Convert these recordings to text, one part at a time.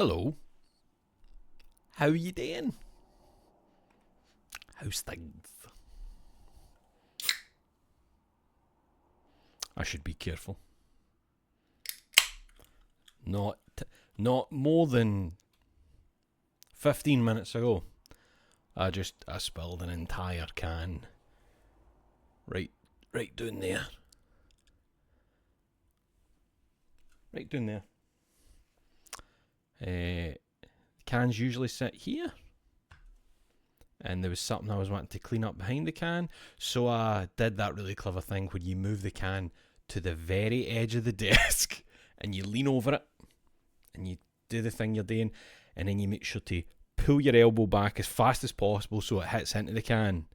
Hello. How you doing? How's things? I should be careful. Not more than 15 minutes ago, I spilled an entire can right down there. Right down there. The cans usually sit here, and there was something I was wanting to clean up behind the can, so I did that really clever thing where you move the can to the very edge of the desk and you lean over it and you do the thing you're doing, and then you make sure to pull your elbow back as fast as possible so it hits into the can.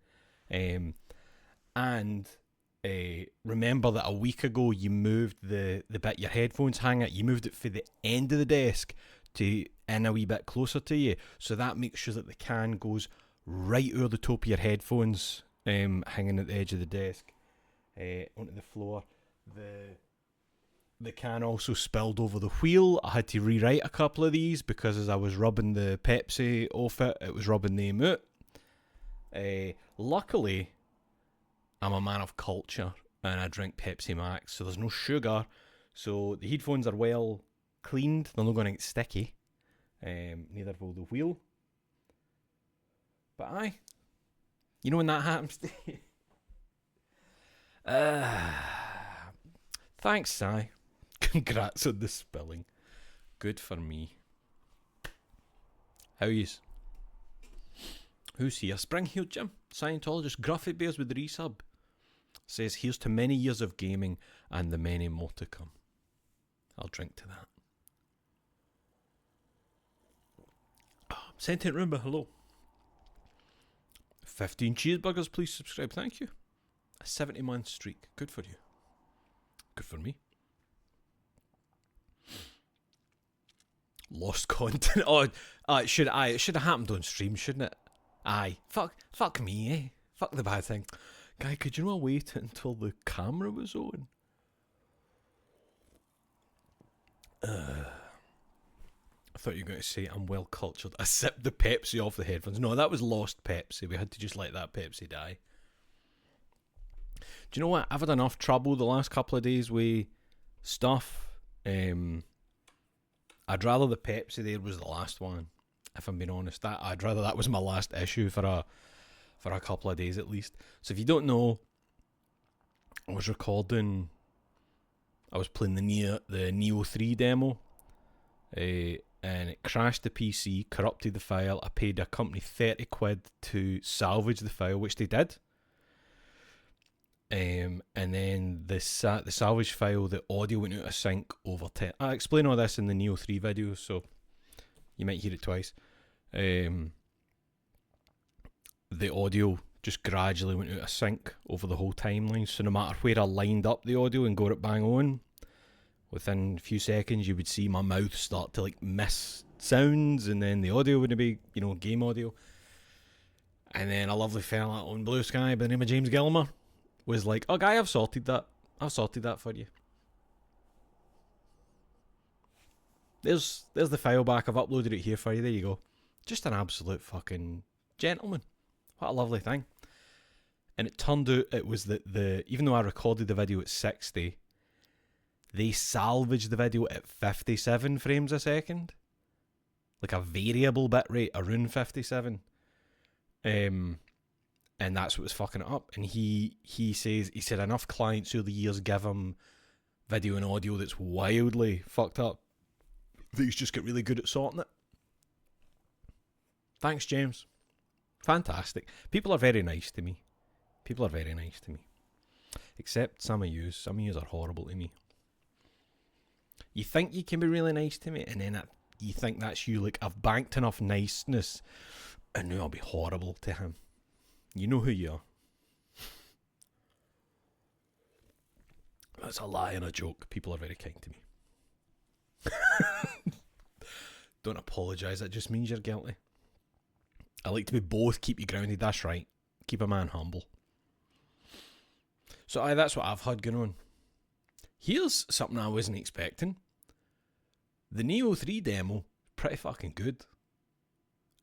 Remember that a week ago you moved the bit your headphones hang at, you moved it for the end of the desk to in a wee bit closer to you, so that makes sure that the can goes right over the top of your headphones, hanging at the edge of the desk, onto the floor. The can also spilled over the wheel. I had to rewrite a couple of these because as I was rubbing the Pepsi off it, it was rubbing them out. Luckily, I'm a man of culture and I drink Pepsi Max, so there's no sugar. So the headphones are well cleaned. They're not going to get sticky. Neither will the wheel. But aye, you know when that happens to you? Thanks, Si. Congrats on the spilling. Good for me. How yous? Who's here? Spring Heel Jim, Scientologist, Gruffy Bears with the resub. Says, here's to many years of gaming and the many more to come. I'll drink to that. Sentient Roomba, hello. 15 cheeseburgers, please subscribe. Thank you. A 70-month streak. Good for you. Good for me. Lost content. It should have happened on stream, shouldn't it? Aye. Fuck me, eh? Fuck the bad thing. Guy, could you not wait until the camera was on? I thought you were going to say I'm well cultured. I sipped the Pepsi off the headphones. No, that was lost Pepsi. We had to just let that Pepsi die. Do you know what? I've had enough trouble the last couple of days with stuff. I'd rather the Pepsi there was the last one, if I'm being honest. I'd rather that was my last issue for a couple of days at least. So if you don't know, I was playing the Neo 3 demo, and it crashed the PC, corrupted the file. I paid a company 30 quid to salvage the file, which they did. And then the salvage file, the audio went out of sync over 10. I explain all this in the Neo 3 video, so you might hear it twice. The audio just gradually went out of sync over the whole timeline, so no matter where I lined up the audio and got it bang on, within a few seconds you would see my mouth start to miss sounds, and then the audio wouldn't be, game audio. And then a lovely fella on Blue Sky by the name of James Gilmer was like, "Oh, guy, I've sorted that for you. There's the file back. I've uploaded it here for you. There you go." Just an absolute fucking gentleman. What a lovely thing. And it turned out it was the even though I recorded the video at 60, they salvaged the video at 57 frames a second. Like a variable bit rate around 57. And that's what was fucking it up. And he said enough clients over the years give him video and audio that's wildly fucked up that he's just got really good at sorting it. Thanks, James. Fantastic. People are very nice to me. Except some of yous. Some of yous are horrible to me. You think you can be really nice to me, and then you think that's you. Like, I've banked enough niceness, and now I'll be horrible to him. You know who you are. That's a lie and a joke. People are very kind to me. Don't apologise. That just means you're guilty. I like to be both. Keep you grounded. That's right. Keep a man humble. So that's what I've had going on. Here's something I wasn't expecting. The Neo 3 demo pretty fucking good.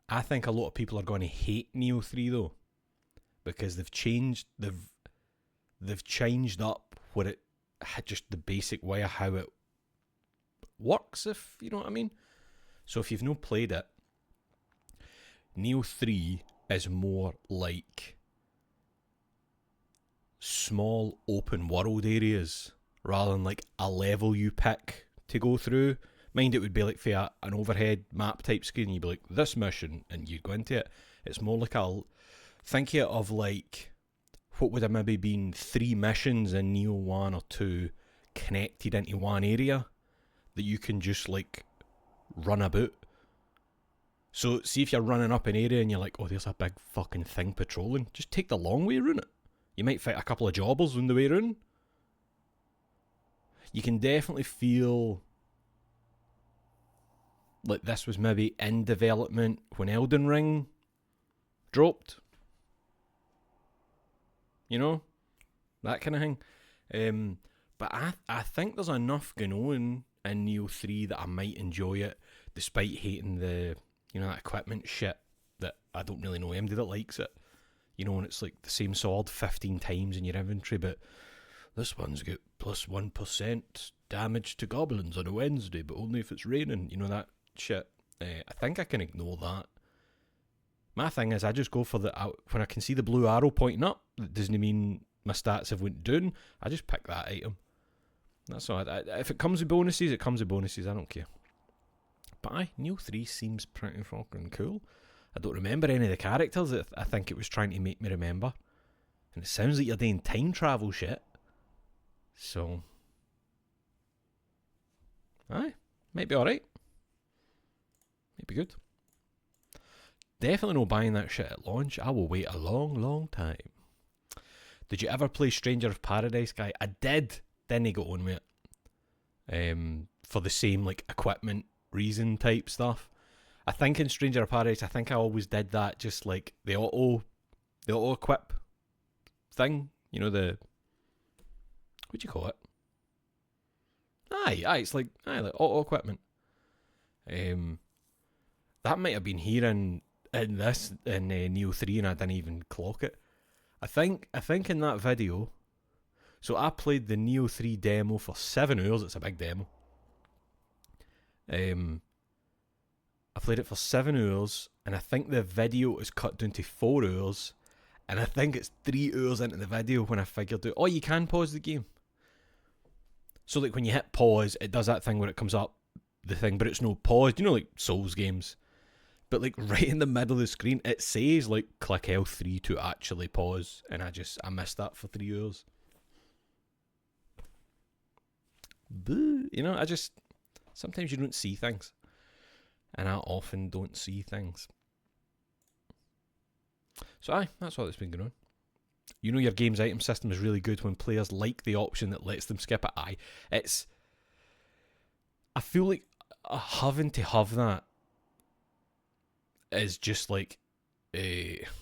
I think a lot of people are going to hate Neo 3 though, because they've changed up what it had, just the basic way of how it works, if you know what I mean. So if you've not played it, Neo 3 is more like small open world areas rather than like a level you pick to go through. Mind it would be like for an overhead map type screen, you'd be like, this mission, and you'd go into it. It's more like think of like, what would have maybe been 3 missions in Neo 1 or 2 connected into one area that you can just like run about. So see if you're running up an area and you're like, oh, there's a big fucking thing patrolling, just take the long way around it. You might fight a couple of jobbers on the way around. You can definitely feel like this was maybe in development when Elden Ring dropped. You know? That kind of thing. But I think there's enough going on in Neo 3 that I might enjoy it, despite hating the, that equipment shit that I don't really know anybody that likes it. And it's like the same sword 15 times in your inventory, but this one's got plus 1% damage to goblins on a Wednesday, but only if it's raining. That shit. I think I can ignore that. My thing is, I just go for when I can see the blue arrow pointing up, that doesn't mean my stats have went down. I just pick that item. That's all. If it comes with bonuses, it comes with bonuses. I don't care. But Neo 3 seems pretty fucking cool. I don't remember any of the characters that I think it was trying to make me remember. And it sounds like you're doing time travel shit. So, might be alright. Might be good. Definitely not buying that shit at launch. I will wait a long, long time. Did you ever play Stranger of Paradise, guy? I did. Didn't go on with it. For the same like equipment reason type stuff. I think in Stranger of Paradise, I think I always did that, just like the auto equip thing. What do you call it? It's like auto equipment. That might have been here in Neo 3, and I didn't even clock it. I think in that video. So I played the Neo 3 demo for 7 hours. It's a big demo. I played it for 7 hours, and I think the video is cut down to 4 hours, and I think it's 3 hours into the video when I figured out, you can pause the game. So like when you hit pause, it does that thing where it comes up, the thing, but it's no pause, like Souls games. But like right in the middle of the screen, it says like click L3 to actually pause, and I missed that for 3 hours. Boo. Sometimes you don't see things. And I often don't see things. So that's all that's been going on. Your game's item system is really good when players like the option that lets them skip it. I feel like having to have that is just like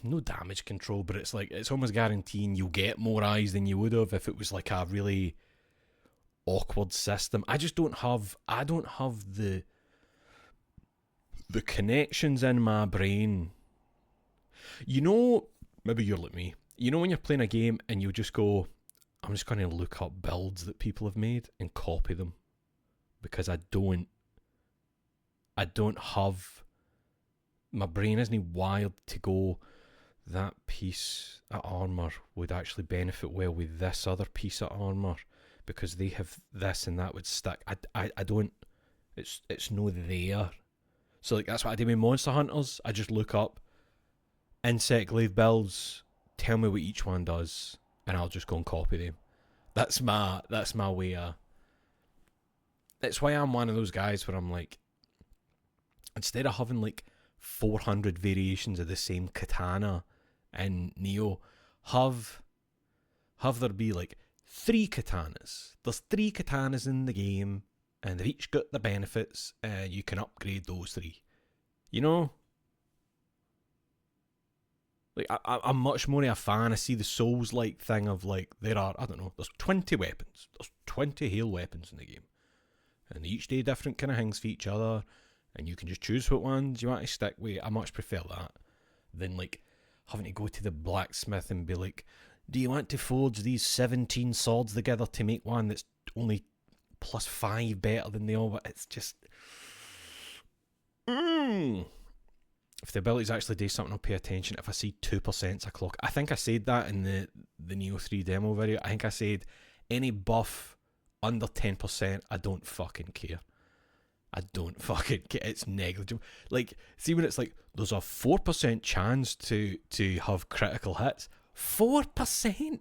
no damage control, but it's like it's almost guaranteeing you'll get more eyes than you would have if it was like a really awkward system. I don't have the connections in my brain. Maybe you're like me. When you're playing a game and you just go, I'm just going to look up builds that people have made and copy them, because I don't have, my brain isn't wired to go, that piece of armour would actually benefit well with this other piece of armour because they have this and that would stick. I don't, it's no there. So like that's what I do with Monster Hunters. I just look up insect glaive builds, tell me what each one does, and I'll just go and copy them. That's my way of. It's why I'm one of those guys where I'm like, instead of having like 400 variations of the same katana in Neo, have there be like 3 katanas. There's 3 katanas in the game, and they've each got their benefits, and you can upgrade those 3. Like, I'm much more a fan. I see the Souls-like thing of like, there's 20 weapons. There's 20 hail weapons in the game. And they each do different kind of things for each other. and you can just choose what ones you want to stick with. I much prefer that than like having to go to the blacksmith and be like, do you want to forge these 17 swords together to make one that's only +5 better than the other? It's just... If the abilities actually do something, I'll pay attention. If I see 2% a clock, I think I said that in the Neo 3 demo video. I think I said any buff under 10%, I don't fucking care. I don't fucking care. It's negligible. Like, see when it's like, there's a 4% chance to have critical hits. 4%?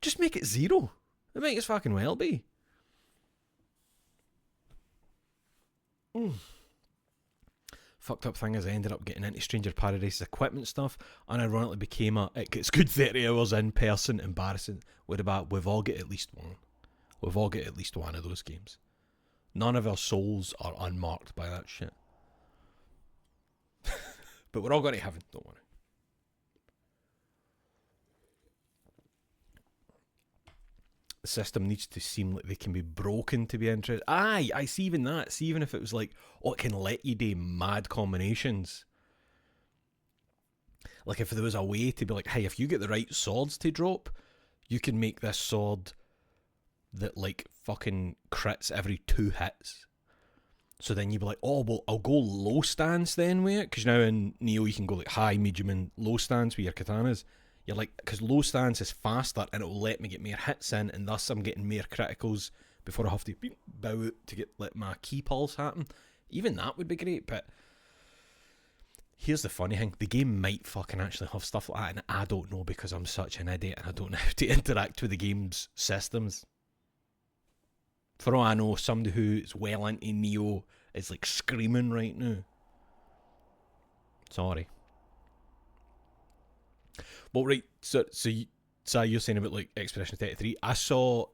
Just make it 0. It might as fucking well be. Fucked up thing is I ended up getting into Stranger Paradise's equipment stuff, and ironically became it gets good 30 hours in person. Embarrassing. We've all got at least one. We've all got at least one of those games. None of our souls are unmarked by that shit. But we're all going to heaven, don't worry. The system needs to seem like they can be broken to be interesting. Aye, I see even that. See, even if it was like, oh, it can let you do mad combinations. Like if there was a way to be like, hey, if you get the right swords to drop, you can make this sword that like fucking crits every 2 hits. So then you'd be like, oh, well, I'll go low stance then with it. Because now in Neo you can go like high, medium and low stance with your katanas. You're like, because low stance is faster and it will let me get more hits in, and thus I'm getting more criticals before I have to bow out to get let my key pulse happen. Even that would be great, but here's the funny thing. The game might fucking actually have stuff like that, and I don't know because I'm such an idiot and I don't know how to interact with the game's systems. For all I know, somebody who's well into Neo is like screaming right now. Sorry. Well, right, so you're saying about like Expedition 33. I saw,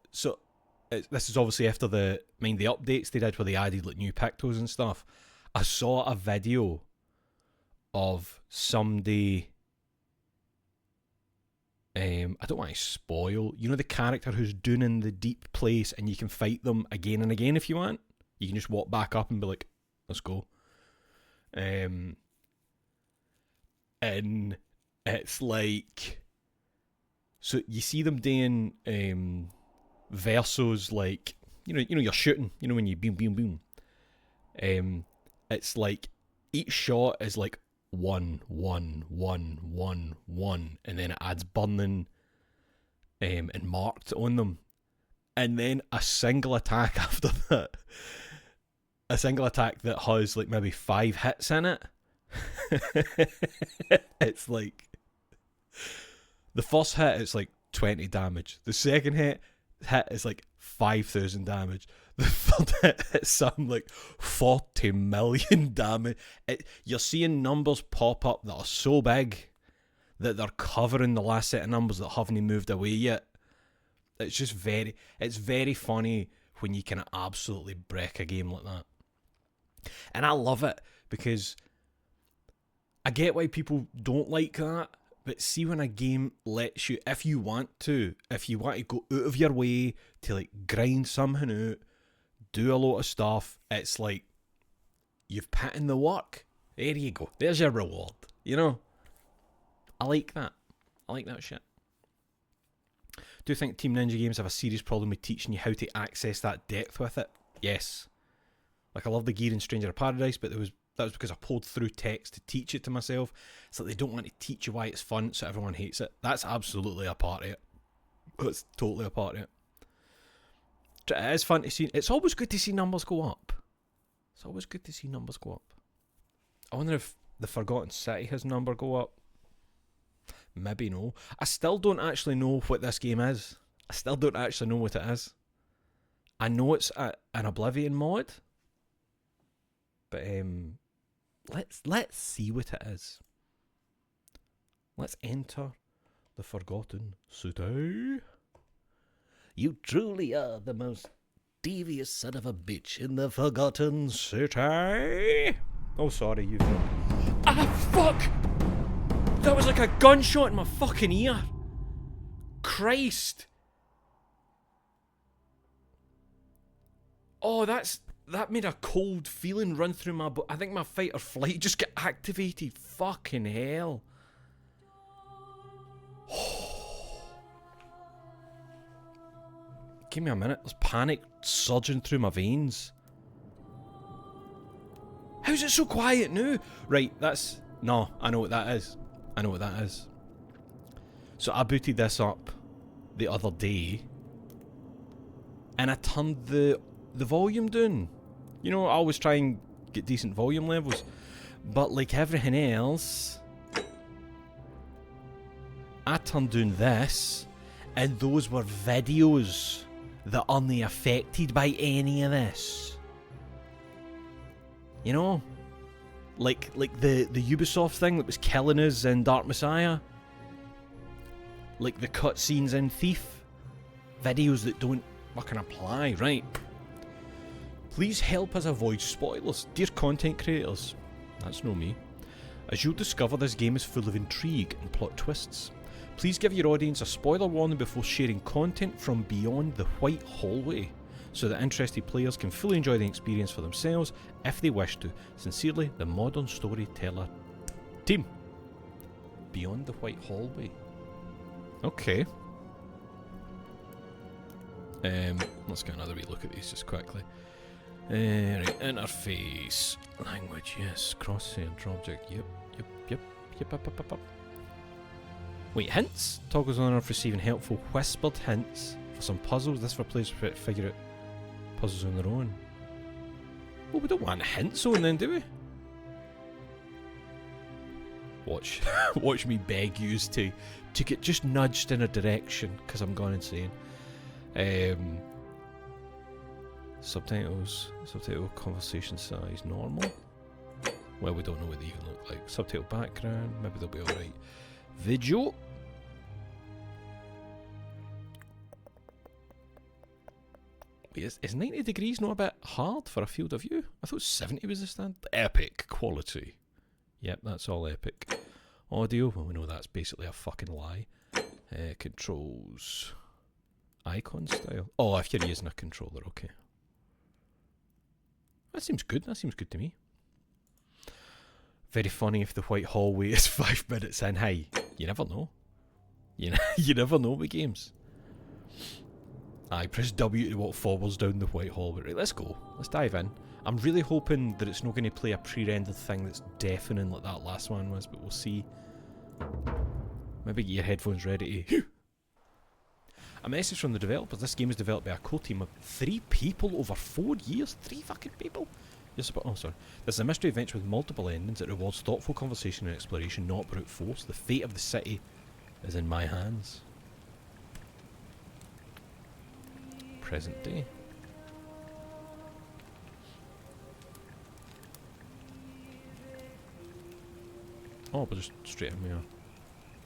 this is obviously after the updates they did where they added like new pictos and stuff. I saw a video of somebody, I don't want to spoil, you know the character who's down in the deep place and you can fight them again and again if you want? You can just walk back up and be like, let's go. And it's like, so you see them doing versos like, you know you're shooting, you know when you boom boom boom. It's like each shot is like 1 1 1 1 1, and then it adds burning and marked on them, and then a single attack after that. A single attack that has like maybe 5 hits in it. It's like the first hit is like 20 damage. The second hit is like 5,000 damage. The third hit is something like 40 million damage. You're seeing numbers pop up that are so big that they're covering the last set of numbers that haven't moved away yet. It's just it's very funny when you can absolutely break a game like that. And I love it because I get why people don't like that, but see when a game lets you, if you want to go out of your way to like grind something out, do a lot of stuff, it's like you've put in the work. There you go. There's your reward. You know? I like that. I like that shit. Do you think Team Ninja games have a serious problem with teaching you how to access that depth with it? Yes. Like I love the gear in Stranger Paradise, but that was because I pulled through text to teach it to myself. It's like they don't want to teach you why it's fun, so everyone hates it. That's absolutely a part of it. It's totally a part of it. It is fun to see. It's always good to see numbers go up. It's always good to see numbers go up. I wonder if the Forgotten City has number go up. Maybe no. I still don't actually know what this game is. I still don't actually know what it is. I know it's an Oblivion mod. But let's see what it is. Let's enter the Forgotten City. You truly are the most devious son of a bitch in the Forgotten City. Oh, sorry, you've... Ah, fuck! That was like a gunshot in my fucking ear. Christ. Oh, that's that made a cold feeling run through my I think my fight or flight just got activated. Fucking hell. Give me a minute. There's panic surging through my veins. How's it so quiet now? Right, that's... No, I know what that is. I know what that is. So I booted this up the other day, and I turned the volume down. You know, I always try and get decent volume levels, but like everything else, I turned down this, and those were videos that aren't affected by any of this. You know? Like the Ubisoft thing that was killing us in Dark Messiah. Like the cutscenes in Thief. Videos that don't fucking apply, right? Please help us avoid spoilers, dear content creators. That's no me. As you'll discover, this game is full of intrigue and plot twists. Please give your audience a spoiler warning before sharing content from beyond the white hallway, so that interested players can fully enjoy the experience for themselves if they wish to. Sincerely, the Modern Storyteller team. Beyond the white hallway. Okay. Let's get another wee look at these just quickly. Right, interface. Language, yes. Cross-served object, yep. Up. Wait, hints? Toggles on and off receiving helpful whispered hints for some puzzles. This for players to figure out puzzles on their own. Well, we don't want hints on then, do we? Watch me beg yous to get just nudged in a direction, because I'm gone insane. Subtitle conversation size normal. Well, we don't know what they even look like. Subtitle background, maybe they'll be alright. Video. Wait, is 90 degrees not a bit hard for a field of view? I thought 70 was the standard. Epic quality. Yep, that's all epic. Audio, well, we know that's basically a fucking lie. Controls. Icon style. Oh, if you're using a controller, okay. That seems good. That seems good to me. Very funny if the white hallway is 5 minutes in. Hey, you never know. You never know with games. I press W to walk forwards down the white hallway. Right, let's go. Let's dive in. I'm really hoping that it's not going to play a pre-rendered thing that's deafening like that last one was, but we'll see. Maybe get your headphones ready to... A message from the developers. This game is developed by a core team of 3 people over 4 years. 3 fucking people. Oh, sorry. This is a mystery adventure with multiple endings. It rewards thoughtful conversation and exploration, not brute force. The fate of the city is in my hands. Present day. Oh, we're just straight in there.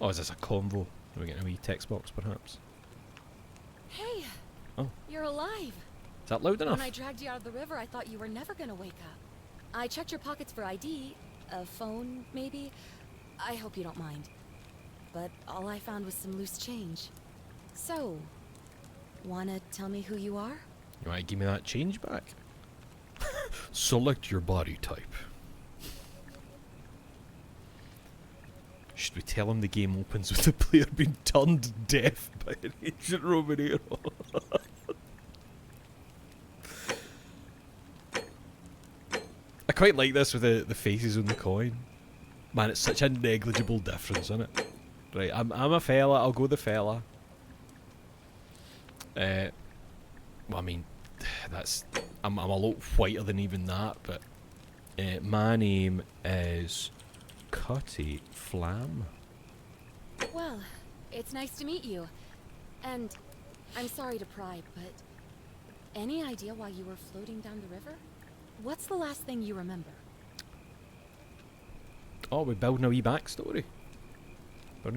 Oh, is this a convo? Are we getting a wee text box, perhaps? Hey! Oh. You're alive! Is that loud enough? When I dragged you out of the river, I thought you were never gonna wake up. I checked your pockets for ID, a phone, maybe. I hope you don't mind. But all I found was some loose change. So, wanna tell me who you are? You want to give me that change back? Select your body type. Should we tell him the game opens with the player being turned deaf by an ancient Roman hero? I quite like this with the faces on the coin. Man, it's such a negligible difference, isn't it? Right, I'm a fella, I'll go the fella. Well, I mean, I'm a lot whiter than even that, but my name is Cutty Flam. Well, it's nice to meet you. And I'm sorry to pry, but any idea why you were floating down the river? What's the last thing you remember? Oh, we're building a wee backstory. I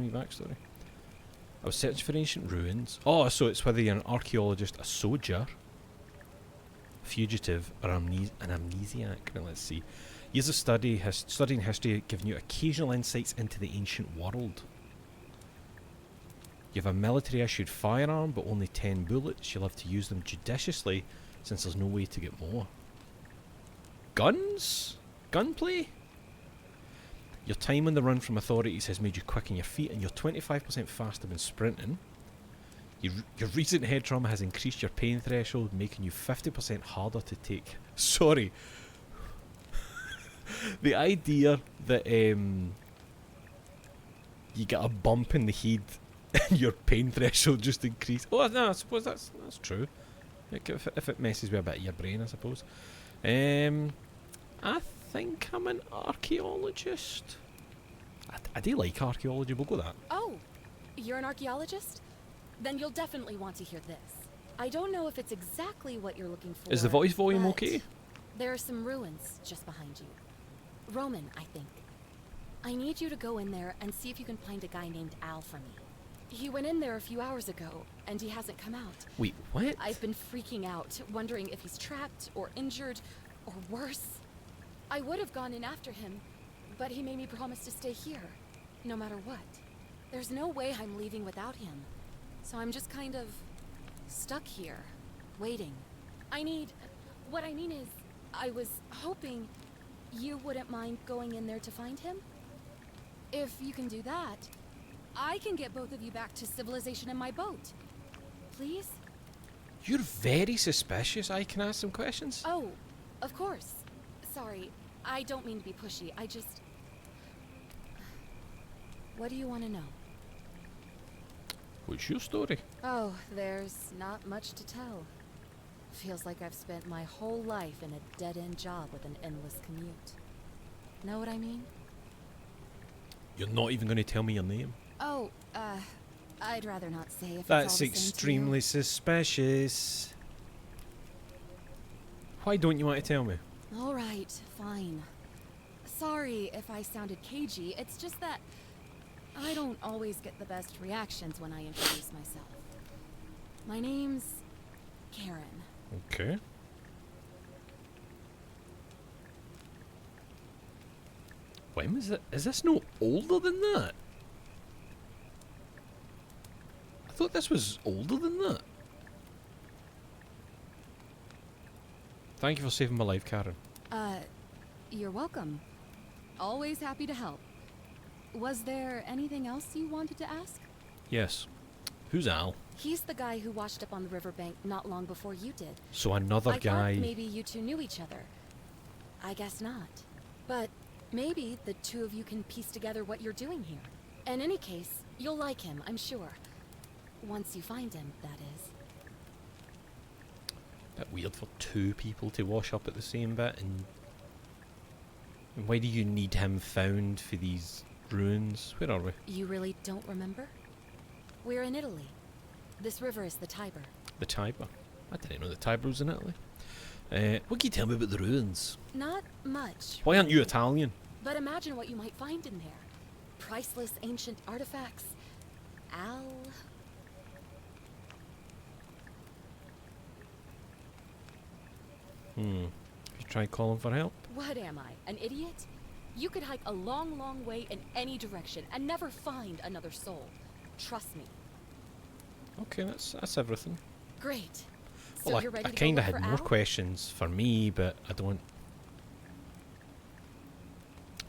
was searching for ancient ruins. Oh, so it's whether you're an archaeologist, a soldier, fugitive, or an amnesiac. Now let's see. Years of studying history giving you occasional insights into the ancient world. You have a military issued firearm, but only 10 bullets. You'll have to use them judiciously, since there's no way to get more. guns? Gunplay? Your time on the run from authorities has made you quick on your feet, and you're 25% faster than sprinting. Your recent head trauma has increased your pain threshold, making you 50% harder to take. Sorry. The idea that you get a bump in the head and your pain threshold just increased. Oh, no, I suppose that's true. Like if it messes with a bit of your brain, I suppose. I think I'm an archaeologist. I do like archaeology, we'll go with that. Oh, you're an archaeologist? Then you'll definitely want to hear this. I don't know if it's exactly what you're looking for. Is the voice volume but okay? There are some ruins just behind you. Roman, I think. I need you to go in there and see if you can find a guy named Al for me. He went in there a few hours ago, and he hasn't come out. Wait, what? I've been freaking out, wondering if he's trapped or injured or worse. I would have gone in after him, but he made me promise to stay here, no matter what. There's no way I'm leaving without him. So I'm just kind of stuck here, waiting. What I mean is, I was hoping you wouldn't mind going in there to find him. If you can do that, I can get both of you back to civilization in my boat. Please? You're very suspicious. I can ask some questions. Oh, of course. Sorry, I don't mean to be pushy. I just... What do you want to know? What's your story? Oh, there's not much to tell. Feels like I've spent my whole life in a dead-end job with an endless commute. Know what I mean? You're not even going to tell me your name? Oh, I'd rather not say if That's it's all the same extremely suspicious. Why don't you want to tell me? to you. All right, fine. Sorry if I sounded cagey. It's just that I don't always get the best reactions when I introduce myself. My name's Karen. Okay. When was it? Is this no older than that? I thought this was older than that. Thank you for saving my life, Karen. You're welcome. Always happy to help. Was there anything else you wanted to ask? Yes. Who's Al? He's the guy who washed up on the riverbank not long before you did. So another I guy. thought maybe you two knew each other. I guess not. But maybe the two of you can piece together what you're doing here. In any case, you'll like him, I'm sure. Once you find him, that is. Bit weird for two people to wash up at the same bit, and why do you need him found for these ruins? Where are we? You really don't remember? We're in Italy. This river is the Tiber. The Tiber. I didn't know the Tiber was in Italy. What can you tell me about the ruins? Not much. Why aren't you Italian? But imagine what you might find in there. Priceless ancient artifacts. Al... You tried calling for help? What am I, an idiot? You could hike a long, long way in any direction and never find another soul. Trust me. Okay, that's everything. Great. So Well, you're I ready to kind go of look had for more Al? questions for me, but I don't.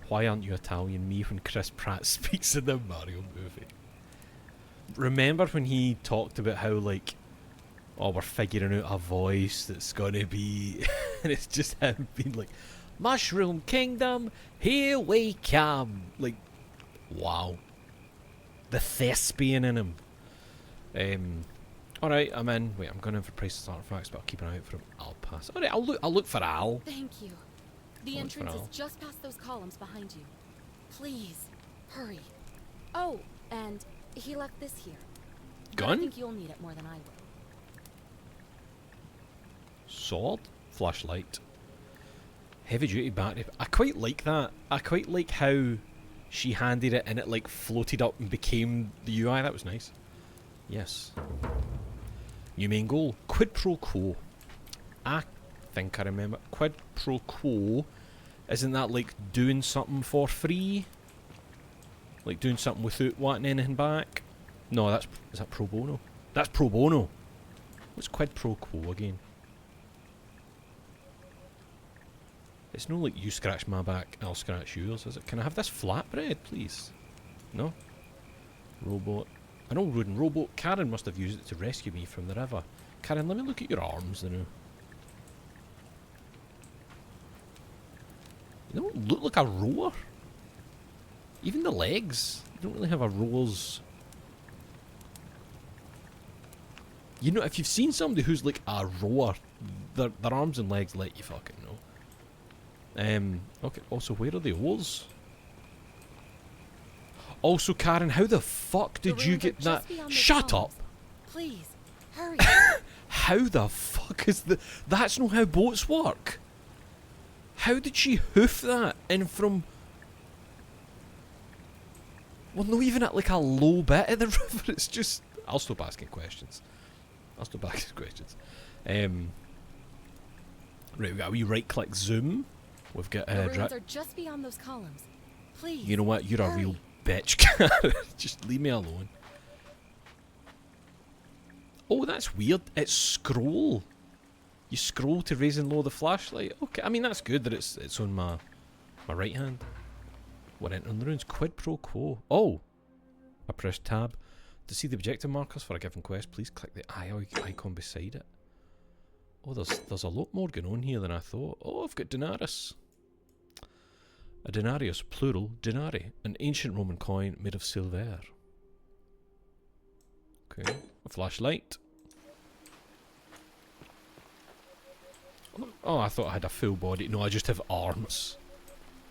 Why aren't you Italian? Me when Chris Pratt speaks in the Mario movie. Remember when he talked about how, like, oh, we're figuring out a voice that's gonna be, and it's just him being like, Mushroom Kingdom, here we come. Like, wow. The thespian in him. Alright, I'm in. Wait, I'm going in for priceless artifacts, but I'll keep an eye out for him. I'll pass. Alright, I'll look for Al. Thank you. The I'll look for entrance is Al. just past those columns behind you. Please, hurry. Oh, and he left this here. But I Gun? think you'll need it more than I will. Sword? Flashlight. Heavy duty battery. I quite like that. I quite like how she handed it and it like floated up and became the UI. That was nice. Yes. New main goal. Quid pro quo. I think I remember. Quid pro quo. Isn't that like doing something for free? Like doing something without wanting anything back? No, is that pro bono? That's pro bono. What's quid pro quo again? It's no like you scratch my back, I'll scratch yours, is it? Can I have this flatbread, please? No? Rowboat. An old wooden rowboat. Karen must have used it to rescue me from the river. Karen, let me look at your arms now. You don't look like a rower. Even the legs. You don't really have a rower's... You know, if you've seen somebody who's like a rower, their arms and legs let you fucking know. Okay, also, where are the oars? Also, Karen, how the fuck did you get that? Shut up! Please, hurry. How the fuck is the... That's not how boats work. How did she hoof that in from... Well, not even at like a low bit of the river, it's just... I'll stop asking questions. Right, we got a wee right click zoom. We've got... The ruins are just beyond those columns. Please, you know what, you're hurry. a real bitch, Karen. Just leave me alone. Oh, that's weird. It's scroll. You scroll to raise and lower the flashlight. Okay, I mean that's good that it's on my right hand. We're entering the ruins. Quid pro quo. Oh, I press tab to see the objective markers for a given quest. Please click the icon beside it. Oh, there's a lot more going on here than I thought. Oh, I've got denarius. A denarius, plural, denari, an ancient Roman coin made of silver. Okay, a flashlight. Oh, I thought I had a full body. No, I just have arms.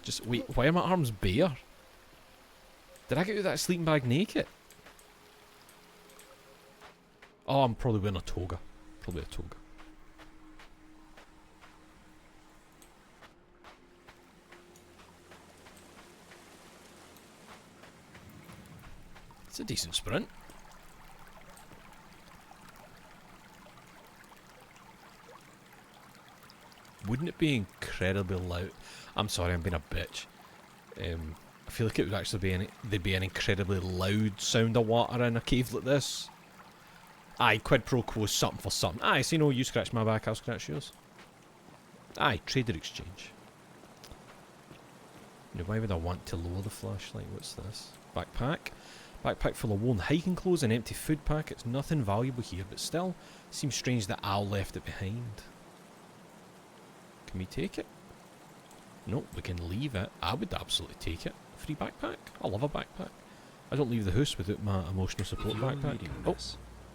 Just wait, why are my arms bare? Did I get out of that sleeping bag naked? Oh, I'm probably wearing a toga. Probably a toga. It's a decent sprint. Wouldn't it be incredibly loud? I'm sorry, I'm being a bitch. I feel like it would actually be there'd be an incredibly loud sound of water in a cave like this. Aye, quid pro quo, something for something. Aye, so you know, you scratch my back, I'll scratch yours. Aye, trader exchange. Now, why would I want to lower the flashlight? What's this? Backpack. Backpack full of worn hiking clothes and empty food packets. Nothing valuable here, but still, seems strange that Al left it behind. Can we take it? No, we can leave it. I would absolutely take it. Free backpack? I love a backpack. I don't leave the house without my emotional support backpack. Oh,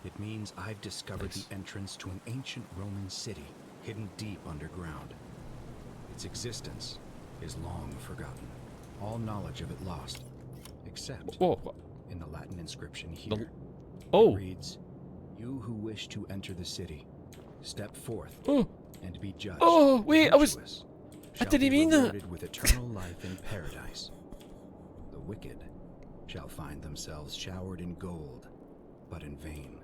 it means I've discovered the entrance to an ancient Roman city hidden deep underground. Its existence is long forgotten. All knowledge of it lost, except in the Latin inscription here. It reads, "You who wish to enter the city, step forth and be judged. Oh, wait, I didn't mean that. With eternal life in paradise. The wicked shall find themselves showered in gold, but in vain.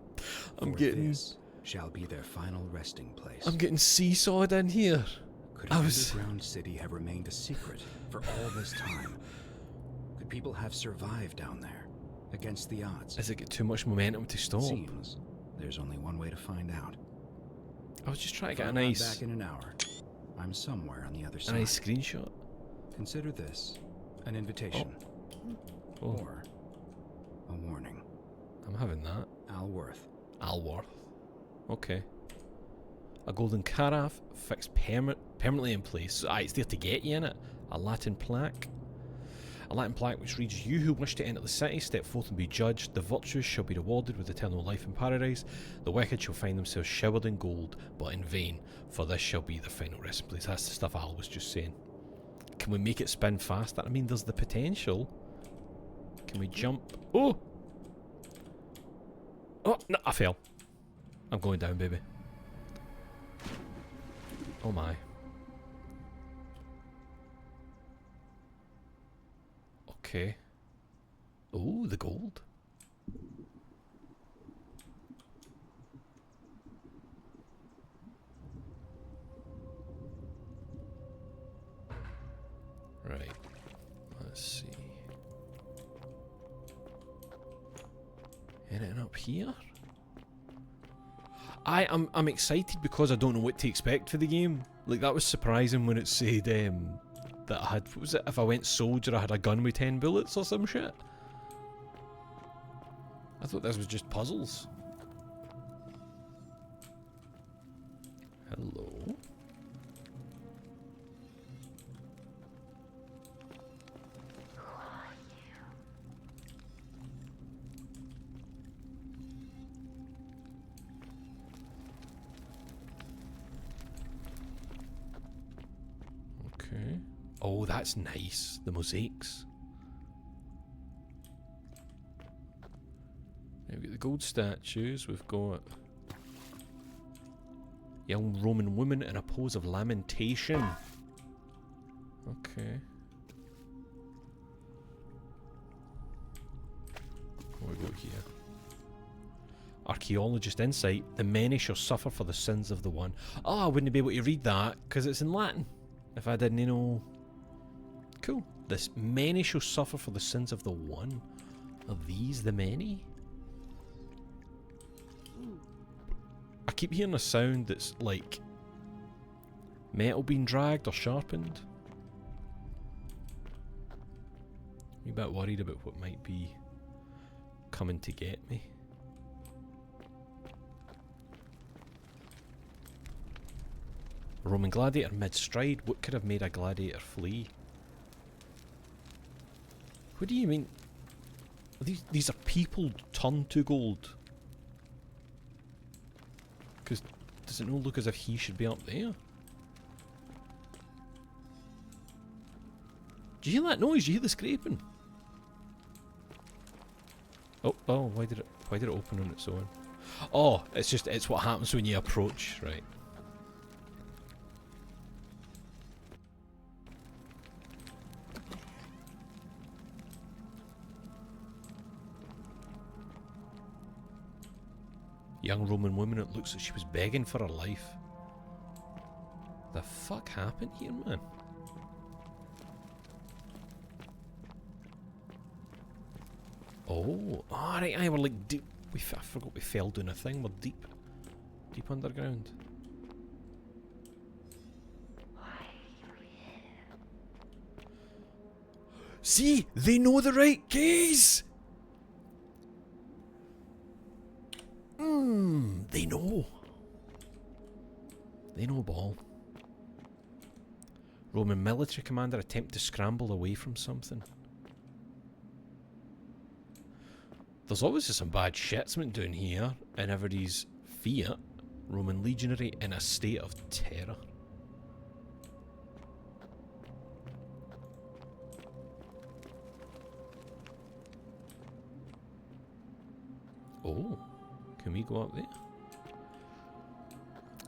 This shall be their final resting place." I'm getting seesawed in here. Could an underground city have remained a secret for all this time? Could people have survived down there against the odds? Does it get too much momentum to stop? Seems there's only one way to find out. I was just trying to get a nice... Back in an hour. I'm somewhere on the other side. A nice screenshot. Consider this an invitation. Or a warning. I'm having that. Alworth. Okay. A golden carafe fixed permanently in place. Aye, it's there to get you in it. A Latin plaque. A Latin plaque which reads, "You who wish to enter the city, step forth and be judged. The virtuous shall be rewarded with eternal life in paradise. The wicked shall find themselves showered in gold, but in vain, for this shall be the final resting place." That's the stuff Al was just saying. Can we make it spin faster? I mean, there's the potential. Can we jump? Oh! Oh, no, I fell. I'm going down, baby. Oh my. Okay. Oh, the gold. Right. Let's see. Anything up here? I'm excited because I don't know what to expect for the game. Like, that was surprising when it said that I had, what was it, if I went soldier I had a gun with 10 bullets or some shit. I thought this was just puzzles. Hello. Okay. Oh, that's nice. The mosaics. We've got the gold statues. We've got young Roman woman in a pose of lamentation. Okay. What do we got here? Archaeologist insight. The many shall suffer for the sins of the one. Oh, I wouldn't be able to read that because it's in Latin. If I didn't know. Cool. This many shall suffer for the sins of the one. Are these the many? I keep hearing a sound that's like metal being dragged or sharpened. I'm a bit worried about what might be coming to get me. A Roman gladiator mid-stride. What could have made a gladiator flee? What do you mean? These are people turned to gold. Because does it not look as if he should be up there? Do you hear that noise? Do you hear the scraping? Oh, why did it open on its own? Oh, it's what happens when you approach, right? Young Roman woman, it looks like she was begging for her life. The fuck happened here, man? Oh, alright, we're like deep. I forgot we fell down a thing. We're deep underground. See, they know the right keys. They know. They know ball. Roman military commander attempt to scramble away from something. There's obviously some bad shit went down here in everybody's Fiat. Roman legionary in a state of terror. Oh, can we go up there?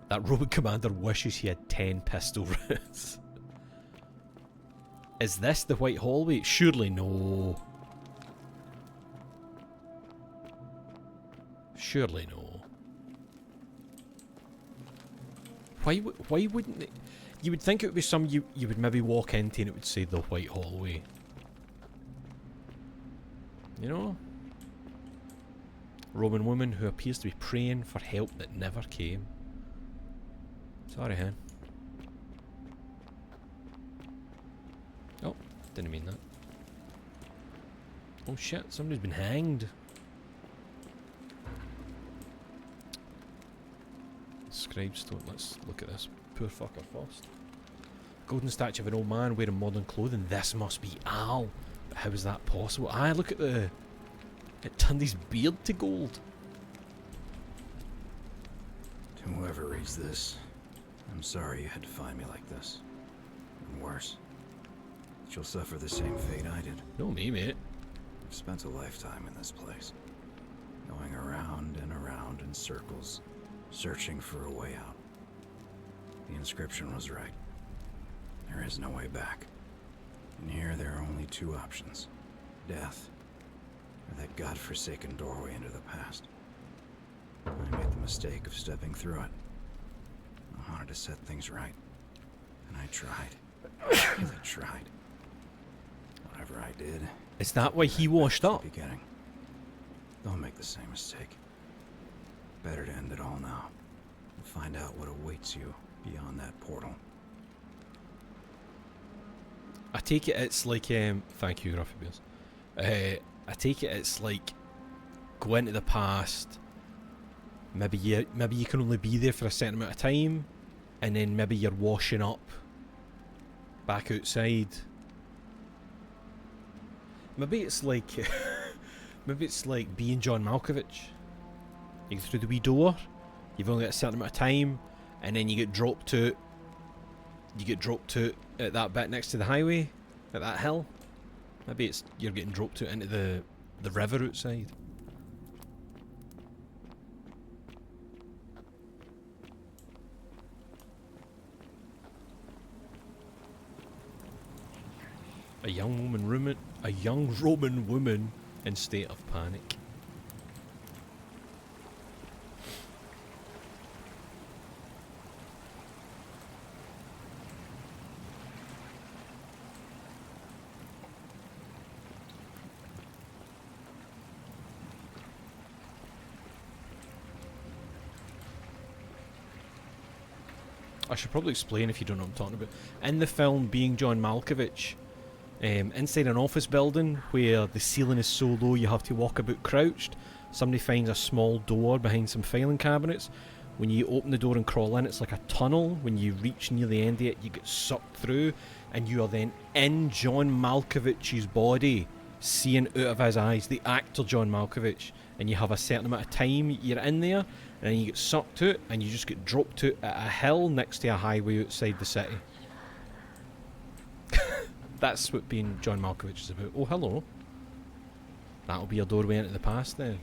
That Roman commander wishes he had 10 pistol rounds. Is this the White Hallway? Surely no. Surely no. Why wouldn't it? You would think it would be some you would maybe walk into and it would say the White Hallway. You know? Roman woman who appears to be praying for help that never came. Sorry, hen. Oh, didn't mean that. Oh shit, somebody's been hanged. Scribe stone, let's look at this poor fucker first. Golden statue of an old man wearing modern clothing. This must be Al. But how is that possible? Ah, look at the... It turned his beard to gold. To whoever reads this, I'm sorry you had to find me like this. And worse, that you'll suffer the same fate I did. No, me, mate. I've spent a lifetime in this place, going around and around in circles, searching for a way out. The inscription was right. There is no way back. And here there are only two options. Death, or that godforsaken doorway into the past. I made the mistake of stepping through it. I wanted to set things right. And I tried. I tried. Whatever I did... Is that why he washed up? Beginning. Don't make the same mistake. Better to end it all now. and find out what awaits you beyond that portal. I take it it's like, thank you, Gruffy Bears. I take it it's like go into the past. Maybe you can only be there for a certain amount of time, and then maybe you're washing up back outside. Maybe it's like maybe it's like being John Malkovich. You go through the wee door, you've only got a certain amount of time, and then you get dropped to at that bit next to the highway, at that hill. Maybe it's you're getting dropped to into the river outside. A young Roman woman in state of panic. I should probably explain if you don't know what I'm talking about. In the film, being John Malkovich, inside an office building where the ceiling is so low you have to walk about crouched, somebody finds a small door behind some filing cabinets. When you open the door and crawl in, it's like a tunnel. When you reach near the end of it, you get sucked through, and you are then in John Malkovich's body, seeing out of his eyes, the actor John Malkovich, and you have a certain amount of time you're in there, and then you get sucked out, and you just get dropped out at a hill next to a highway outside the city. That's what being John Malkovich is about. Oh, hello. That'll be your doorway into the past then.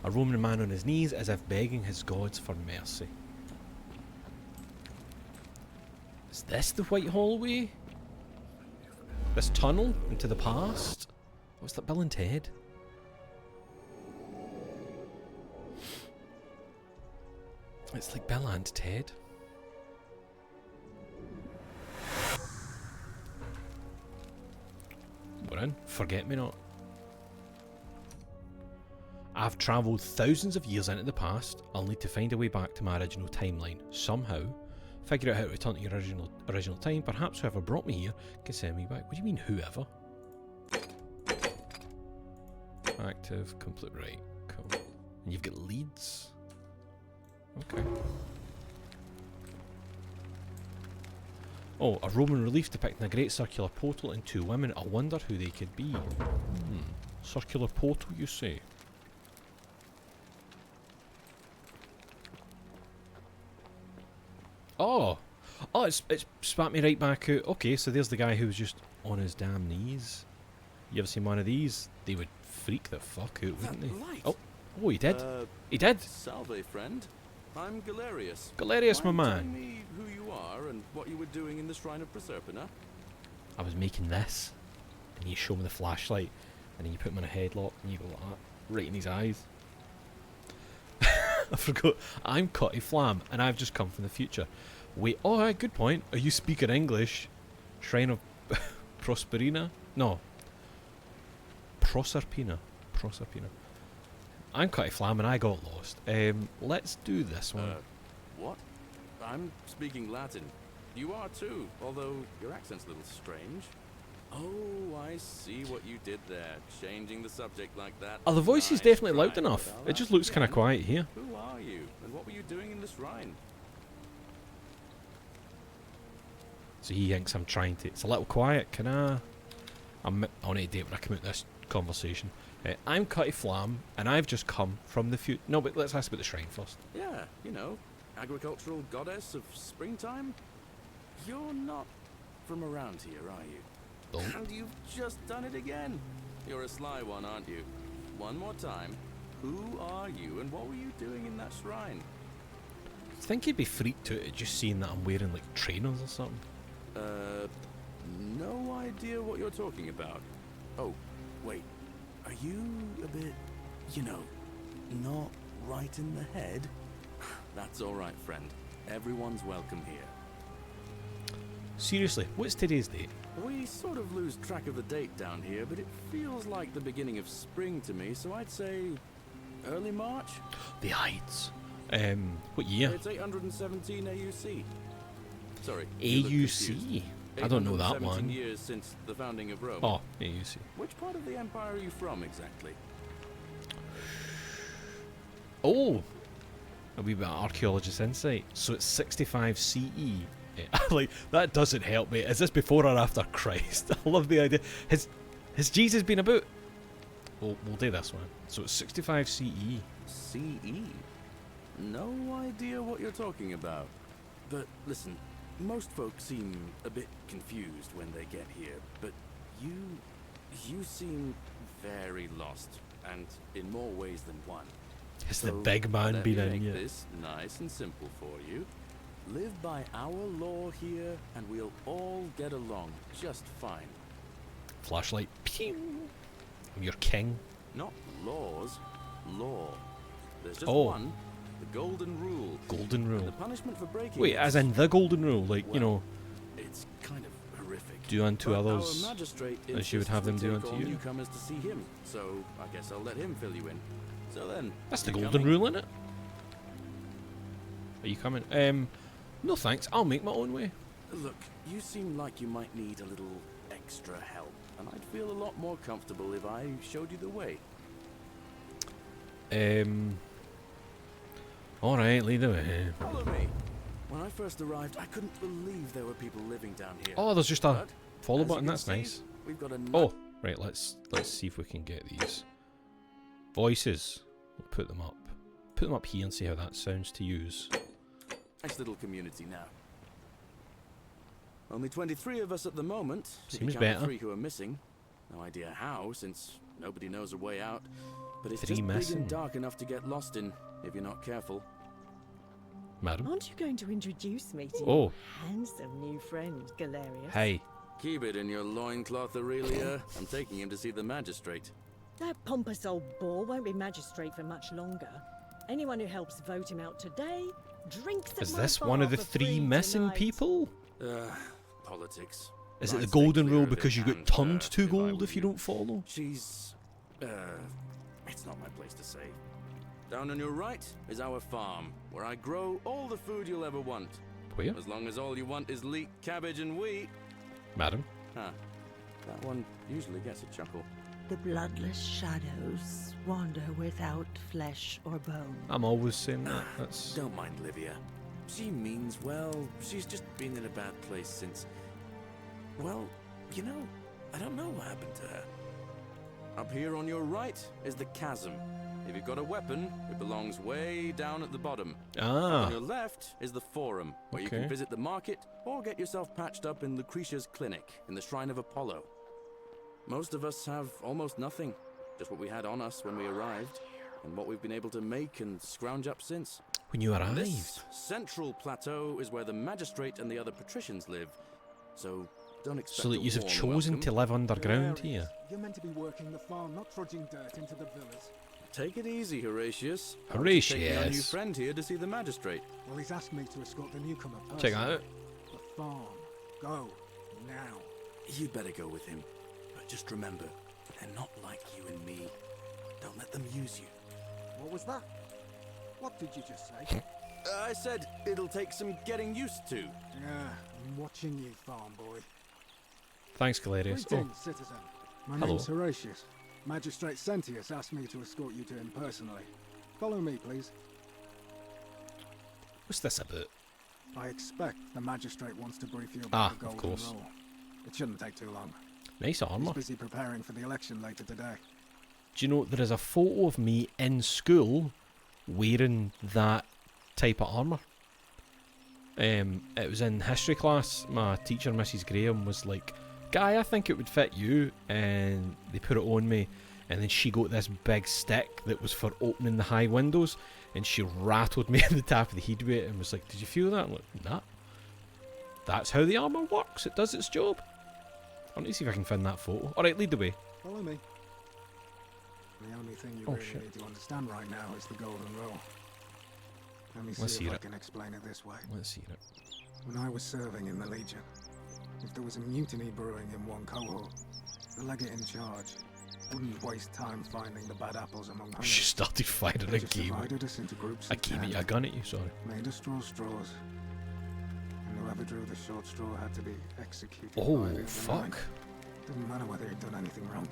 A Roman man on his knees as if begging his gods for mercy. Is this the White Hallway? This tunnel into the past? What's that, Bill and Ted? It's like Bill and Ted. We're in. Forget me not. I've travelled thousands of years into the past. I'll need to find a way back to my original timeline. Somehow. Figure out how to return to your original time. Perhaps whoever brought me here can send me back. What do you mean, whoever? Active, complete, right. Cool. And you've got leads. Okay. Oh, a Roman relief depicting a great circular portal and two women. I wonder who they could be. Circular portal, you say? Oh! Oh, it's spat me right back out. Okay, so there's the guy who was just on his damn knees. You ever seen one of these? They would freak the fuck out, wouldn't they? Oh, he did. He did. Salve, friend. I'm Galerius. Galerius, my man. Tell me who you are and what you were doing in the Shrine of Proserpina. I was making this, and you show me the flashlight, and then you put him in a headlock, and you go like that, right in his eyes. I forgot. I'm Cutty Flam, and I've just come from the future. Wait, oh, right, good point. Are you speaking English? Shrine of Prosperina? No. Proserpina. I'm Cutty Flam, and I got lost. Let's do this one. What? I'm speaking Latin. You are too, although your accent's a little strange. Oh, I see what you did there, changing the subject like that. Oh, the voice is definitely loud enough. Well, It just looks kind of quiet here. Who are you, and what were you doing in the shrine? So he thinks I'm trying to... It's a little quiet, can I... I'm on a date when I come out this conversation. I'm Cutty Flam, and I've just come from the future... No, but let's ask about the shrine first. Yeah, you know, agricultural goddess of springtime. You're not from around here, are you? Oh. And you've just done it again. You're a sly one, aren't you? One more time. Who are you, and what were you doing in that shrine? I think he'd be freaked out at just seeing that I'm wearing, like, trainers or something. No idea what you're talking about. Oh, wait. Are you a bit, you know, not right in the head? That's alright, friend. Everyone's welcome here. Seriously, what's today's date? We sort of lose track of the date down here, but it feels like the beginning of spring to me, so I'd say Early March? The Heights. What year? It's 817 AUC. Sorry. you look confused. AUC? I don't know that 817 one. years since the founding of Rome. Oh, AUC. Which part of the empire are you from exactly? Oh! A wee bit of archaeologist insight. So it's 65 CE. Like, that doesn't help me. Is this before or after Christ? I love the idea. Has Jesus been about? We'll do this one. So it's 65 CE. CE? No idea what you're talking about. But listen, most folks seem a bit confused when they get here, but you seem very lost, and in more ways than one. Has the big man been in yet? yet? This nice and simple for you. Live by our law here, and we'll all get along just fine. Flashlight. Pew! I'm your king. Not laws, law. There's just Oh. one, the golden rule. Golden And rule. the punishment for breaking Wait, it as is- in the golden rule? Like, you know, It's kind of horrific. do unto But others our magistrate as you would insists have them we do take unto all you. newcomers to see him, so I guess I'll let him fill you in. So then, That's the you golden coming? rule, innit? Are you coming? No thanks. I'll make my own way. Look, you seem like you might need a little extra help, and I'd feel a lot more comfortable if I showed you the way. Alright, lead the way. Follow me. When I first arrived, I couldn't believe there were people living down here. Oh, there's just a But, follow as you button. can That's see, nice. We've got a Oh, right. Let's see if we can get these voices. We'll put them up. Put them up here and see how that sounds to use. nice little community now. Only 23 of us at the moment. if you Seems count the better. 3 who are missing. No idea how, since nobody knows a way out. But it's 3 just big missing. and dark enough to get lost in if you're not careful. Madam. Aren't you going to introduce me to Oh. your handsome new friend, Galerius? Hey. Keep it in your loincloth, Aurelia. I'm taking him to see the magistrate. That pompous old bore won't be magistrate for much longer. Anyone who helps vote him out today drinks at Is my this bar one of the for 3 free missing tonight. people? Politics. Is it I'd the stay golden clear rule of it because you get and turned her, to if I gold were if you don't follow? She's, it's not my place to say. Down on your right is our farm, where I grow all the food you'll ever want. Where? As long as all you want is leek, cabbage, and wheat. Madam. Huh. That one usually gets a chuckle. The bloodless shadows wander without flesh or bone. I'm always saying that. That's Don't mind Livia. She means well. She's just been in a bad place since... Well, you know, I don't know what happened to her. Up here on your right is the chasm. If you've got a weapon, it belongs way down at the bottom. On your left is the forum, where you Okay. can visit the market or get yourself patched up in Lucretia's clinic in the Shrine of Apollo. Most of us have almost nothing, just what we had on us when we arrived, and what we've been able to make and scrounge up since. when you arrived. This central plateau is where the magistrate and the other patricians live, so don't expect So that a you have warm chosen welcome. to live underground Hilarious. here. You're meant to be working the farm, not trudging dirt into the villas. Take it easy, Horatius. I was just taking our new Horatius. friend here to see the magistrate. Well, he's asked me to escort the newcomer personally. Check that out. The farm. Go. Now. You'd better go with him, but just remember, they're not like you and me. Don't let them use you. What was that? What did you just say? I said it'll take some getting used to. Yeah, I'm watching you, farm boy. Thanks, Galerius. Oh, Greetings, citizen. My Hello. name's Horatius. Magistrate Sentius asked me to escort you to him personally. Follow me, please. what's this about? I expect the magistrate wants to brief you Ah, about of the golden course. rule. It shouldn't take too long. Nice armour. He's busy preparing for the election later today. Do you know there is a photo of me in school wearing that type of armour? It was in history class. My teacher, Mrs. Graham, was like, "Guy, I think it would fit you," and they put it on me. And then she got this big stick that was for opening the high windows, and she rattled me in the top of the head with it and was like, "Did you feel that?" I'm like, "Nah. That's how the armour works. It does its job." I want to see if I can find that photo. Alright, lead the way. Follow me. The only thing you Oh, really shit. need to understand right now is the golden rule. Let me Let's see hear if I it. can explain it this way. Let's see it. When I was serving in the Legion, if there was a mutiny brewing in one cohort, the legate in charge Wouldn't waste time finding the bad apples among She hundreds. started firing They a just game. divided us into groups A of game, 10, a gun at you, sorry. made us draw straws. And whoever drew the short straw had to be executed Oh, by the other 9. fuck. Didn't matter whether he'd done anything wrong.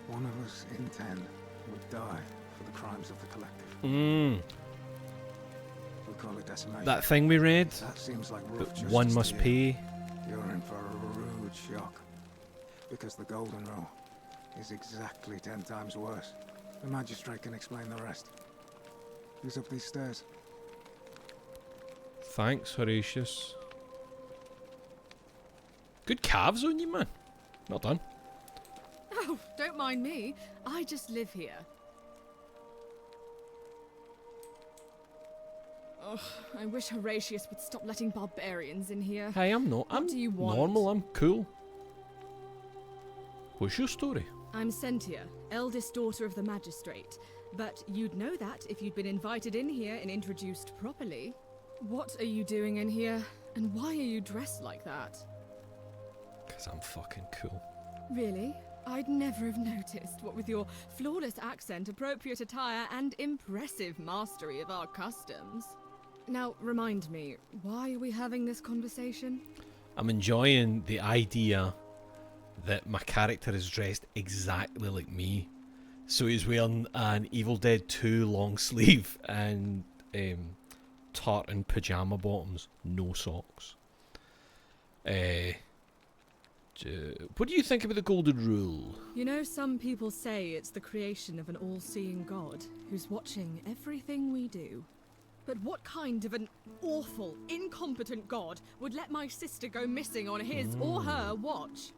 One of us in 10 would die for the crimes of the collective. Mm, We call it decimation. that thing we read, That seems like rough that justice one to must you. pay. You're in for a rude shock. Because the golden rule is exactly 10 times worse. The magistrate can explain the rest. Who's up these stairs? Thanks, Horatius. Good calves on you, man. Well done. Oh, don't mind me. I just live here. Ugh, I wish Horatius would stop letting barbarians in here. Hey, I'm not. What I'm do you want? normal. I'm cool. What's your story? I'm Sentia, eldest daughter of the magistrate. But you'd know that if you'd been invited in here and introduced properly. What are you doing in here? And why are you dressed like that? Because I'm fucking cool. Really? I'd never have noticed, what with your flawless accent, appropriate attire, and impressive mastery of our customs. Now, remind me, why are we having this conversation? I'm enjoying the idea that my character is dressed exactly like me. So he's wearing an Evil Dead 2 long sleeve and tartan pyjama bottoms, no socks. What do you think about the Golden Rule? You know, some people say it's the creation of an all-seeing God who's watching everything we do. But what kind of an awful, incompetent God would let my sister go missing on his or her watch?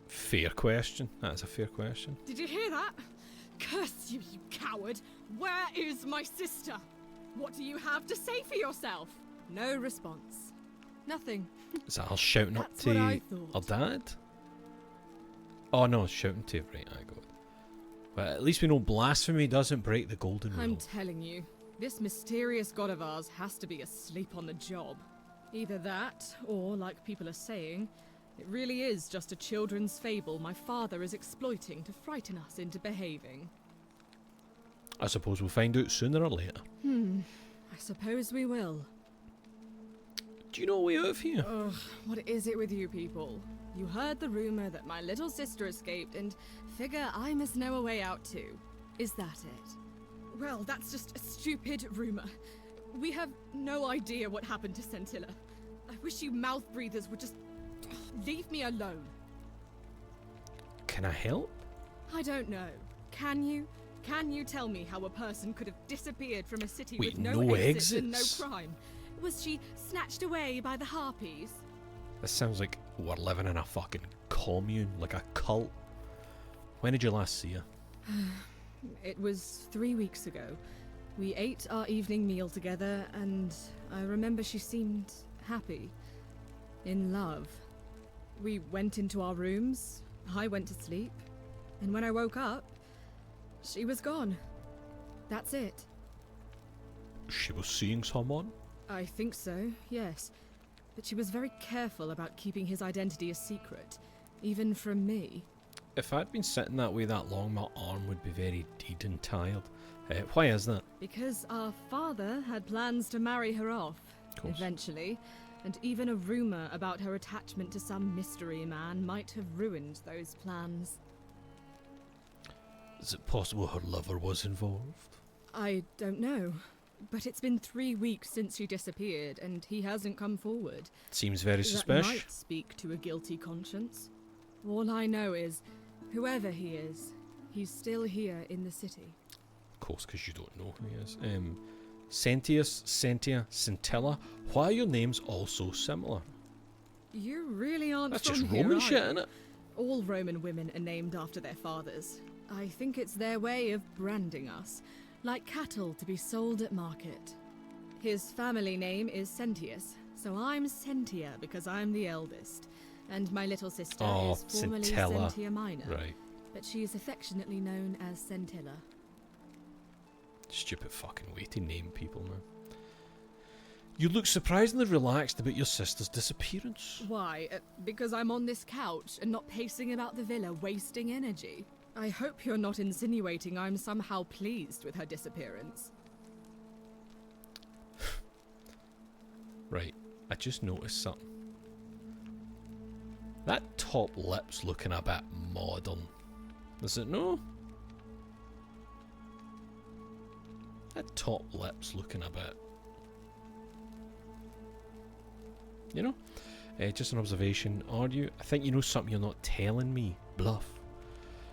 Fair question. That is a fair question. Did you hear that? Curse you, you coward! Where is my sister? What do you have to say for yourself? No response. Nothing. Is that her shouting up That's what I to her thought. dad? Oh no, shouting to right, I got it. But at least we know blasphemy doesn't break the Golden Rule. I'm telling you, this mysterious god of ours has to be asleep on the job. Either that, or, like people are saying, it really is just a children's fable my father is exploiting to frighten us into behaving. I suppose we'll find out sooner or later. I suppose we will. Do you know a way out of here? Ugh, what is it with you people? You heard the rumor that my little sister escaped and figure I must know a way out too. Is that it? Well, that's just a stupid rumor. We have no idea what happened to Scintilla. I wish you mouth breathers would just leave me alone. Can I help? I don't know. Can you? Can you tell me how a person could have disappeared from a city Wait, with no, no exits and no exits? crime? Was she snatched away by the harpies? This sounds like we're living in a fucking commune, like a cult. When did you last see her? It was 3 weeks ago. We ate our evening meal together, and I remember she seemed happy. In love. We went into our rooms, I went to sleep, and when I woke up, she was gone. That's it. She was seeing someone? I think so, yes. But she was very careful about keeping his identity a secret, even from me. If I'd been sitting that way that long, my arm would be very dead and tired. Why is that? Because our father had plans to marry her off, course. eventually, and even a rumor about her attachment to some mystery man might have ruined those plans. Is it possible her lover was involved? I don't know, but it's been 3 weeks since she disappeared, and he hasn't come forward. Seems very That suspicious. might speak to a guilty conscience. All I know is, whoever he is, he's still here in the city. Of course, because you don't know who he is. Sentius, Sentia, Scintilla. Why are your names all so similar? You really aren't That's from just here, Roman are shit, you? innit? All Roman women are named after their fathers. I think it's their way of branding us, like cattle to be sold at market. His family name is Sentius, so I'm Sentia because I'm the eldest, and my little sister Oh, is formerly Scintilla. Sentia Minor, Right. but she is affectionately known as Scintilla. Stupid fucking way to name people, man. You look surprisingly relaxed about your sister's disappearance. Why? Because I'm on this couch and not pacing about the villa, wasting energy? I hope you're not insinuating I'm somehow pleased with her disappearance. Right, I just noticed something. That top lip's looking a bit modern. Does it no? That top lip's looking a bit... You know? Just an observation. Are you? I think you know something you're not telling me. Bluff.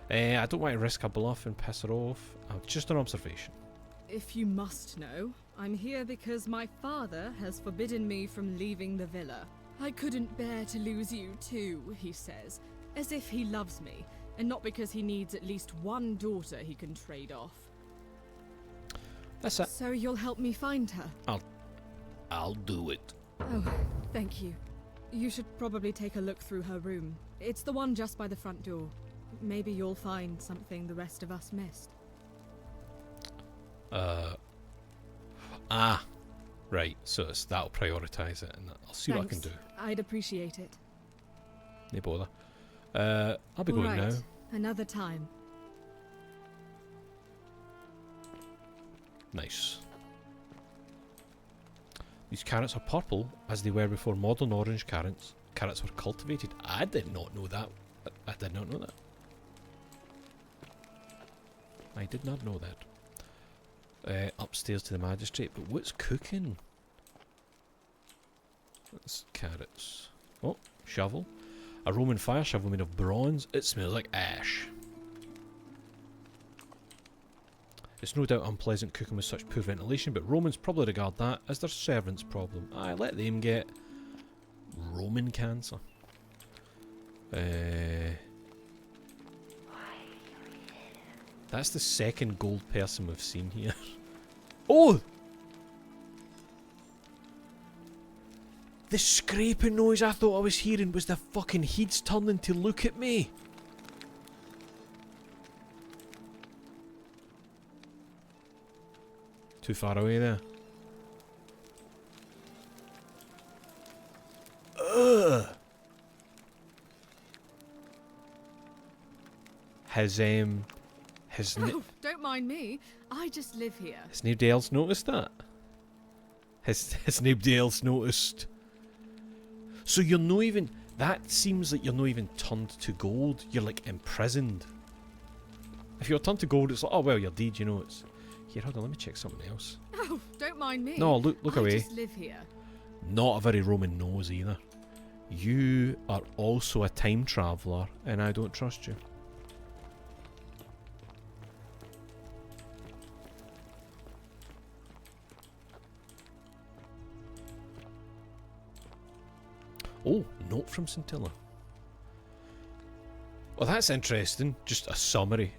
I don't want to risk a bluff and piss her off. Just an observation. If you must know, I'm here because my father has forbidden me from leaving the villa. I couldn't bear to lose you too, he says, as if he loves me, and not because he needs at least one daughter he can trade off. That's it. So you'll help me find her? I'll do it. Oh, thank you. You should probably take a look through her room. It's the one just by the front door. Maybe you'll find something the rest of us missed. Right, so that'll prioritise it, and I'll see what I can do. I'd appreciate it. No bother. I'll be All going right. now. Another time. Nice. These carrots are purple, as they were before modern orange carrots were cultivated. I did not know that. I did not know that. I did not know that. Upstairs to the magistrate, but what's cooking? That's carrots. Oh, shovel. A Roman fire shovel made of bronze. It smells like ash. It's no doubt unpleasant cooking with such poor ventilation, but Romans probably regard that as their servant's problem. Aye, let them get Roman cancer. That's the second gold person we've seen here. Oh! The scraping noise I thought I was hearing was the fucking heats turning to look at me. Too far away there. Ugh! Has Don't mind me. I just live here. has nobody else noticed that? Has nobody else noticed? So you're not even... That seems like you're not even turned to gold. You're like imprisoned. If you're turned to gold, it's like, oh well, you're dead, you know. It's... Here, hold on, let me check something else. Oh, don't mind me. No, look away. I just live here. Not a very Roman nose either. You are also a time traveller, and I don't trust you. Oh, note from Scintilla. Well, that's interesting. Just a summary.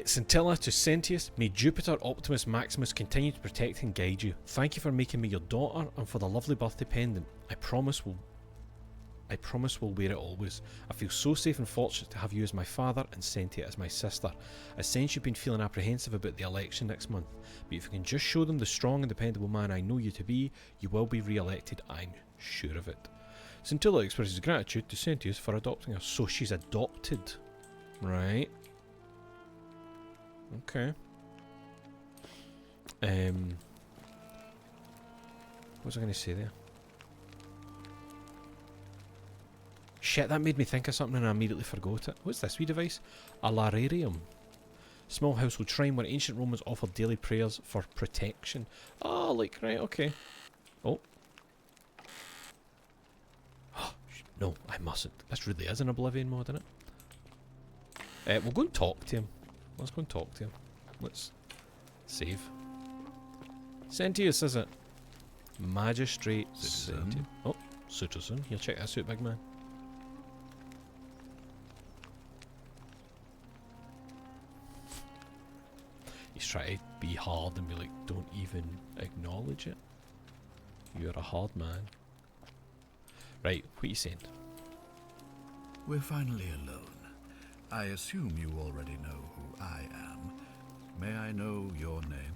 Scintilla to Sentius, may Jupiter Optimus Maximus continue to protect and guide you. Thank you for making me your daughter and for the lovely birthday pendant. I promise we'll wear it always. I feel so safe and fortunate to have you as my father and Sentia as my sister. I sense you've been feeling apprehensive about the election next month, but if you can just show them the strong and dependable man I know you to be, you will be re-elected, I'm sure of it. Scintilla expresses gratitude to Sentius for adopting her. So she's adopted. Right. Okay. What was I going to say there? Shit, that made me think of something and I immediately forgot it. What's this wee device? A lararium. Small household shrine where ancient Romans offered daily prayers for protection. Oh, like, right, okay. Oh. No, I mustn't. This really is an Oblivion mod, isn't it? We'll go and talk to him. Let's go and talk to him. Let's save. Sentius, is it? Magistrate Sentius. Oh, citizen. Here, check this out, big man. He's trying to be hard and be like, don't even acknowledge it. You're a hard man. Right, what are you saying? We're finally alone. I assume you already know who I am. May I know your name?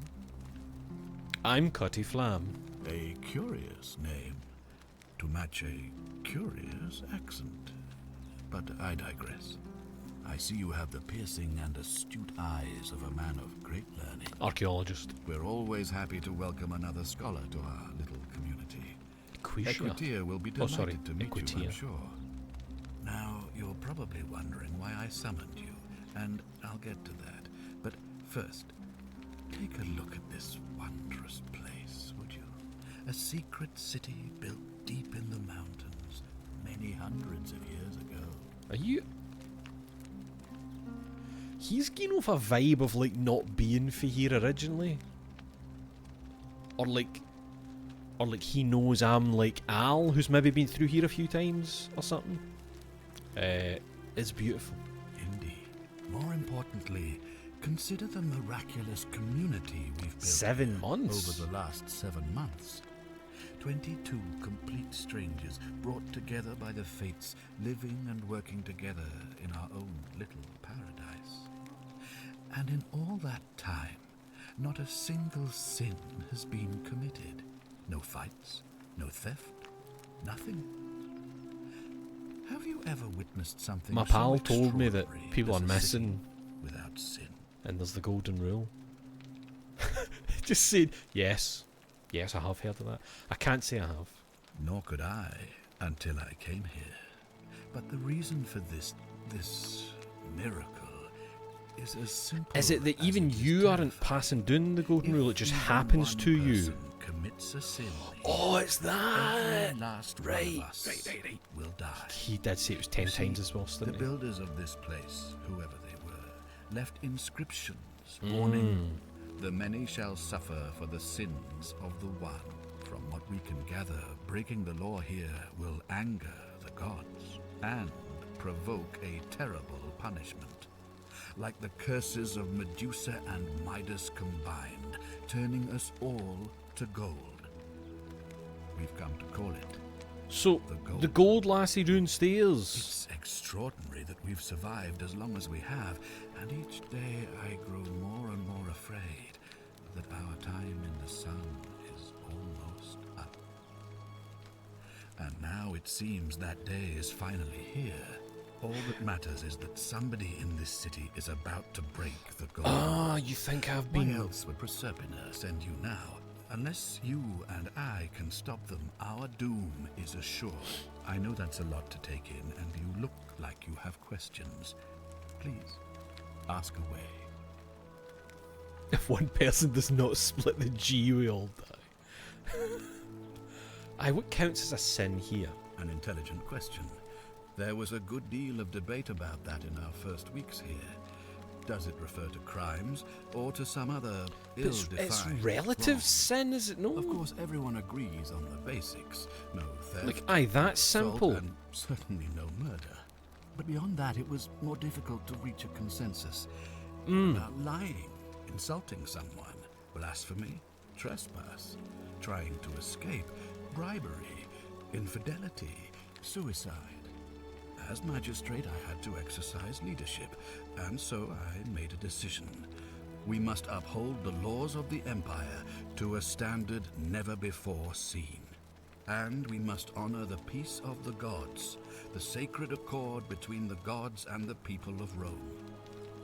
I'm Cutty Flam. A curious name to match a curious accent. But I digress. I see you have the piercing and astute eyes of a man of great learning. Archaeologist. We're always happy to welcome another scholar to our little community. Equitia will be delighted to meet you, I'm sure. Now, you're probably wondering why I summoned you, and I'll get to that. But first, take a look at this wondrous place, would you? A secret city built deep in the mountains, many hundreds of years ago. Are you... He's getting off a vibe of, like, not being for here originally. Or like he knows I'm, like, Al, who's maybe been through here a few times, or something. It's beautiful. Indeed. More importantly, consider the miraculous community we've built 7 months? over the last 7 months. 22 complete strangers brought together by the fates, living and working together in our own little paradise. And in all that time, not a single sin has been committed. No fights, no theft, nothing. Have you ever witnessed something My so pal told me that extraordinary people as are a city missing, without sin? and there's the golden rule. Just said, yes, I have heard of that. I can't say I have. Nor could I until I came here. But the reason for this miracle is as simple. Is it that as even it is you aren't terrifying. passing down the golden rule, it If just even happens one to you? person commits a sin, Oh, it's that! every last Right, one of us right. will die. He did say it was 10 You see, times as worse, The didn't he? builders of this place, whoever they were, left inscriptions warning, the many shall suffer for the sins of the one. From what we can gather, breaking the law here will anger the gods and provoke a terrible punishment. Like the curses of Medusa and Midas combined, turning us all to gold. We've come to call it. So, The the gold lassie rune stairs. It's extraordinary that we've survived as long as we have, and each day I grow more and more afraid that our time in the sun is almost up. And now it seems that day is finally here. All that matters is that somebody in this city is about to break the gold. Ah, you think I've Why been... else would Proserpina send you now? Unless you and I can stop them, our doom is assured. I know that's a lot to take in, and you look like you have questions. Please, ask away. If one person does not split the G, we all die. Aye, what counts as a sin here? An intelligent question. There was a good deal of debate about that in our first weeks here. Does it refer to crimes or to some other ill-defined It's relative wrong? sin, is it not? Of course, everyone agrees on the basics. No theft, Like, aye, that's assault, simple. and certainly no murder. But beyond that, it was more difficult to reach a consensus. About lying, insulting someone, blasphemy, trespass, trying to escape, bribery, infidelity, suicide. As magistrate, I had to exercise leadership, and so I made a decision. We must uphold the laws of the Empire to a standard never before seen. And we must honor the peace of the gods, the sacred accord between the gods and the people of Rome.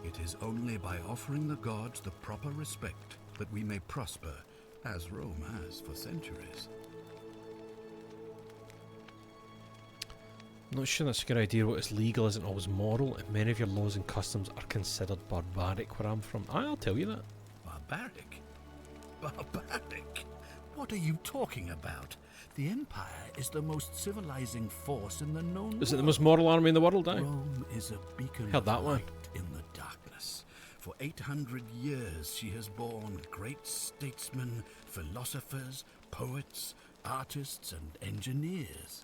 It is only by offering the gods the proper respect that we may prosper, as Rome has for centuries. I'm not sure that's a good idea. What is legal isn't always moral, and many of your laws and customs are considered barbaric where I'm from. Aye, I'll tell you that. Barbaric? Barbaric? What are you talking about? The Empire is the most civilizing force in the known world. Is it the most moral army in the world, aye? Rome is a beacon Heard of that one. light in the darkness. For 800 years she has borne great statesmen, philosophers, poets, artists, and engineers.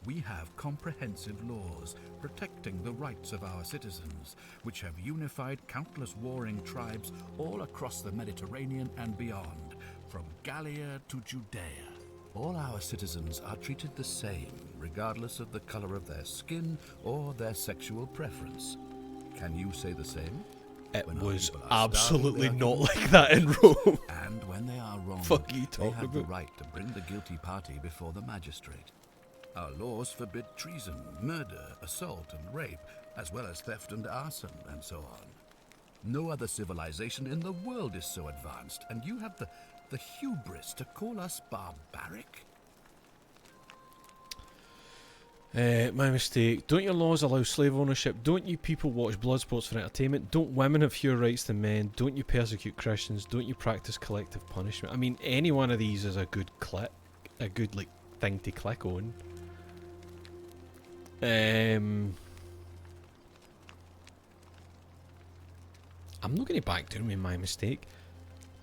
We have comprehensive laws protecting the rights of our citizens, which have unified countless warring tribes all across the Mediterranean and beyond, from Gallia to Judea. All our citizens are treated the same, regardless of the color of their skin or their sexual preference. Can you say the same? It When our was people are absolutely starving, they are not given like that in Rome. And when they are wrong, Fuck you they talking have the about? right to bring the guilty party before the magistrate. Our laws forbid treason, murder, assault, and rape, as well as theft and arson, and so on. No other civilization in the world is so advanced, and you have the hubris to call us barbaric? My mistake. Don't your laws allow slave ownership? Don't you people watch blood sports for entertainment? Don't women have fewer rights than men? Don't you persecute Christians? Don't you practice collective punishment? I mean, any one of these is a good click, a good like thing to click on. I'm not going to back down with my mistake.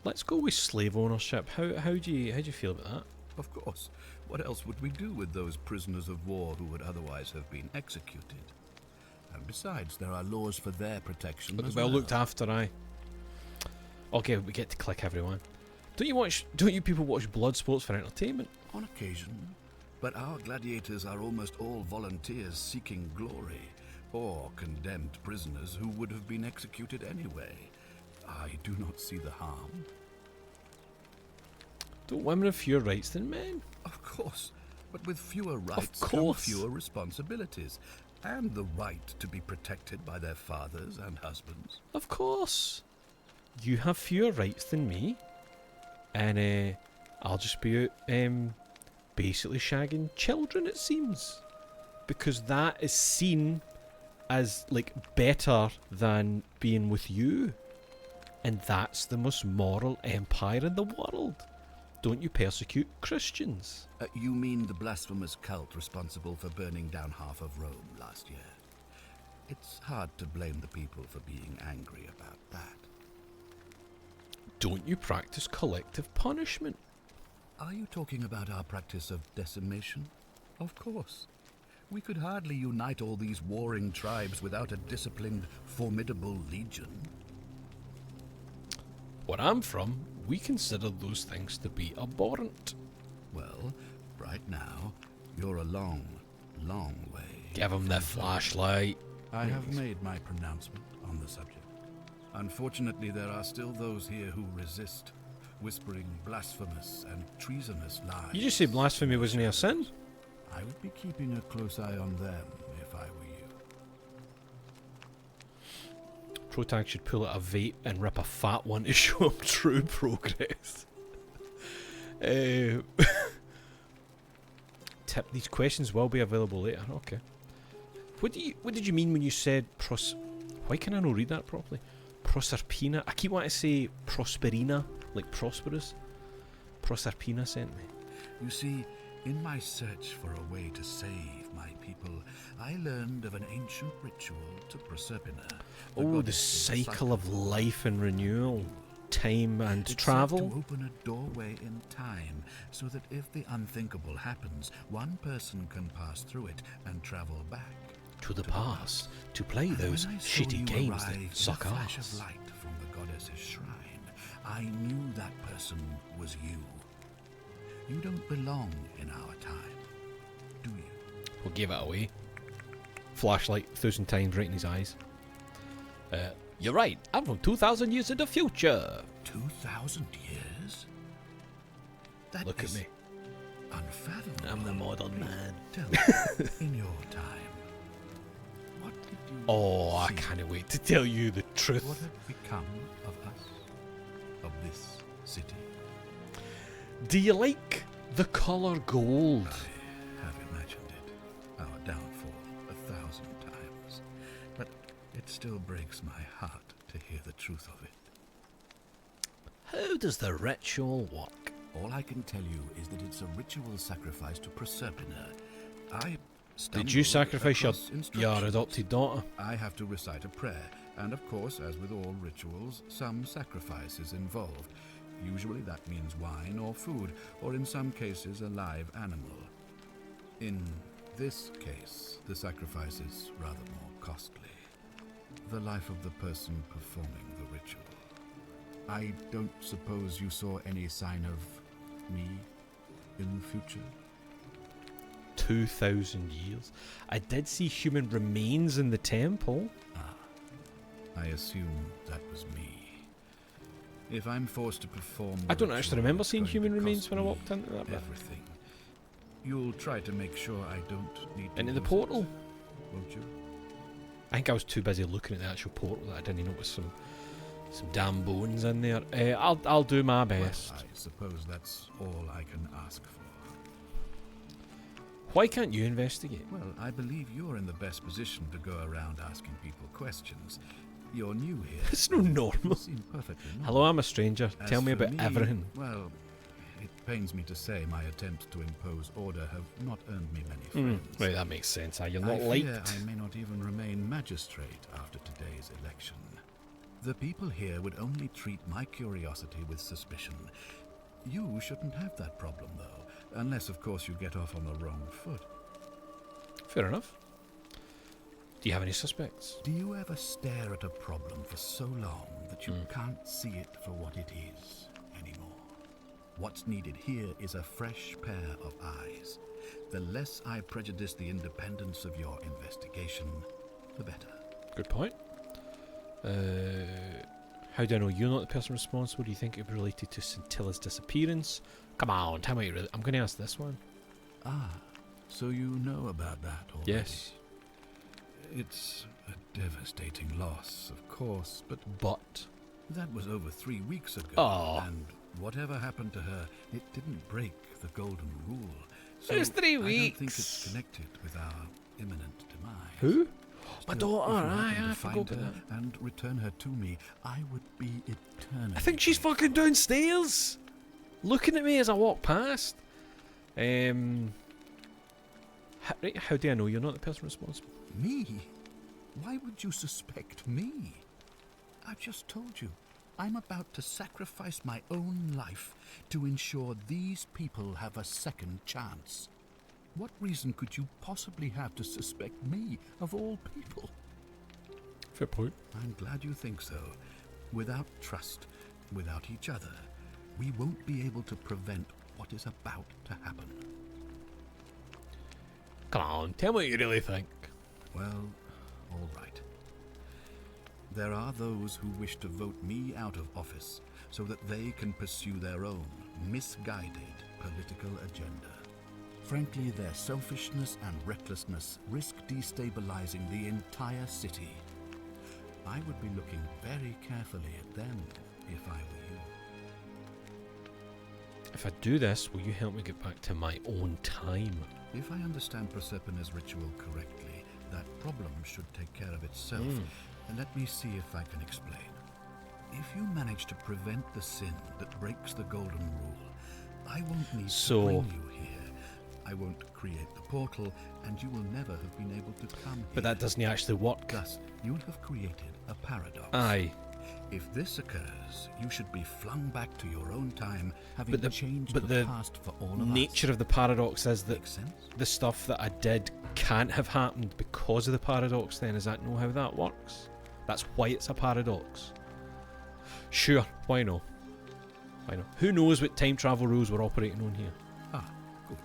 Let's go with slave ownership. How do you feel about that? Of course. What else would we do with those prisoners of war who would otherwise have been executed? And besides, there are laws for their protection as Well well. looked after, aye. Okay, we get to click everyone. Don't you people watch blood sports for entertainment? On occasion. But our gladiators are almost all volunteers seeking glory, or condemned prisoners who would have been executed anyway. I do not see the harm. Don't women have fewer rights than men? Of course, but with fewer rights come course. fewer responsibilities, and the right to be protected by their fathers and husbands. Of course. You have fewer rights than me, and I'll just be out basically shagging children, it seems, because that is seen as like better than being with you, and that's the most moral empire in the world. Don't you persecute Christians? You mean the blasphemous cult responsible for burning down half of Rome last year? It's hard to blame the people for being angry about that. Don't you practice collective punishment? Are you talking about our practice of decimation? Of course. We could hardly unite all these warring tribes without a disciplined, formidable legion. Where I'm from, we consider those things to be abhorrent. Well, right now, you're a long, long way. Give him the flashlight. I have made my pronouncement on the subject. Unfortunately, there are still those here who resist, whispering blasphemous and treasonous lies. You just said blasphemy wasn't a sin? I would be keeping a close eye on them if I were you. Protag should pull out a vape and rip a fat one to show him true progress. Tip, these questions will be available later. Okay. What did you mean when you said why can I not read that properly? Proserpina? I keep wanting to say Prosperina, like prosperous. Proserpina sent me. You see, in my search for a way to save my people, I learned of an ancient ritual to Proserpina. Oh, the cycle of life and renewal, time and travel. To open a doorway in time, so that if the unthinkable happens, one person can pass through it and travel back to the past to play And those when I saw shitty you games arrive that in a suck flash ass. of light from the goddess's shrine, I knew that person was you. You don't belong in our time, do you? We'll give it away. Flashlight 1,000 times right in his eyes. You're right. I'm from 2,000 years in the future. 2,000 years? That Look at is me. unfathomable. I'm the modern man. Tell me, in your time, what did you Oh, I see? can't wait to tell you the What truth. had become of us, of this city? Do you like the colour gold? I have imagined it, our downfall 1,000 times, but it still breaks my heart to hear the truth of it. How does the ritual work? All I can tell you is that it's a ritual sacrifice to Proserpina. Did you sacrifice your instructions. adopted daughter? I have to recite a prayer, and of course, as with all rituals, some sacrifice is involved. Usually that means wine or food, or in some cases a live animal. In this case, the sacrifice is rather more costly. The life of the person performing the ritual. I don't suppose you saw any sign of me in the future? 2,000 years. I did see human remains in the temple. I assume that was me. If I'm forced to perform... I don't the actually ritual, remember it's seeing going human to remains cost when I me walked into that bit. everything. You'll try to make sure I don't need to Into the use portal? it, won't you? I think I was too busy looking at the actual portal that I didn't notice some damn bones in there. I'll do my best. Well, I suppose that's all I can ask for. Why can't you investigate? Well, I believe you're in the best position to go around asking people questions. You're new here. It's no normal. You seem perfectly normal. Hello, I'm a stranger. As Tell me for about everything. Well, it pains me to say my attempts to impose order have not earned me many friends. Right, that makes sense. You're not I fear liked. I may not even remain magistrate after today's election. The people here would only treat my curiosity with suspicion. You shouldn't have that problem, though, unless, of course, you get off on the wrong foot. Fair enough. Do you have any suspects? Do you ever stare at a problem for so long that you can't see it for what it is anymore? What's needed here is a fresh pair of eyes. The less I prejudice the independence of your investigation, the better. Good point. How do I know you're not the person responsible? Do you think it would be related to Scintilla's disappearance? Come on, tell me. I'm going to ask this one. Ah, so you know about that already? Yes. It's a devastating loss, of course, but that was over 3 weeks ago. Oh. And whatever happened to her, it didn't break the golden rule. So It was 3 I don't weeks. think it's connected with our imminent demise. Who? My Still, daughter. if you happen I to forgot find about her that. and return her to me, I would be eternally I think she's fucking downstairs, looking at me as I walk past. How do I know you're not the person responsible? Me? Why would you suspect me? I've just told you. I'm about to sacrifice my own life to ensure these people have a second chance. What reason could you possibly have to suspect me, of all people? Fair point. I'm glad you think so. Without trust, without each other, we won't be able to prevent what is about to happen. Come on, tell me what you really think. Well, all right. There are those who wish to vote me out of office so that they can pursue their own misguided political agenda. Frankly, their selfishness and recklessness risk destabilizing the entire city. I would be looking very carefully at them if I were you. If I do this, will you help me get back to my own time? If I understand Proserpina's ritual correctly, that problem should take care of itself. And let me see if I can explain. If you manage to prevent the sin that breaks the golden rule, I won't need to bring you here. I won't create the portal, and you will never have been able to come here. But that doesn't actually work. Thus, you'll have created a paradox. Aye. If this occurs, you should be flung back to your own time, having But the- changed but the the past for all of Nature us. of the paradox is that Makes sense? the stuff that I did can't have happened because of the paradox then. Is that know how that works? That's why it's a paradox. Sure, why not? Why not? Who knows what time travel rules we're operating on here? Ah, good.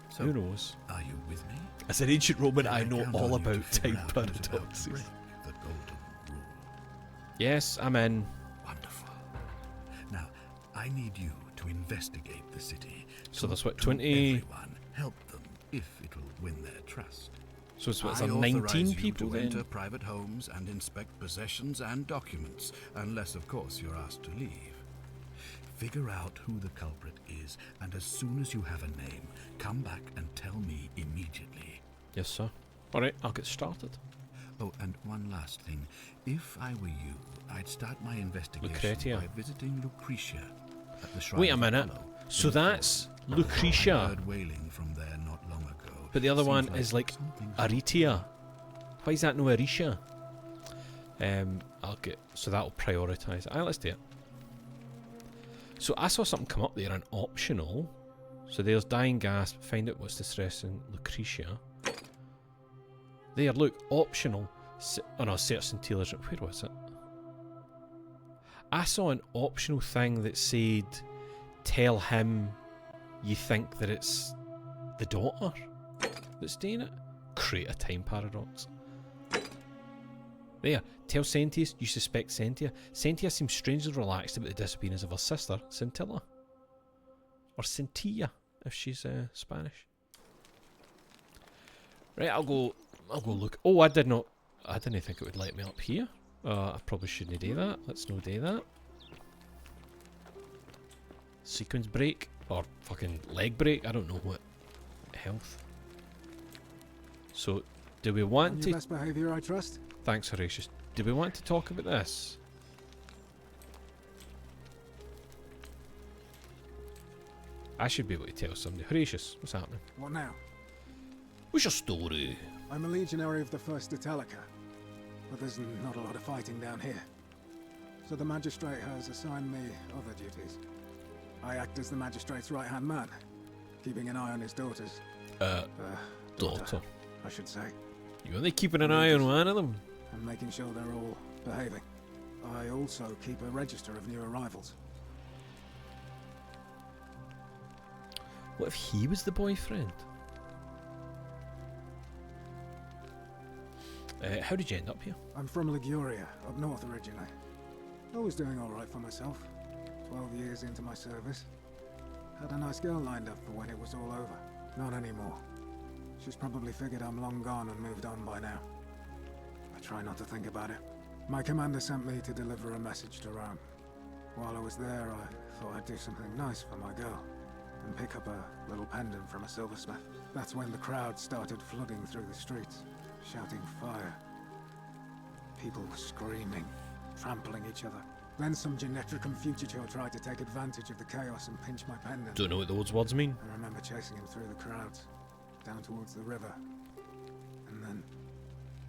So, Who knows? are you with me? As an ancient Roman, I know count all on you to about figure time out who's about to paradoxes. break the golden rule. Yes, I'm in. Wonderful. Now, I need you to investigate the city. So that's what, to 20 everyone, help them if it'll win their trust. So it's I a 19 authorize you people to then? enter private homes and inspect possessions and documents, unless, of course, you're asked to leave. Figure out who the culprit is, and as soon as you have a name, come back and tell me immediately. Yes, sir. Alright, I'll get started. Oh, and one last thing. If I were you, I'd start my investigation Lucretia. by visiting Lucretia at the shrine. Wait a of minute. Apollo So in the that's forest. I Lucretia. heard wailing from there not long ago. But the other Seems one is like something's Aritia. Why is that no Arisha? I'll get, so that'll prioritise. Alright, let's do it. So I saw something come up there, an optional. So there's dying gasp, find out what's distressing Lucretia. There, look, optional. Oh no, search Scintilla's. Where was it? I saw an optional thing that said, tell him you think that it's the daughter that's doing it. Create a time paradox. There, tell Sentius you suspect Sentia. Sentia seems strangely relaxed about the disappearance of her sister, Scintilla. Or Scintilla, if she's Spanish. Right, I'll go look. Oh, I didn't think it would let me up here. I probably shouldn't do that. Let's not do that. Sequence break. Or fucking leg break. I don't know what. Health. So, do we want to... Best behaviour, I trust? Thanks, Horatius. Do we want to talk about this? I should be able to tell somebody. Horatius, what's happening? What now? What's your story? I'm a legionary of the 1st Italica, but there's not a lot of fighting down here. So the magistrate has assigned me other duties. I act as the magistrate's right-hand man, keeping an eye on his daughters. Daughter. I should say. You only keeping an eye on one of them? And making sure they're all behaving. I also keep a register of new arrivals. What if he was the boyfriend? How did you end up here? I'm from Liguria, up north originally. I was doing alright for myself. 12 years into my service. Had a nice girl lined up for when it was all over. Not anymore. She's probably figured I'm long gone and moved on by now. I try not to think about it. My commander sent me to deliver a message to Rome. While I was there, I thought I'd do something nice for my girl. And pick up a little pendant from a silversmith. That's when the crowd started flooding through the streets, shouting fire. People were screaming, trampling each other. Then some Genetricum fugitor tried to take advantage of the chaos and pinch my pendant. Don't know what those words mean. I remember chasing him through the crowds, down towards the river. And then...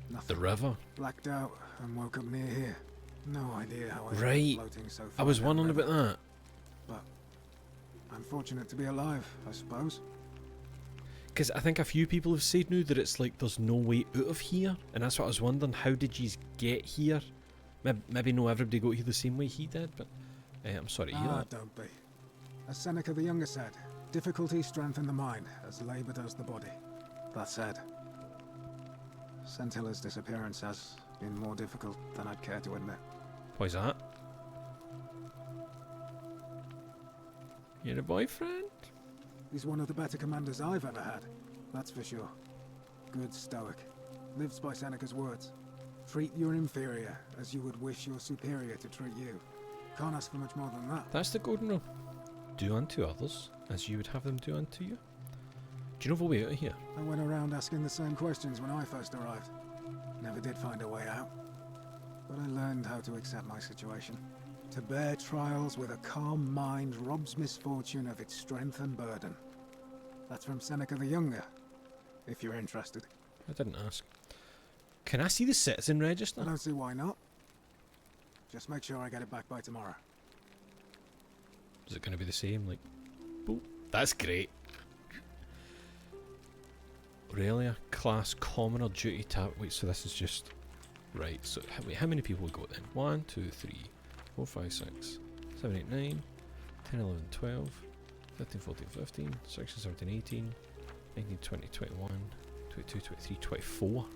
nothing. The river? Blacked out and woke up near here. No idea how I ended Right. up floating so far. I was down wondering the about river. that. But I'm fortunate to be alive, I suppose. Because I think a few people have said now that it's like there's no way out of here. And that's what I was wondering. How did you get here? Maybe not everybody got here the same way he did, but I'm sorry to hear that. Don't be. As Seneca the Younger said, difficulty strengthens the mind as labour does the body. That said, Scintilla's disappearance has been more difficult than I'd care to admit. Why's that? You're a boyfriend? He's one of the better commanders I've ever had, that's for sure. Good stoic. Lives by Seneca's words. Treat your inferior as you would wish your superior to treat you. Can't ask for much more than that. That's the golden rule. Do unto others as you would have them do unto you. Do you know the way out of here? I went around asking the same questions when I first arrived. Never did find a way out. But I learned how to accept my situation. To bear trials with a calm mind robs misfortune of its strength and burden. That's from Seneca the Younger, if you're interested. I didn't ask. Can I see the citizen register? I don't see why not. Just make sure I get it back by tomorrow. Is it going to be the same? Like, boop. That's great. Aurelia, class, common or duty tab. Wait, so this is just... Right, so wait, how many people we got then? 1, 2, 3, 4, 5, 6, 7, 8, 9, 10, 11, 12, 13, 14, 15, 16, 17, 18, 19, 20, 21, 22, 23, 24.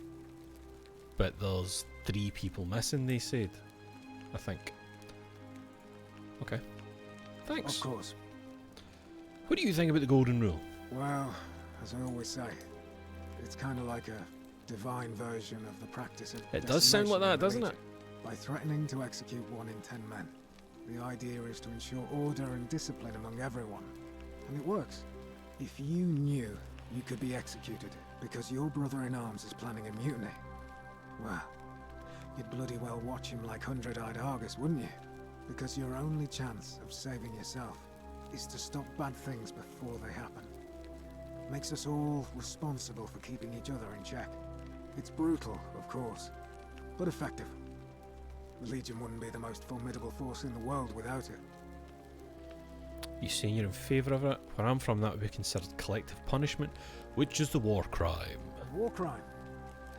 But there's 3 people missing, they said. I think. Okay. Thanks. Of course. What do you think about the golden rule? Well, as I always say, it's kind of like a divine version of the practice of It does sound like decimation in that, the doesn't it? Legion. By threatening to execute 1 in 10 men, the idea is to ensure order and discipline among everyone. And it works. If you knew you could be executed because your brother-in-arms is planning a mutiny, well, you'd bloody well watch him like hundred-eyed Argus, wouldn't you? Because your only chance of saving yourself is to stop bad things before they happen. Makes us all responsible for keeping each other in check. It's brutal, of course, but effective. The Legion wouldn't be the most formidable force in the world without it. You saying you're in favour of it? Where I'm from, that would be considered collective punishment, which is the war crime. A war crime?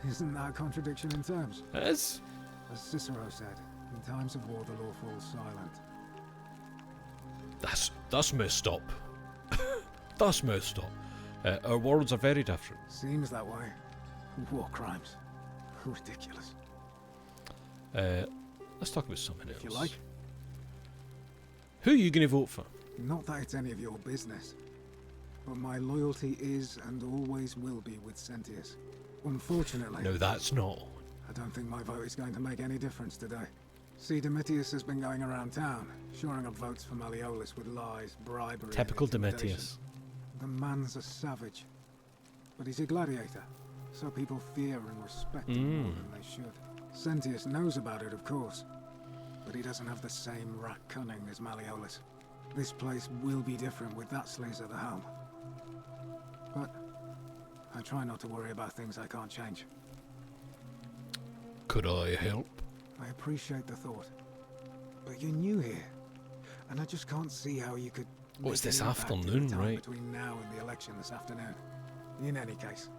Isn't that a contradiction in terms? It is. As Cicero said, in times of war the law falls silent. That's messed up. That's messed up. Our worlds are very different. Seems that way. War crimes. Ridiculous. Let's talk about something else. If you like. Who are you going to vote for? Not that it's any of your business. But my loyalty is and always will be with Sentius. Unfortunately, No, that's not. I don't think my vote is going to make any difference today. See, Domitius has been going around town, shoring up votes for Malleolus with lies, bribery, and Typical intimidation. Domitius. The man's a savage. But he's a gladiator, so people fear and respect him more than they should. Sentius knows about it, of course. But he doesn't have the same rat cunning as Malleolus. This place will be different with that sleaze at the helm. But I try not to worry about things I can't change. Could I help? I appreciate the thought. But you're new here. And I just can't see how you could... Oh, it's make this an impact in the afternoon, time right? Between now and the election this afternoon. In any case,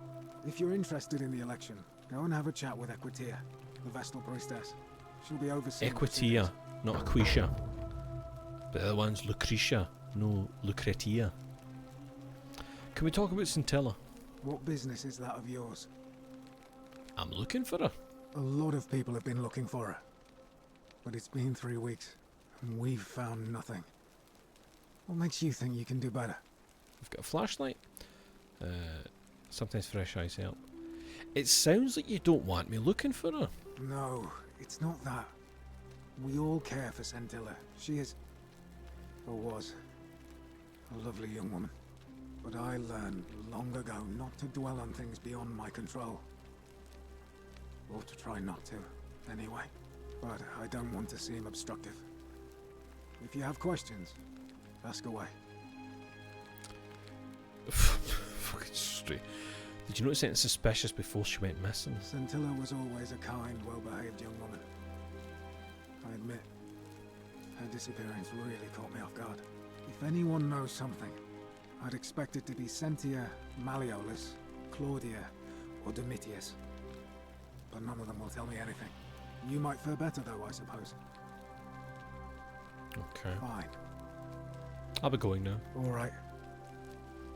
if you're interested in the election, go and have a chat with Equitia, the Vestal Priestess. She'll be overseeing... Equitia, not Aquisha. The other one's Lucretia, no Lucretia. Can we talk about Scintilla? What business is that of yours? I'm looking for her. A lot of people have been looking for her. But it's been 3 weeks, and we've found nothing. What makes you think you can do better? I've got a flashlight. Sometimes fresh eyes help. It sounds like you don't want me looking for her. No, it's not that. We all care for Scintilla. She is, or was, a lovely young woman. But I learned long ago not to dwell on things beyond my control. Or to try not to, anyway. But I don't want to seem obstructive. If you have questions, ask away. Fucking straight. Did you notice anything suspicious before she went missing? Scintilla was always a kind, well-behaved young woman. I admit, her disappearance really caught me off guard. If anyone knows something, I'd expect it to be Sentia, Malleolus, Claudia, or Domitius. But none of them will tell me anything. You might fare better though, I suppose. Okay. Fine. I'll be going now. Alright.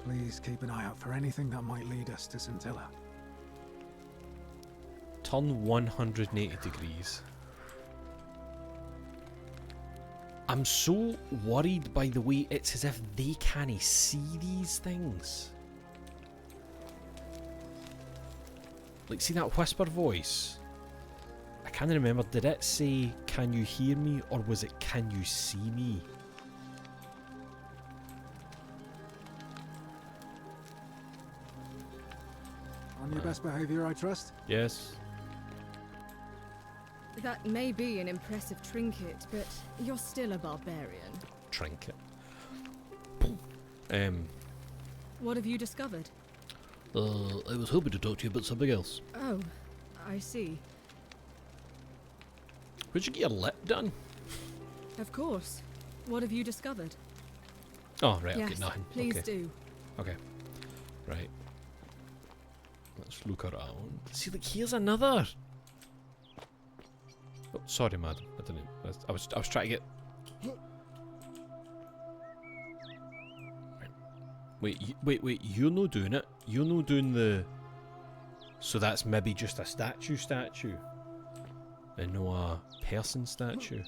Please keep an eye out for anything that might lead us to Scintilla. Turn 180 degrees. I'm so worried by the way it's as if they can't see these things. Like, see that whisper voice? I can't remember, did it say, "Can you hear me?" or was it, "Can you see me?" On your best behavior, I trust? Yes. That may be an impressive trinket, but you're still a barbarian. Trinket. What have you discovered? I was hoping to talk to you about something else. Oh, I see. Where'd you get your lip done? Of course. What have you discovered? Oh, right, Yes, okay, nothing. please Okay. do. Okay. Right. Let's look around. See, like, here's another. Oh, sorry, madam. I didn't. I was trying to get. Right. Wait. You're not doing it. You're not doing the. So that's maybe just a statue, and no a person statue.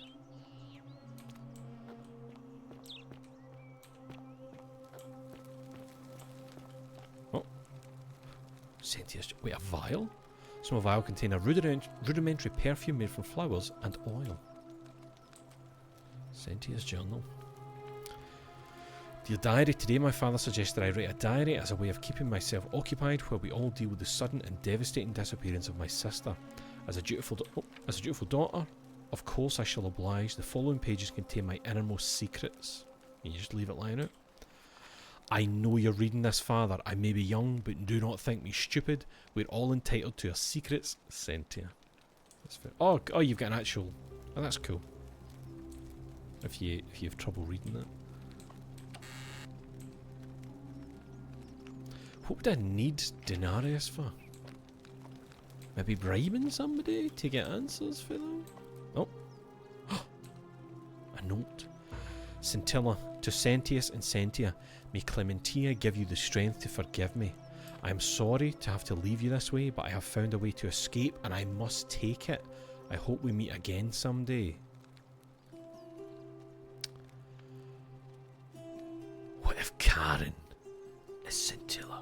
Sentius. Wait, a vial? Some vial contain a rudimentary perfume made from flowers and oil. Sentius journal. Dear diary, today my father suggested I write a diary as a way of keeping myself occupied while we all deal with the sudden and devastating disappearance of my sister. As a dutiful daughter, of course I shall oblige. The following pages contain my innermost secrets. Can you just leave it lying out? I know you're reading this, Father. I may be young, but do not think me stupid. We're all entitled to our secrets, Sentia. That's fair. Oh, you've got an actual. Oh, that's cool. If you have trouble reading that. What would I need denarius for? Maybe bribing somebody to get answers for them? Oh. A note. Scintilla, to Sentius and Sentia, may Clementia give you the strength to forgive me. I am sorry to have to leave you this way, but I have found a way to escape and I must take it. I hope we meet again someday. What if Karen is Scintilla?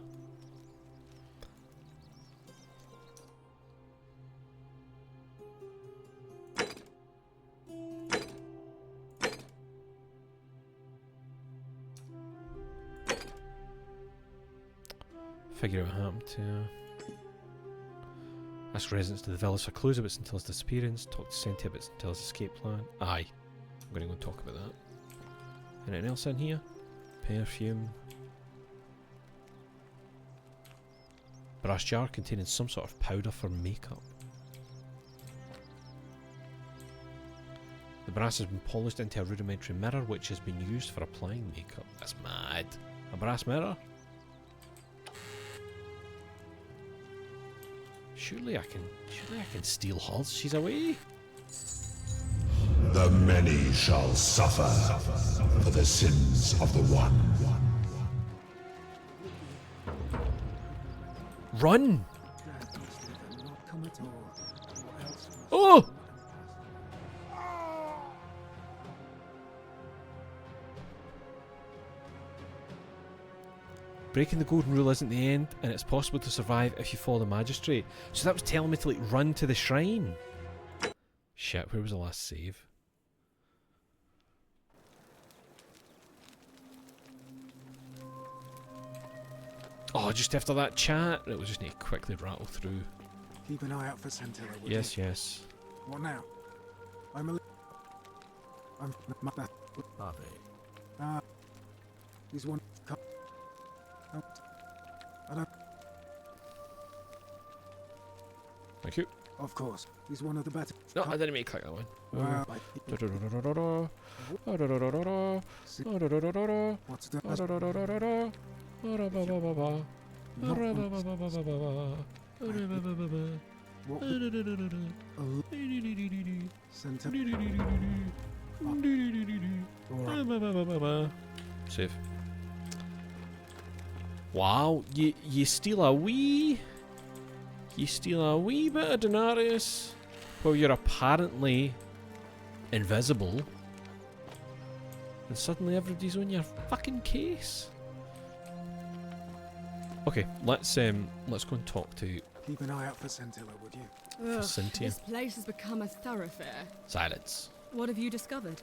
Figure out what happened to her. Ask residents to the village for clues about Scintilla's disappearance. Talk to Senti about Scintilla's escape plan. Aye. I'm going to go and talk about that. Anything else in here? Perfume. Brass jar containing some sort of powder for makeup. The brass has been polished into a rudimentary mirror which has been used for applying makeup. That's mad. A brass mirror? Surely I can steal hers. She's away. The many shall suffer for the sins of the one. Run! Not come at all. What else? Oh! Breaking the golden rule isn't the end, and it's possible to survive if you follow the magistrate. So that was telling me to like run to the shrine. Shit, where was the last save? Oh, just after that chat, it was just need to quickly rattle through. Keep an eye out for Scintilla. would Yes, you? yes. What now? I'm Are they? He's one. I don't. Thank you. Of course, he's one of the better. No, I didn't mean to click that one. Well, what's the Save. Wow, you steal a wee bit of denarius while you're apparently invisible, and suddenly everybody's on your fucking case. Okay, let's go and talk to Keep an eye out for Scintilla, would you? Ugh, Cynthia. this place has become a thoroughfare. Silence. What have you discovered?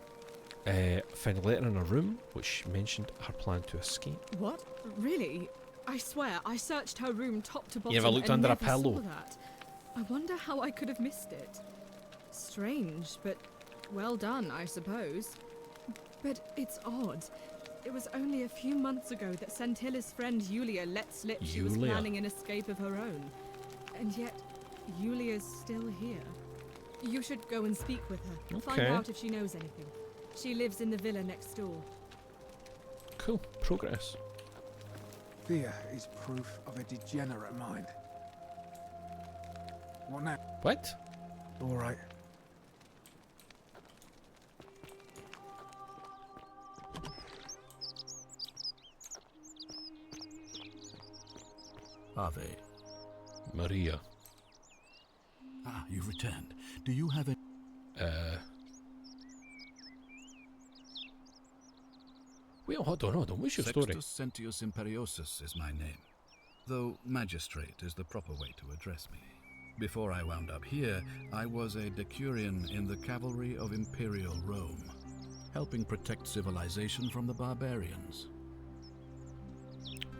Found a letter in a room which mentioned her plan to escape. What? Really? I swear, I searched her room top to bottom never looked and under a never pillow? saw that. I wonder how I could have missed it. Strange, but well done, I suppose. But it's odd. It was only a few months ago that Scintilla's friend Yulia let slip she was Yulia? planning an escape of her own. And yet, Yulia's still here. You should go and speak with her. Find Okay. out if she knows anything. She lives in the villa next door. Cool. Progress. Fear is proof of a degenerate mind. What now? What? All right. Are they? Maria. Ah, you've returned. Do you have a... Wait, hold on. What's your story? Sextus Sentius Imperiosus is my name, though magistrate is the proper way to address me. Before I wound up here, I was a decurion in the cavalry of Imperial Rome, helping protect civilization from the barbarians.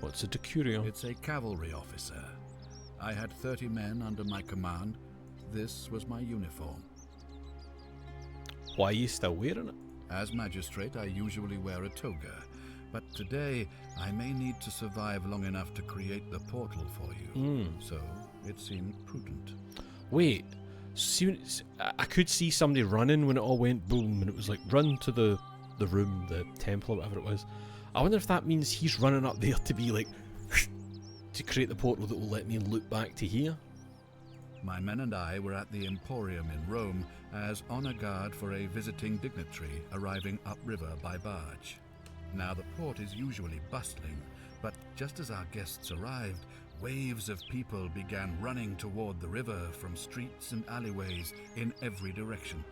What's a decurio? It's a cavalry officer. I had 30 men under my command. This was my uniform. Why are you still wearing it? As magistrate, I usually wear a toga, but today I may need to survive long enough to create the portal for you. So it seemed prudent. Wait, I could see somebody running when it all went boom, and it was like run to the room, the temple, or whatever it was. I wonder if that means he's running up there to be like to create the portal that will let me loop back to here. My men and I were at the Emporium in Rome as honor guard for a visiting dignitary arriving upriver by barge. Now the port is usually bustling, but just as our guests arrived, Waves of people began running toward the river from streets and alleyways in every direction.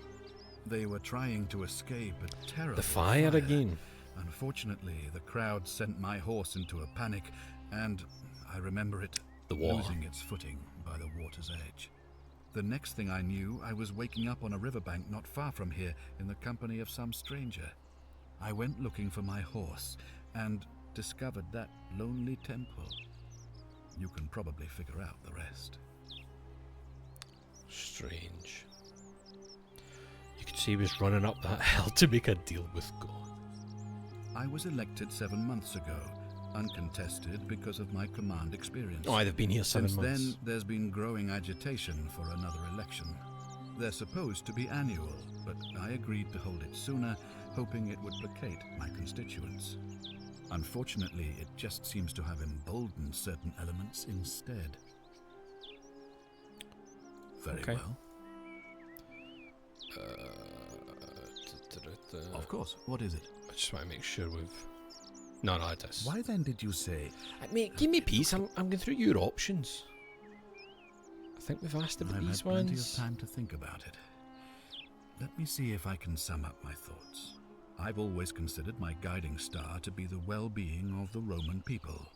They were trying to escape a terrible The fire again. Unfortunately, the crowd sent my horse into a panic, and I remember it The water. losing its footing by the water's edge. The next thing I knew, I was waking up on a riverbank not far from here in the company of some stranger. I went looking for my horse and discovered that lonely temple. You can probably figure out the rest. Strange. You could see he was running up that hill to make a deal with God. I was elected 7 months ago, uncontested because of my command experience. Oh, they've been here 7 Since months. then, there's been growing agitation for another election. They're supposed to be annual, but I agreed to hold it sooner, hoping it would placate my constituents. Unfortunately, it just seems to have emboldened certain elements instead. Very Okay. well. Of course. What is it? I just want to make sure we've... No, it is. Why then did you say... Mate, give me peace. I'm going through your options. I think we've asked about I've these had plenty of ones. time to think about it. Let me see if I can sum up my thoughts. I've always considered my guiding star to be the well-being of the Roman people.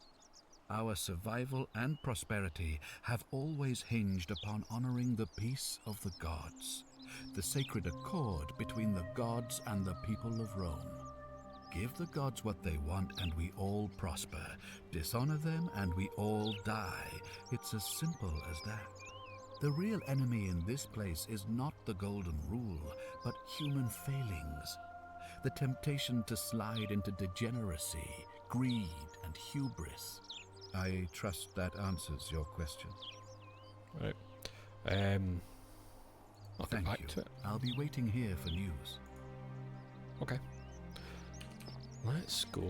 Our survival and prosperity have always hinged upon honoring the peace of the gods, the sacred accord between the gods and the people of Rome. Give the gods what they want and we all prosper. Dishonor them and we all die. It's as simple as that. The real enemy in this place is not the golden rule, but human failings. The temptation to slide into degeneracy, greed, and hubris. I trust that answers your question. Right. I'll get Thank back you. to it. I'll be waiting here for news. Okay. Let's go.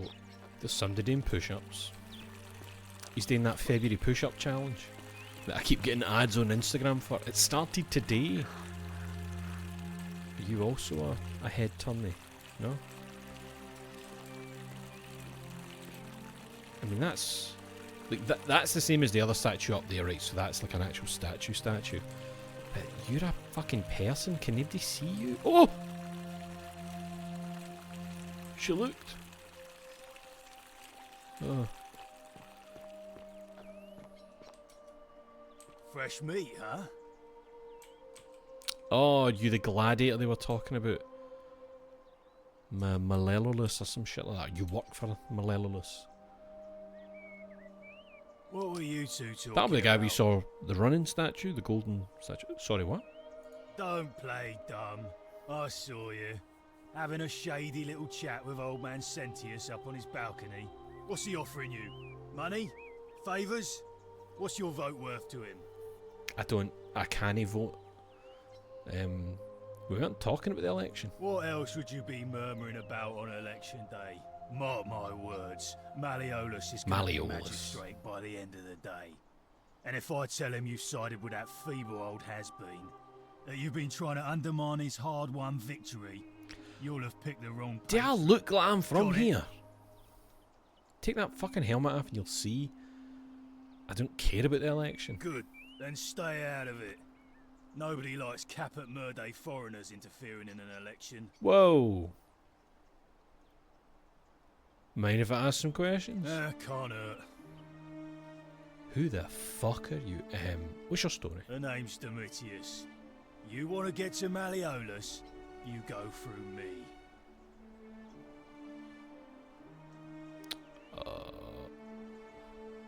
There's somebody doing push-ups. He's doing that February push-up challenge that I keep getting ads on Instagram for. It started today. Are you also a head turny? No? I mean, that's... Like, that's the same as the other statue up there, right? So that's like an actual statue. But you're a fucking person. Can nobody see you? Oh! She looked. Oh. Fresh meat, huh? Oh, you the gladiator they were talking about. Malleolus or some shit like that. You work for Malleolus. What were you two talking That'll be the guy we about? saw, the running statue, the golden statue. Sorry, what? Don't play dumb. I saw you. Having a shady little chat with old man Sentius up on his balcony. What's he offering you? Money? Favours? What's your vote worth to him? I can't vote. We weren't talking about the election. What else would you be murmuring about on election day? Mark my words, Malleolus is going to be Malleolus. magistrate by the end of the day. And if I tell him you've sided with that feeble old has-been, that you've been trying to undermine his hard-won victory, you'll have picked the wrong Do I place. look like I'm from Got it. here? Take that fucking helmet off and you'll see. I don't care about the election. Good, then stay out of it. Nobody likes caput murdae foreigners interfering in an election. Whoa. Mind if I ask some questions? Can't hurt. Who the fuck are you? What's your story? The name's Domitius. You want to get to Malleolus, you go through me.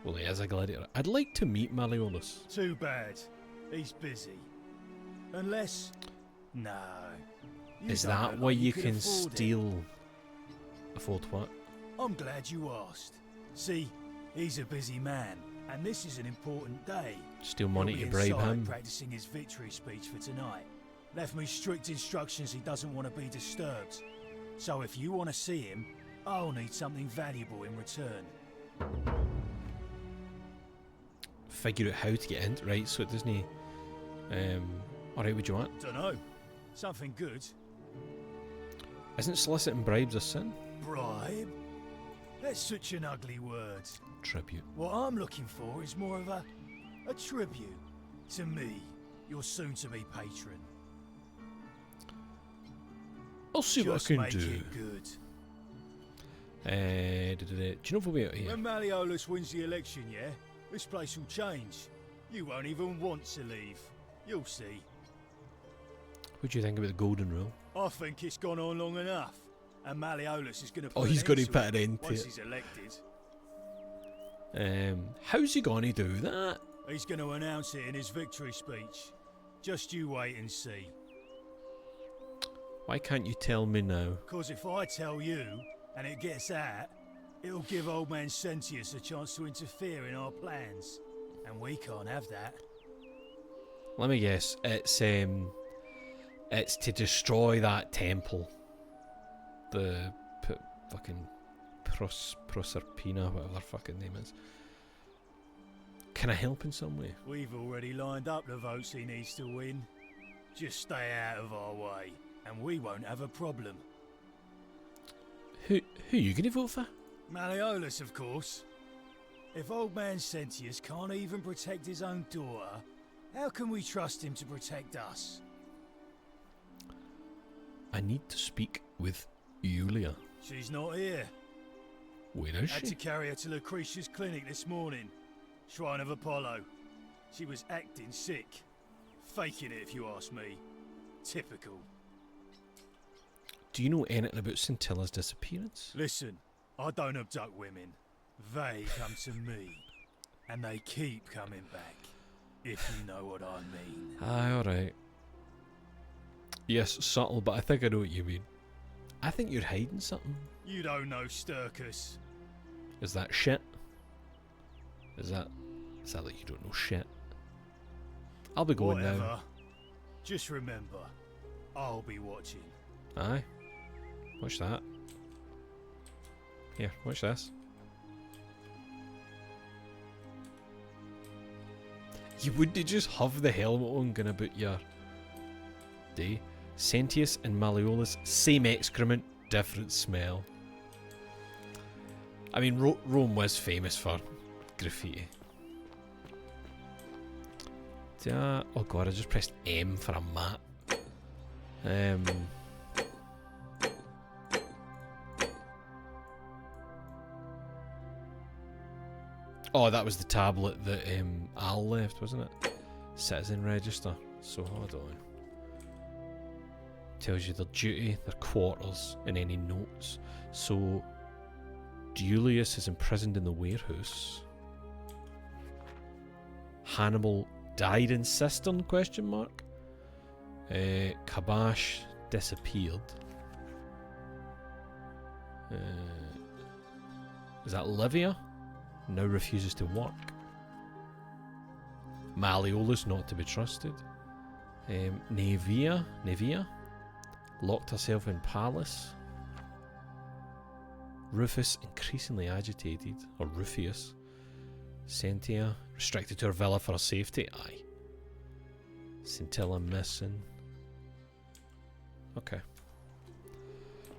Well, he is a gladiator. I'd like to meet Malleolus. Too bad. He's busy. Unless... No. You Is don't that look why like you could can afford it. steal... Afford what? I'm glad you asked. See, he's a busy man, and this is an important day. Steal money He'll to be bribe inside him? practicing his victory speech for tonight. Left me strict instructions he doesn't want to be disturbed. So if you want to see him, I'll need something valuable in return. Figure out how to get in. Right, so it doesn't... Alright, what do you want? Dunno. Something good. Isn't soliciting bribes a sin? Bribe? That's such an ugly word. Tribute. What I'm looking for is more of a tribute to me, your soon-to-be patron. I'll see what I Just can make do. it good. Do you know if we'll be out here? When Malleolus wins the election, yeah, this place will change. You won't even want to leave. You'll see. What do you think about the golden rule? I think it's gone on long enough, and Malleolus is going to. Oh, he's going to put an end to once it. he's elected. How's he going to do that? He's going to announce it in his victory speech. Just you wait and see. Why can't you tell me now? Because if I tell you, and it gets out, it'll give old man Sentius a chance to interfere in our plans. And we can't have that. Let me guess. It's to destroy that temple. The fucking Proserpina, whatever their fucking name is. Can I help in some way? We've already lined up the votes he needs to win. Just stay out of our way, and we won't have a problem. Who are you going to vote for? Malleolus, of course. If old man Sentius can't even protect his own daughter, how can we trust him to protect us? I need to speak with Yulia. She's not here. Where is Had she? to carry her to Lucretia's clinic this morning. Shrine of Apollo. She was acting sick. Faking it, if you ask me. Typical. Do you know anything about Scintilla's disappearance? Listen, I don't abduct women. They come to me. And they keep coming back. If you know what I mean. Aye, alright. Yes, subtle, but I think I know what you mean. I think you're hiding something. You don't know Sturkus. Is that shit? Is that like you don't know shit? I'll be going Whatever. now. Just remember, I'll be watching. Aye. Watch that. Here, watch this. You wouldn't just have the helmet on going about your day. Sentius and Malleolus, same excrement, different smell. I mean, Rome was famous for graffiti. Oh god, I just pressed M for a map. Oh, that was the tablet that Al left, wasn't it? Citizen register. So hold on. Tells you their duty, their quarters, and any notes. So Julius is imprisoned in the warehouse. Hannibal died in cistern? Question mark. Kabash disappeared. Is that Livia? Now refuses to work. Malleolus not to be trusted. Nevia locked herself in palace. Rufus increasingly agitated, or Rufius. Sentia restricted to her villa for her safety. Aye. Scintilla missing. Okay.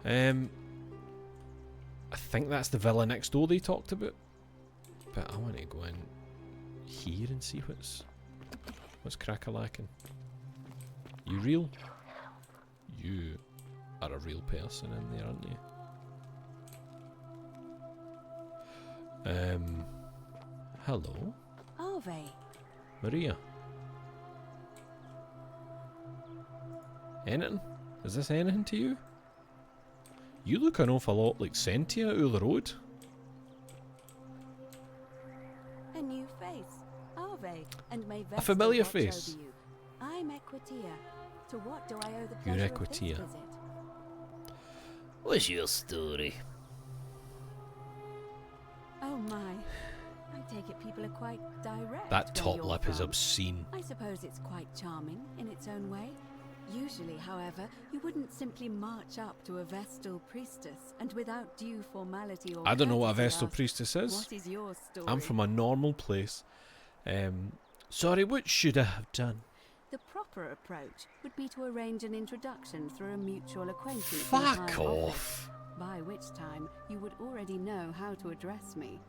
I think that's the villa next door they talked about. But I want to go in here and see what's crack-a-lacking. You real? You are a real person in there, aren't you? Hello? Ave. Maria. Anything? Is this anything to you? You look an awful lot like Sentia out of the road. A new face. Ave. And may A familiar Vestal watch face. over you. I'm Equitia. To what do I owe the You're pleasure of this Equitia. visit? What's your story? Oh my. I take it people are quite direct. That where top you're lip is from. obscene. I suppose it's quite charming in its own way. Usually, however, you wouldn't simply march up to a Vestal priestess and without due formality or I don't know what a courtesy Vestal ask, priestess is. What is your story? I'm from a normal place. Sorry, what should I have done? The proper approach would be to arrange an introduction through a mutual acquaintance. Fuck in high off. office. by which time you would already know how to address me.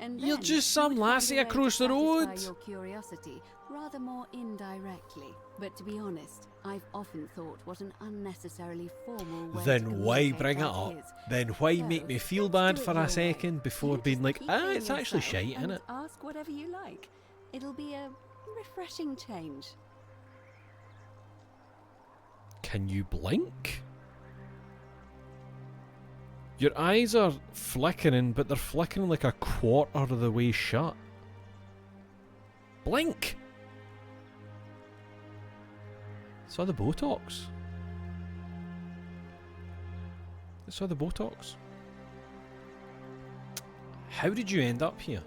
And You're then just you some would find a lassie way to across the satisfy road. your curiosity rather more indirectly. But to be honest, I've often thought what an unnecessarily formal way to Then why communicate bring it that up? is. Then why So, make me feel let's bad do it for your a way. second before You being just like, keep ah, being it's actually yourself shite, and innit? ask whatever you like. It'll be a refreshing change. Can you blink? Your eyes are flickering, but they're flickering like a quarter of the way shut. Blink! Saw the Botox. I saw the Botox. How did you end up here?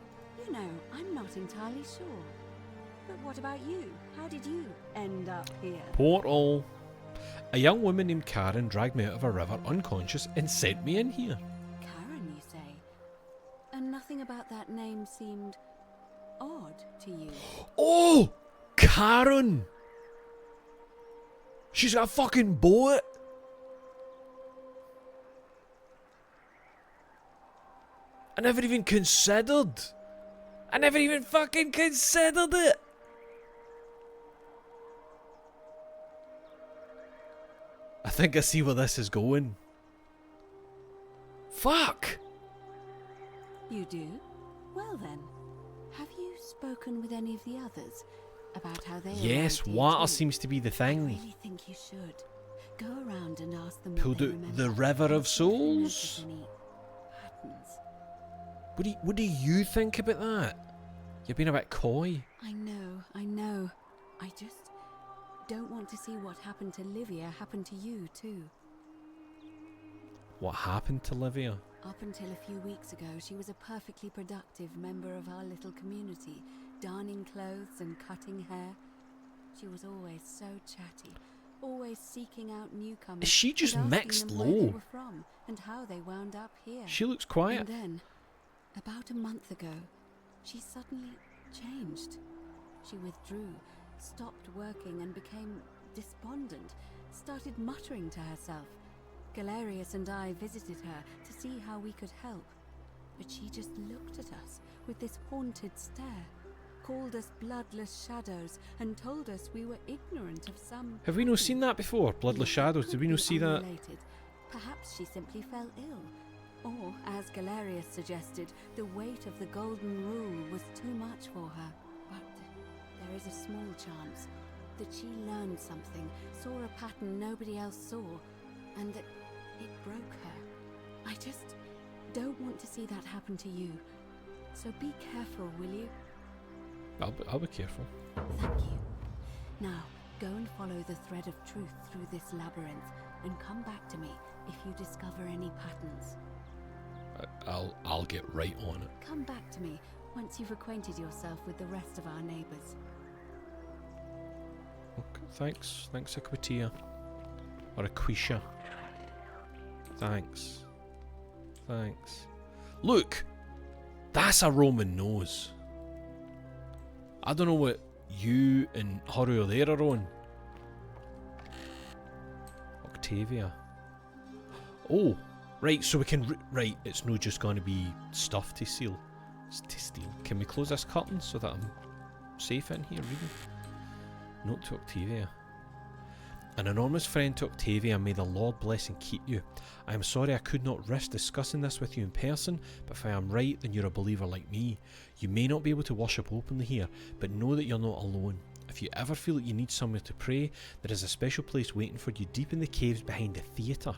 You know, I'm not entirely sure. But what about you? How did you end up here? Portal. A young woman named Karen dragged me out of a river unconscious and sent me in here. Karen, you say? And nothing about that name seemed odd to you. Oh! Karen! She's got a fucking boat! I never even considered. I never even fucking considered it. I think I see where this is going. Fuck! You do? Well then, have you spoken with any of the others about how they Yes, arrived here water too? seems to be the I thing. really think you should. Go around and ask them Pulled what they out remember. the River and of see if they notice Souls? any patterns. What do you think about that? You're being a bit coy. I know. I just don't want to see what happened to Livia happen to you too. What happened to Livia? Up until a few weeks ago, she was a perfectly productive member of our little community, darning clothes and cutting hair. She was always so chatty, always seeking out newcomers. Is she just and asking mixed them where they low? were from and how they wound up here. She looks quiet. And then, about a month ago, she suddenly changed. She withdrew, stopped working and became despondent, started muttering to herself. Galerius and I visited her to see how we could help, but she just looked at us with this haunted stare, called us bloodless shadows, and told us we were ignorant of some... Have we not seen that before? Bloodless Shadows, did we not see that? Unrelated. Perhaps she simply fell ill. Or, as Galerius suggested, the weight of the Golden Rule was too much for her. But there is a small chance that she learned something, saw a pattern nobody else saw, and that it broke her. I just don't want to see that happen to you. So be careful, will you? I'll be careful. Thank you. Now, go and follow the thread of truth through this labyrinth, and come back to me if you discover any patterns. I'll get right on it. Come back to me once you've acquainted yourself with the rest of our neighbours. Okay, thanks. Thanks, Aquatia. Or Aquisha. Thanks. Look! That's a Roman nose. I don't know what you and Haru there are on. Octavia. Oh, right, so we can... right, it's not just going to be stuff to steal. Can we close this curtain so that I'm safe in here reading? Note to Octavia. An enormous friend to Octavia, may the Lord bless and keep you. I am sorry I could not risk discussing this with you in person, but if I am right, then you're a believer like me. You may not be able to worship openly here, but know that you're not alone. If you ever feel that you need somewhere to pray, there is a special place waiting for you deep in the caves behind the theatre.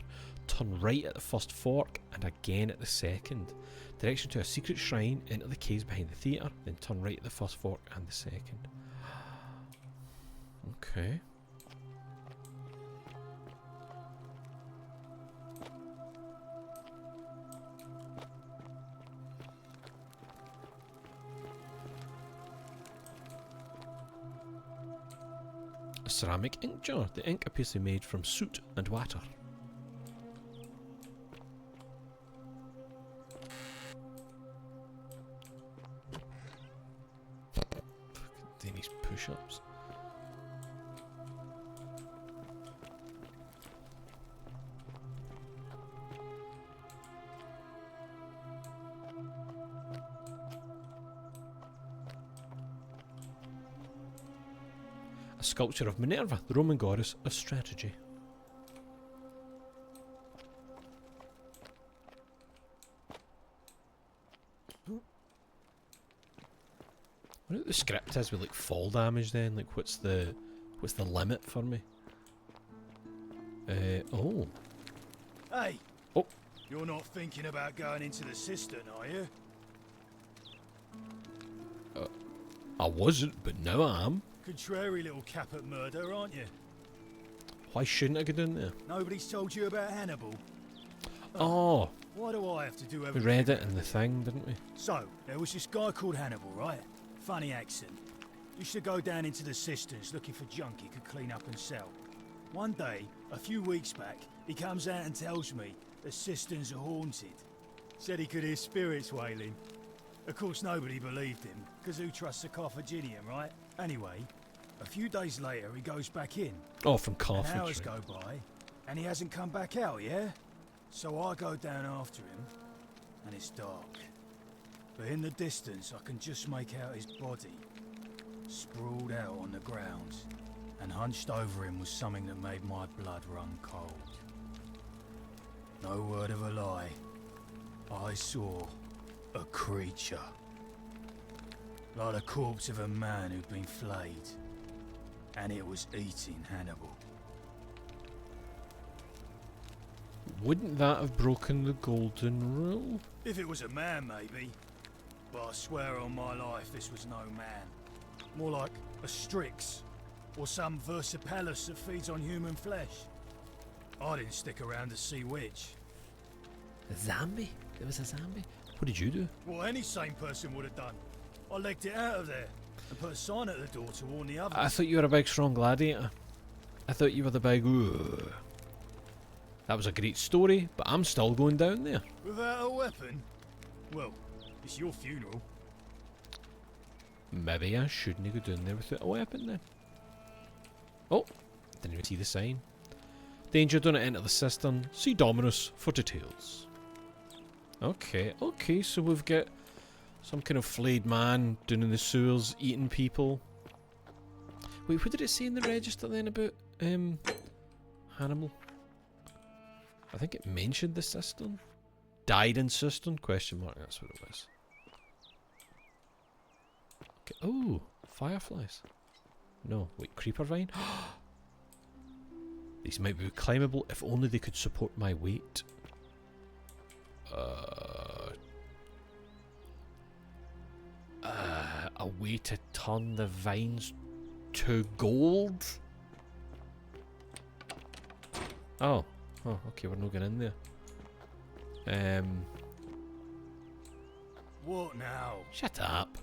Turn right at the first fork and again at the second. Direction to a secret shrine, enter the caves behind the theatre, then turn right at the first fork and the second. Okay. A ceramic ink jar. The ink appears to be made from soot and water. Fucking Danny's push-ups. A sculpture of Minerva, the Roman goddess of strategy. I wonder what the script is with like fall damage then, like what's the limit for me? Oh. Hey! Oh. You're not thinking about going into the cistern, are you? I wasn't, but now I am. Contrary little cap at murder, aren't you? Why shouldn't I get in there? Nobody's told you about Hannibal. Oh. Why do I have to do We everything? read it in the thing, didn't we? So, there was this guy called Hannibal, right? Funny accent. Used to go down into the cisterns looking for junk he could clean up and sell. One day, a few weeks back, he comes out and tells me the cisterns are haunted. Said he could hear spirits wailing. Of course, nobody believed him, because who trusts a Carthaginian, right? Anyway, a few days later, he goes back in. Oh, from And Carthage. hours go by, and he hasn't come back out, yeah? So I go down after him, and it's dark. But in the distance, I can just make out his body, sprawled out on the ground, and hunched over him was something that made my blood run cold. No word of a lie, I saw a creature. Like the corpse of a man who'd been flayed, and it was eating Hannibal. Wouldn't that have broken the golden rule? If it was a man, maybe. But I swear on my life this was no man. More like a Strix, or some Versipelus that feeds on human flesh. I didn't stick around to see which. A zombie? There was a zombie? What did you do? What any sane person would have done. I legged it out of there, and put a sign at the door to warn the others. I thought you were a big strong gladiator. I thought you were the big ooh. That was a great story, but I'm still going down there. Without a weapon? Well, it's your funeral. Maybe I shouldn't go down there without a weapon then. Oh, didn't even see the sign. Danger, do not enter the cistern. See Dominus for details. Okay, okay, so we've got some kind of flayed man down in the sewers eating people. Wait, what did it say in the register then about Hannibal? I think it mentioned the cistern. Died in cistern? Question mark, that's what it was. Okay. Oh, fireflies. No, wait, creeper vine? These might be climbable if only they could support my weight. A way to turn the vines to gold? Oh. Oh, okay, we're not getting in there. What now? Shut up.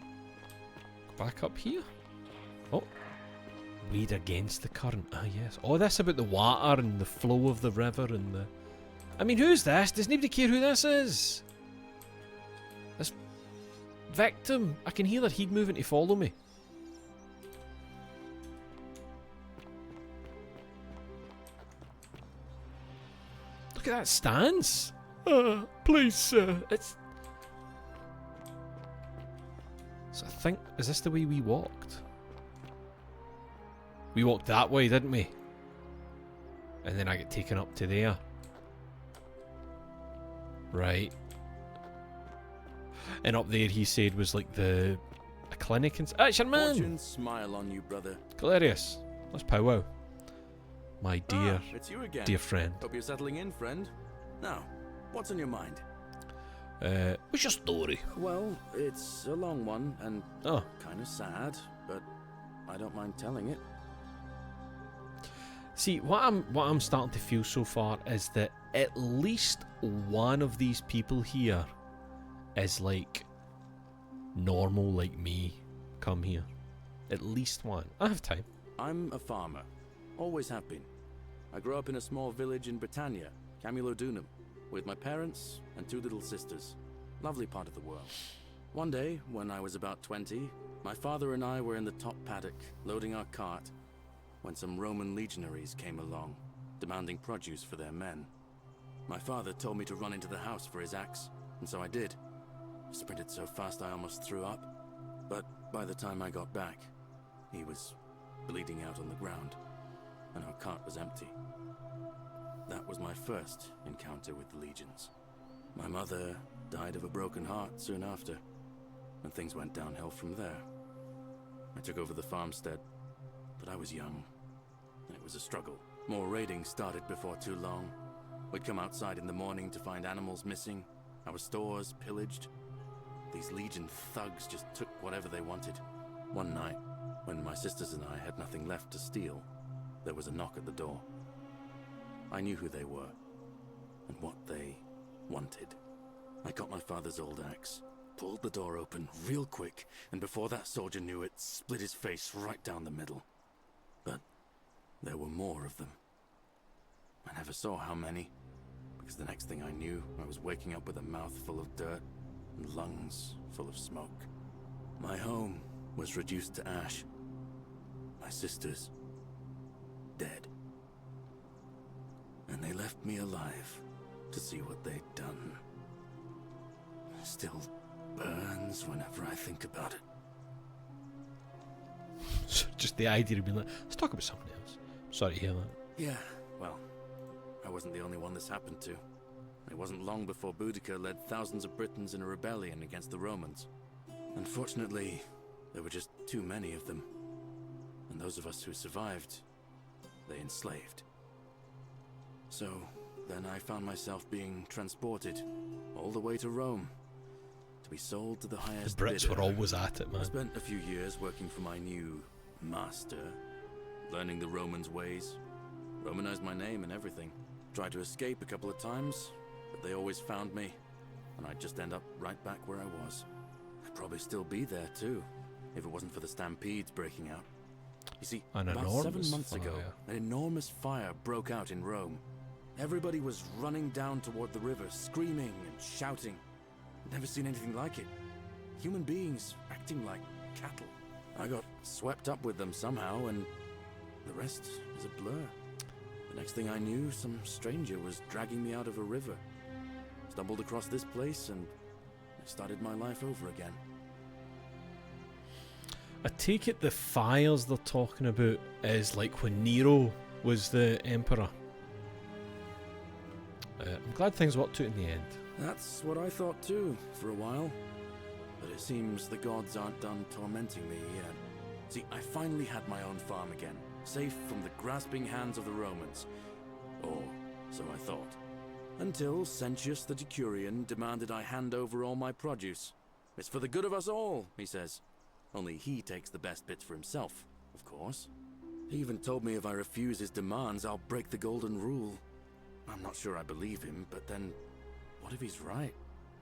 Go back up here. Oh. Wade against the current. Ah, yes. Oh, this about the water and the flow of the river and the... I mean, who's this? Does nobody care who this is? This victim. I can hear their head moving to follow me. Look at that stance. Please, sir. It's... So I think... Is this the way we walked? We walked that way, didn't we? And then I get taken up to there. Right. And up there he said was like a clinic and... Ah, it's your man! Fortune smile on you, brother. Hilarious. Let's powwow. My dear, it's you again. dear friend. Hope you're settling in, friend. Now, what's on your mind? What's your story? Well, it's a long one and kind of sad, but I don't mind telling it. See, what I'm starting to feel so far is that at least one of these people here is like normal like me. Come here. At least one. I have time. I'm a farmer. Always have been. I grew up in a small village in Britannia, Camulodunum, with my parents and two little sisters. Lovely part of the world. One day, when I was about 20, my father and I were in the top paddock, loading our cart, when some Roman legionaries came along, demanding produce for their men. My father told me to run into the house for his axe, and so I did. Sprinted so fast I almost threw up, but by the time I got back, He was bleeding out on the ground, and our cart was empty. That was my first encounter with the Legions. My mother died of a broken heart soon after, and things went downhill from there. I took over the farmstead, but I was young, and it was a struggle. More raiding started before too long. We'd come outside in the morning to find animals missing, our stores pillaged. These Legion thugs just took whatever they wanted. One night, when my sisters and I had nothing left to steal, there was a knock at the door. I knew who they were, and what they wanted. I got my father's old axe, pulled the door open real quick, and before that soldier knew it, split his face right down the middle. But there were more of them. I never saw how many, because the next thing I knew, I was waking up with a mouth full of dirt and lungs full of smoke. My home was reduced to ash. My sisters, dead. And they left me alive to see what they'd done. Still burns whenever I think about it. Just the idea of being like, let's talk about something else. Sorry to hear that. Yeah, well, I wasn't the only one this happened to. It wasn't long before Boudica led thousands of Britons in a rebellion against the Romans. Unfortunately, there were just too many of them. And those of us who survived, they enslaved. So, then I found myself being transported all the way to Rome to be sold to the highest bidder. The Brits were always at it, man. I spent a few years working for my new master, learning the Romans' ways, Romanized my name and everything. Tried to escape a couple of times, but they always found me, and I'd just end up right back where I was. I'd probably still be there too, if it wasn't for the stampedes breaking out. You see, about 7 months ago, an enormous fire broke out in Rome. Everybody was running down toward the river, screaming and shouting. I'd never seen anything like it. Human beings acting like cattle. I got swept up with them somehow, and the rest is a blur. The next thing I knew, some stranger was dragging me out of a river. Stumbled across this place, and I started my life over again. I take it the fires they're talking about is like when Nero was the emperor. I'm glad things worked out in the end. That's what I thought too, for a while. But it seems the gods aren't done tormenting me yet. See, I finally had my own farm again, safe from the grasping hands of the Romans. Or so I thought. Until Sentius the Decurion demanded I hand over all my produce. It's for the good of us all, he says. Only he takes the best bits for himself, of course. He even told me if I refuse his demands, I'll break the golden rule. I'm not sure I believe him, but then, what if he's right?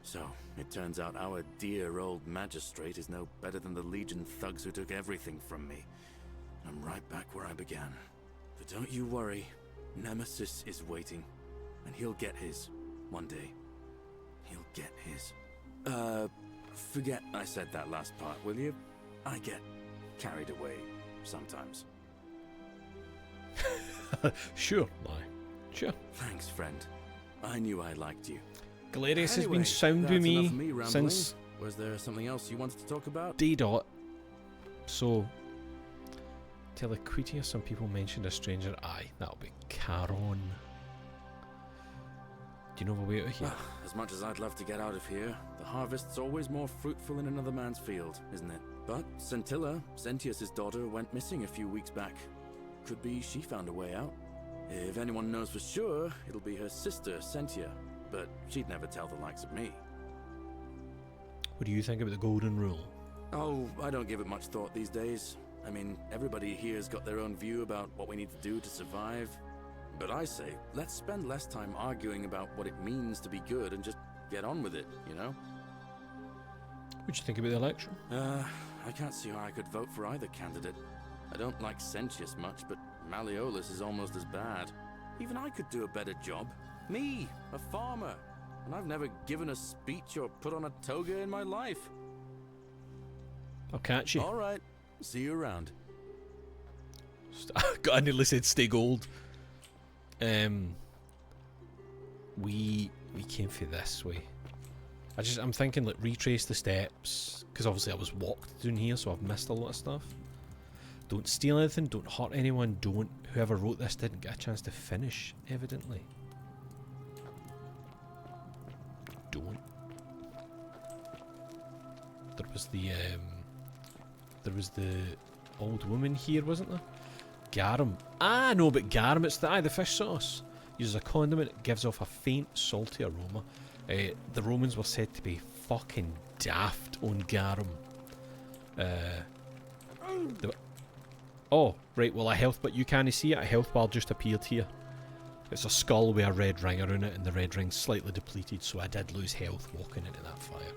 So, it turns out our dear old magistrate is no better than the Legion thugs who took everything from me. I'm right back where I began. But don't you worry, Nemesis is waiting, and he'll get his, one day. He'll get his. Forget I said that last part, will you? I get carried away sometimes. Sure, Lie. Sure. Thanks, friend. I knew I liked you. Galerius has Anyway, been sound with that's me enough of me rambling. since Was there something else you wanted to talk about? D-Dot. So, Telequitia, some people mentioned a stranger. Aye, that'll be Charon. Do you know the way out of here? Well, as much as I'd love to get out of here, the harvest's always more fruitful in another man's field, isn't it? But Scintilla, Sentius's daughter, went missing a few weeks back. Could be she found a way out. If anyone knows for sure, it'll be her sister, Sentia. But she'd never tell the likes of me. What do you think about the Golden Rule? Oh, I don't give it much thought these days. I mean, everybody here's got their own view about what we need to do to survive. But I say, let's spend less time arguing about what it means to be good and just get on with it, you know? What'd you think about the election? I can't see how I could vote for either candidate. I don't like Sentius much, but Malleolus is almost as bad. Even I could do a better job. Me, a farmer. And I've never given a speech or put on a toga in my life. I'll catch you. All right. See you around. I nearly said stay gold. We came through this way. I'm thinking like retrace the steps, because obviously I was walked down here, so I've missed a lot of stuff. Don't steal anything, don't hurt anyone, don't... Whoever wrote this didn't get a chance to finish, evidently. Don't. There was the old woman here, wasn't there? Garum. Ah, no, but garum, it's the fish sauce. Uses a condiment, it gives off a faint, salty aroma. The Romans were said to be fucking daft on garum. Oh, right, well a health, but you can't see it, a health bar just appeared here. It's a skull with a red ring around it, and the red ring's slightly depleted, so I did lose health walking into that fire.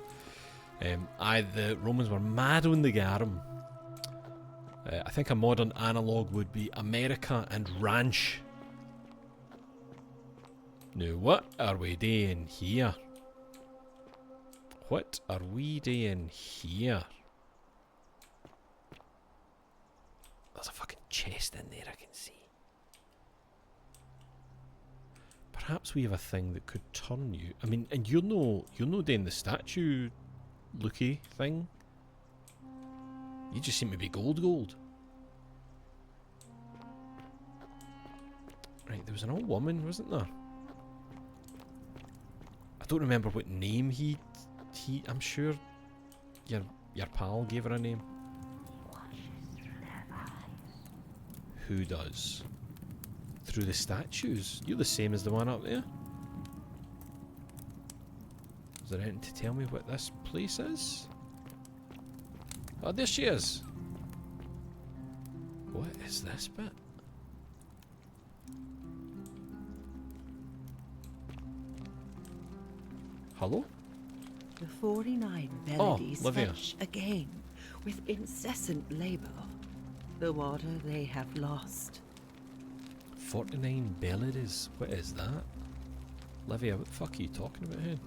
The Romans were mad on the garum. I think a modern analogue would be America and ranch. Now, what are we doing here? What are we doing here? There's a fucking chest in there I can see. Perhaps we have a thing that could turn you. I mean, and you're no doing the statue looky thing. You just seem to be gold. Right, there was an old woman, wasn't there? I don't remember what name I'm sure your pal gave her a name. Who does? Through the statues? You're the same as the one up there. Is there anything to tell me what this place is? Oh, there she is. What is this bit? Hello? The 49 melodies fetch again with incessant labour the water they have lost. 49 melodies? What is that? Livia, what the fuck are you talking about here?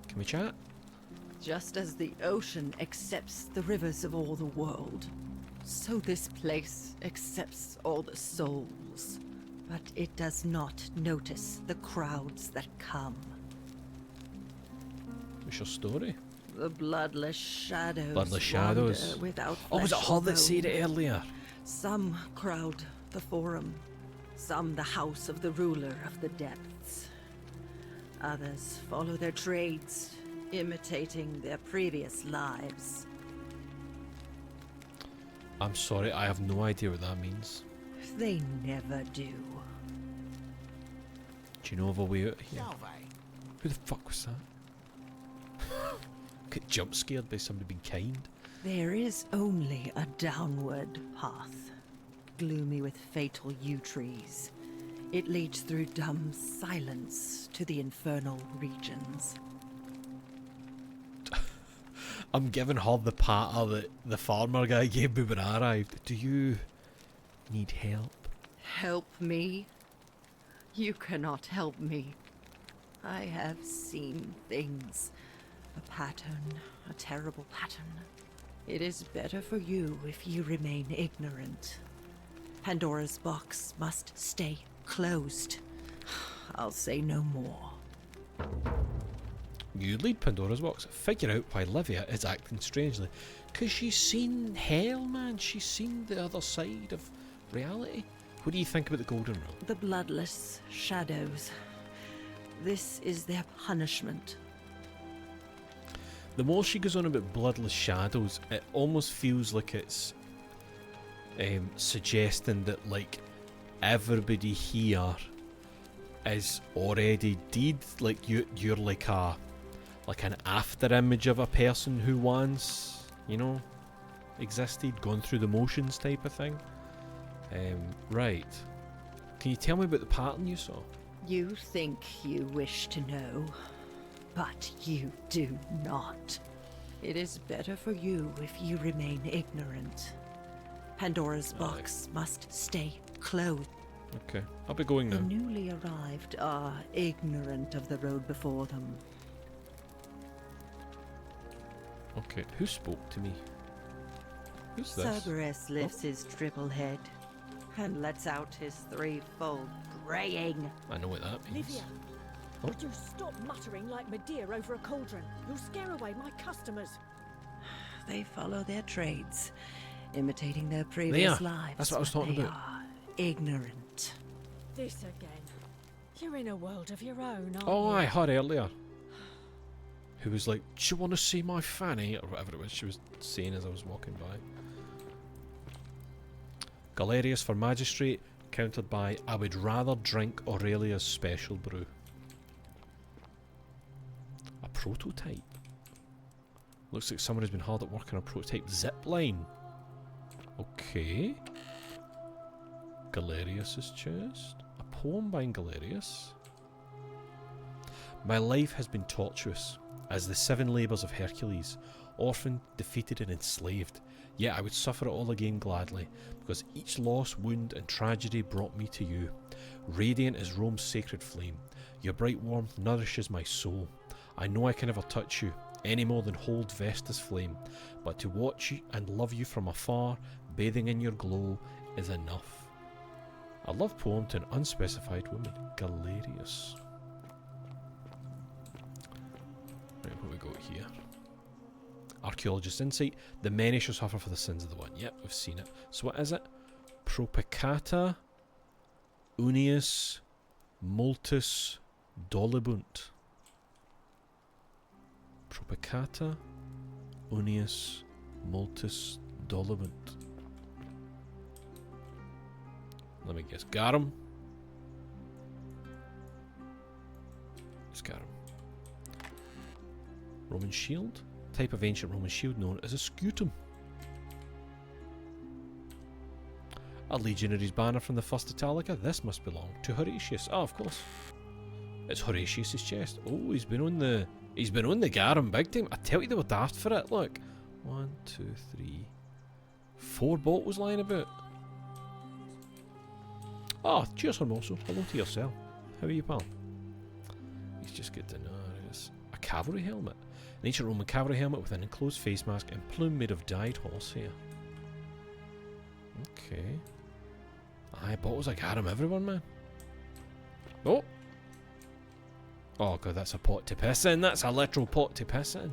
Can we chat? Just as the ocean accepts the rivers of all the world, so this place accepts all the souls. But it does not notice the crowds that come. What's your story? The bloodless shadows. Bloodless shadows. Wander without Oh, was it flesh her or that said it bone. earlier? Some crowd the forum, some the house of the ruler of the depths. Others follow their trades, imitating their previous lives. I'm sorry, I have no idea what that means. They never do. Do you know of a way out here? Who the fuck was that? Get jump scared by somebody being kind. There is only a downward path, gloomy with fatal yew trees. It leads through dumb silence to the infernal regions. I'm giving her the patter that the farmer guy gave me when I arrived. Do you need help? Help me? You cannot help me. I have seen things. A pattern, a terrible pattern. It is better for you if you remain ignorant. Pandora's box must stay closed. I'll say no more. You lead Pandora's box. Figure out why Livia is acting strangely. 'Cause she's seen hell, man. She's seen the other side of reality. What do you think about the Golden Rule? The bloodless shadows. This is their punishment. The more she goes on about bloodless shadows, it almost feels like it's suggesting that, like, everybody here is already dead. Like you're like an after image of a person who once, existed, gone through the motions type of thing. Right. Can you tell me about the pattern you saw? You think you wish to know, but you do not. It is better for you if you remain ignorant. Pandora's box must stay closed. Okay, I'll be going now. The newly arrived are ignorant of the road before them. Okay, who spoke to me? Who's this? Cerberus lifts his triple head and lets out his threefold braying. I know what that means. Livia, would you stop muttering like Medea over a cauldron? You'll scare away my customers. They follow their trades, imitating their previous There, lives. that's what I was but talking they about. are ignorant. This again. You're in a world of your own, aren't Oh, you? I heard earlier. Who was like, do you want to see my fanny? Or whatever it was she was saying as I was walking by. Galerius for magistrate, countered by, I would rather drink Aurelia's special brew. A prototype. Looks like someone has been hard at work on a prototype zip line. Okay. Galerius's chest. A poem by Galerius. My life has been tortuous, as the 7 labours of Hercules, orphaned, defeated and enslaved. Yet I would suffer it all again gladly, because each loss, wound and tragedy brought me to you. Radiant as Rome's sacred flame, your bright warmth nourishes my soul. I know I can never touch you, any more than hold Vesta's flame, but to watch you and love you from afar, bathing in your glow, is enough. A love poem to an unspecified woman, Galerius. Right, what we got here? Archaeologist insight. The many shall suffer for the sins of the one. Yep, we've seen it. So what is it? Propecata unius multus dolibunt. Propecata unius multus dolibunt. Let me guess. Garum? It's garum. Roman shield? Type of ancient Roman shield known as a scutum. A legionary's banner from the First Italica. This must belong to Horatius. Oh, of course. It's Horatius's chest. Oh, he's been on the garum big time. I tell you they were daft for it. Look. 1, 2, 3, 4 bottles lying about. Oh, cheers, Hermoso. Hello to yourself. How are you, pal? He's just good to know. It's a cavalry helmet. An ancient Roman cavalry helmet with an enclosed face mask and plume made of dyed horsehair. Okay. Aye, bottles of garum everywhere, man. Oh! Oh god, that's a pot to piss in. That's a literal pot to piss in.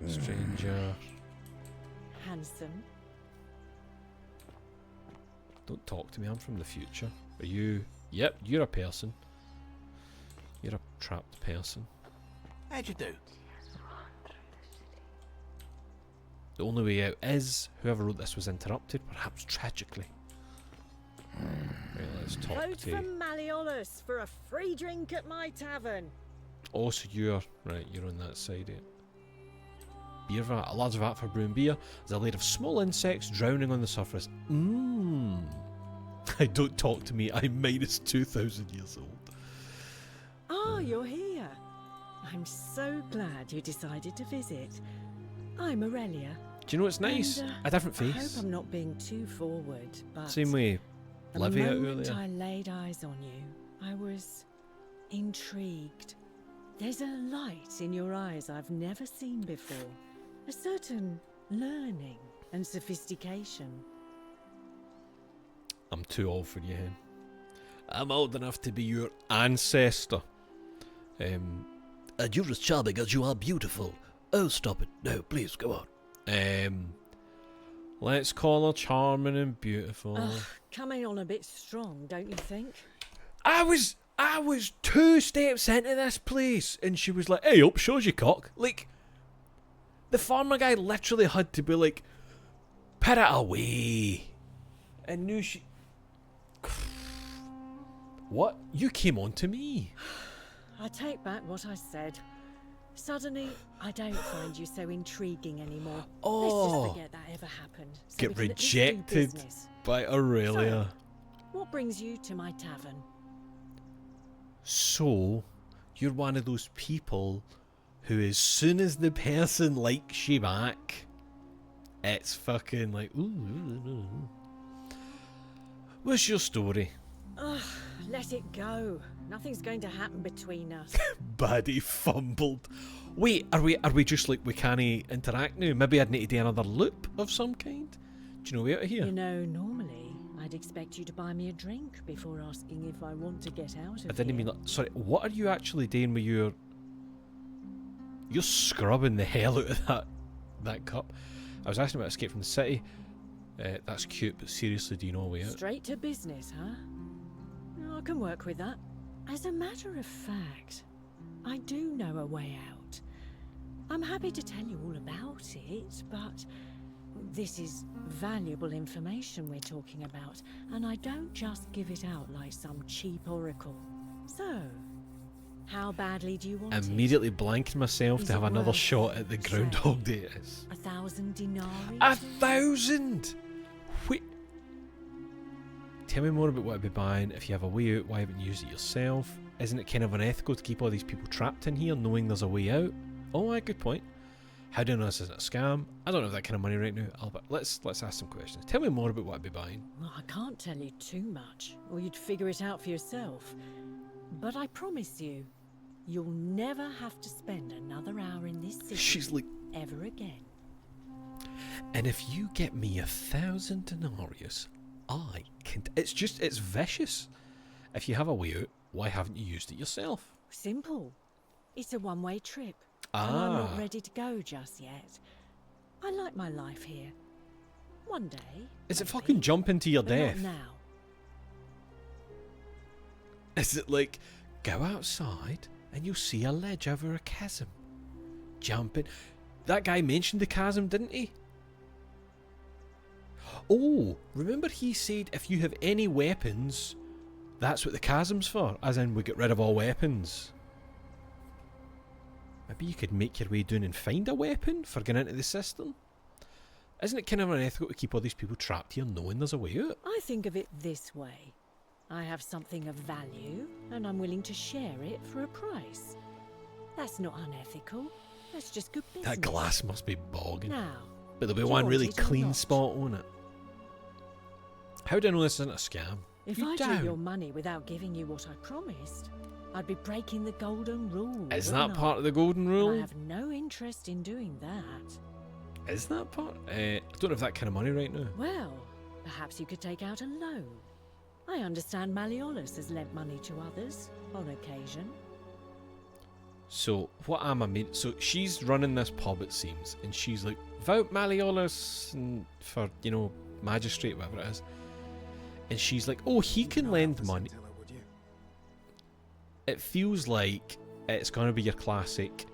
Stranger. Handsome. Don't talk to me, I'm from the future. Are you? Yep, you're a person. You're a trapped person. How'd you do? The only way out is whoever wrote this was interrupted, perhaps tragically. Right, let's talk Vote to for you. Malleolus for a free drink at my tavern. Oh, so you're on that side, eh? Beer vat, a large vat for brewing beer. There's a layer of small insects drowning on the surface. Mmm. Don't talk to me, I'm minus 2,000 years old. Ah, you're here. I'm so glad you decided to visit. I'm Aurelia. Do you know what's nice? And, a different I hope face. I'm not being too forward, but Same way Livia the moment earlier. I laid eyes on you, I was intrigued. There's a light in your eyes I've never seen before. A certain learning and sophistication. I'm too old for you, hen. I'm old enough to be your ancestor. And you're as charming as you are beautiful. Oh, stop it. No, please, go on. Let's call her charming and beautiful. Coming on a bit strong, don't you think? I was 2 steps into this place, and she was like, hey, up, shows you cock. Like, the farmer guy literally had to be like, put it away. And knew she... What? You came on to me. I take back what I said. Suddenly, I don't find you so intriguing anymore. Oh. Let's just forget that ever happened. So Get we can at least do rejected business. by Aurelia. What brings you to my tavern? So, you're one of those people who, as soon as the person likes you back, it's fucking like, ooh. What's your story? Ugh, let it go. Nothing's going to happen between us. Baddie fumbled. Wait, are we just like we can't interact now? Maybe I'd need to do another loop of some kind? Do you know way out of here? You know, normally I'd expect you to buy me a drink before asking if I want to get out of I didn't here. mean that. Sorry, what are you actually doing with your... You're scrubbing the hell out of that that cup. I was asking about Escape from the City. That's cute, but seriously, do you know a way out? Straight to business, huh? I can work with that. As a matter of fact, I do know a way out. I'm happy to tell you all about it, but this is valuable information we're talking about, and I don't just give it out like some cheap oracle. So, how badly do you want it? Immediately blanking myself Is to have it another worth, shot at the say, Groundhog Day. 1,000 denarii? 1,000! Wait. Tell me more about what I'd be buying. If you have a way out, why haven't you used it yourself? Isn't it kind of unethical to keep all these people trapped in here knowing there's a way out? Oh, good point. How do I know this isn't a scam? I don't have that kind of money right now, Albert. Let's ask some questions. Tell me more about what I'd be buying. Well, I can't tell you too much, or you'd figure it out for yourself. But I promise you, you'll never have to spend another hour in this city She's like, ever again. and if you get me 1,000 denarius, I can... It's vicious. If you have a way out, why haven't you used it yourself? Simple. It's a one-way trip. And I'm not ready to go just yet. I like my life here. One day. Is it maybe, fucking jump into your but death? not now. Is it like, go outside and you'll see a ledge over a chasm. Jump in. That guy mentioned the chasm, didn't he? Oh, remember he said if you have any weapons, that's what the chasm's for. As in, we get rid of all weapons. Maybe you could make your way down and find a weapon for getting into the cistern. Isn't it kind of unethical to keep all these people trapped here knowing there's a way out? I think of it this way. I have something of value, and I'm willing to share it for a price. That's not unethical. That's just good business. That glass must be bogging. Now, But there'll be do you one want really it or clean not? spot on it. How do I know this isn't a scam? If You I don't. drew your money without giving you what I promised, I'd be breaking the golden rule. Is wouldn't that I? part of the golden And rule? I have no interest in doing that. Is that part? I don't have that kind of money right now. Well, perhaps you could take out a loan. I understand Malleolus has lent money to others on occasion. So, what am I mean? So, she's running this pub, it seems, and she's like, vote Malleolus for, magistrate, whatever it is. And she's like, oh, he can lend money. It feels like it's going to be your classic.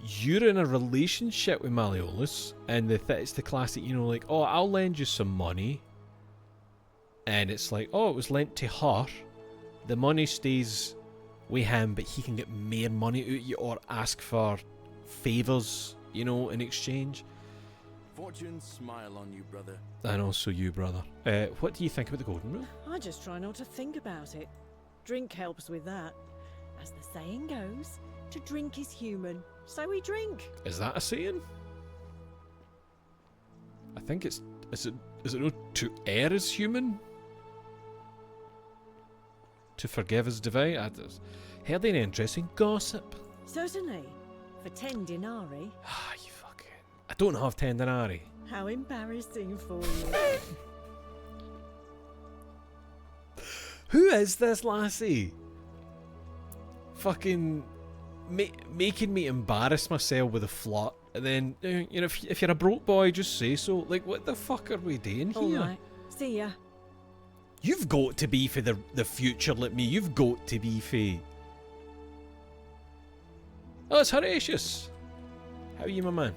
You're in a relationship with Malleolus, and it's the classic, like, oh, I'll lend you some money. And it's like, oh, it was lent to her. The money stays with him, but he can get more money out of you or ask for favours, in exchange. Fortune smile on you, brother. And also you, brother. What do you think about the golden rule? I just try not to think about it. Drink helps with that. As the saying goes, to drink is human, so we drink. Is that a saying? I think it's... Is it not to err is human? To forgive is divine? Heard any interesting gossip? Certainly. For 10 denarii. Ah, you fucking... I don't have 10 denarii. How embarrassing for you. Who is this lassie? Fucking... making me embarrass myself with a flirt. And then, if you're a broke boy, just say so. Like, what the fuck are we doing here? Alright, see ya. You've got to be for the future like me. You've got to be for... Oh, it's Horatius. How are you, my man?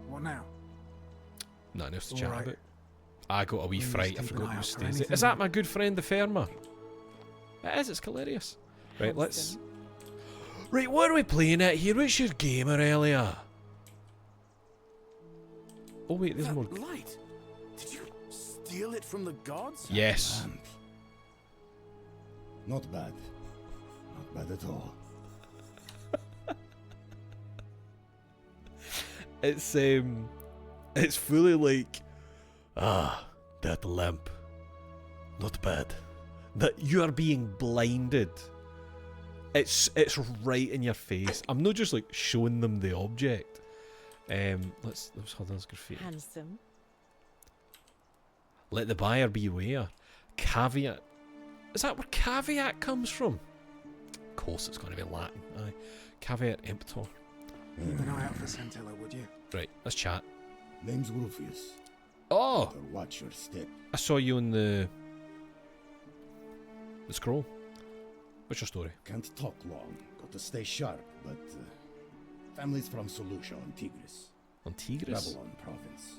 What now? Nothing else to All chat right. about. I got a wee Please fright. I keep an forgot eye who out for stays. anything Is that that- my good friend, the farmer? It is, it's hilarious. Right, let's... Right, what are we playing at here? What's your game, Aurelia? Oh wait, there's That more... light. Did you steal it from the gods? Yes. Lamp. Not bad. Not bad at all. It's fully like... Ah, that lamp. Not bad. That you are being blinded. It's right in your face. I'm not just like showing them the object. Let's hold on, let's graffiti. Handsome. Let the buyer beware. Caveat. Is that where caveat comes from? Of course it's going to be Latin. Aye. Caveat emptor. Keep an eye out for Scintilla, would you? Right, let's chat. Name's Rufius. Oh! Better watch your step. I saw you on the scroll. What's your story? Can't talk long. Got to stay sharp, but family's from Solucia on Tigris. On Tigris? Babylon province.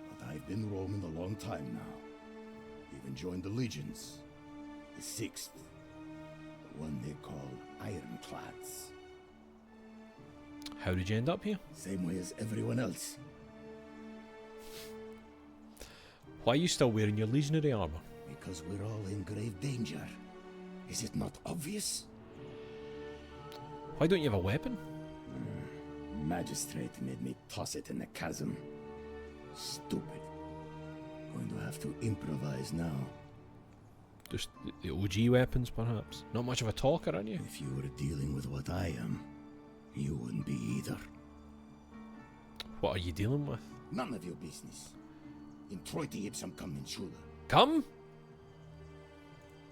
But I've been roaming a long time now. Even joined the legions. The 6th. The one they call Ironclads. How did you end up here? Same way as everyone else. Why are you still wearing your legionary armor? Because we're all in grave danger. Is it not obvious? Why don't you have a weapon? Magistrate made me toss it in the chasm. Stupid. Going to have to improvise now. Just the OG weapons, perhaps? Not much of a talker, aren't you? If you were dealing with what I am, you wouldn't be either. What are you dealing with? None of your business. In Troiti ipsum commensura. Come?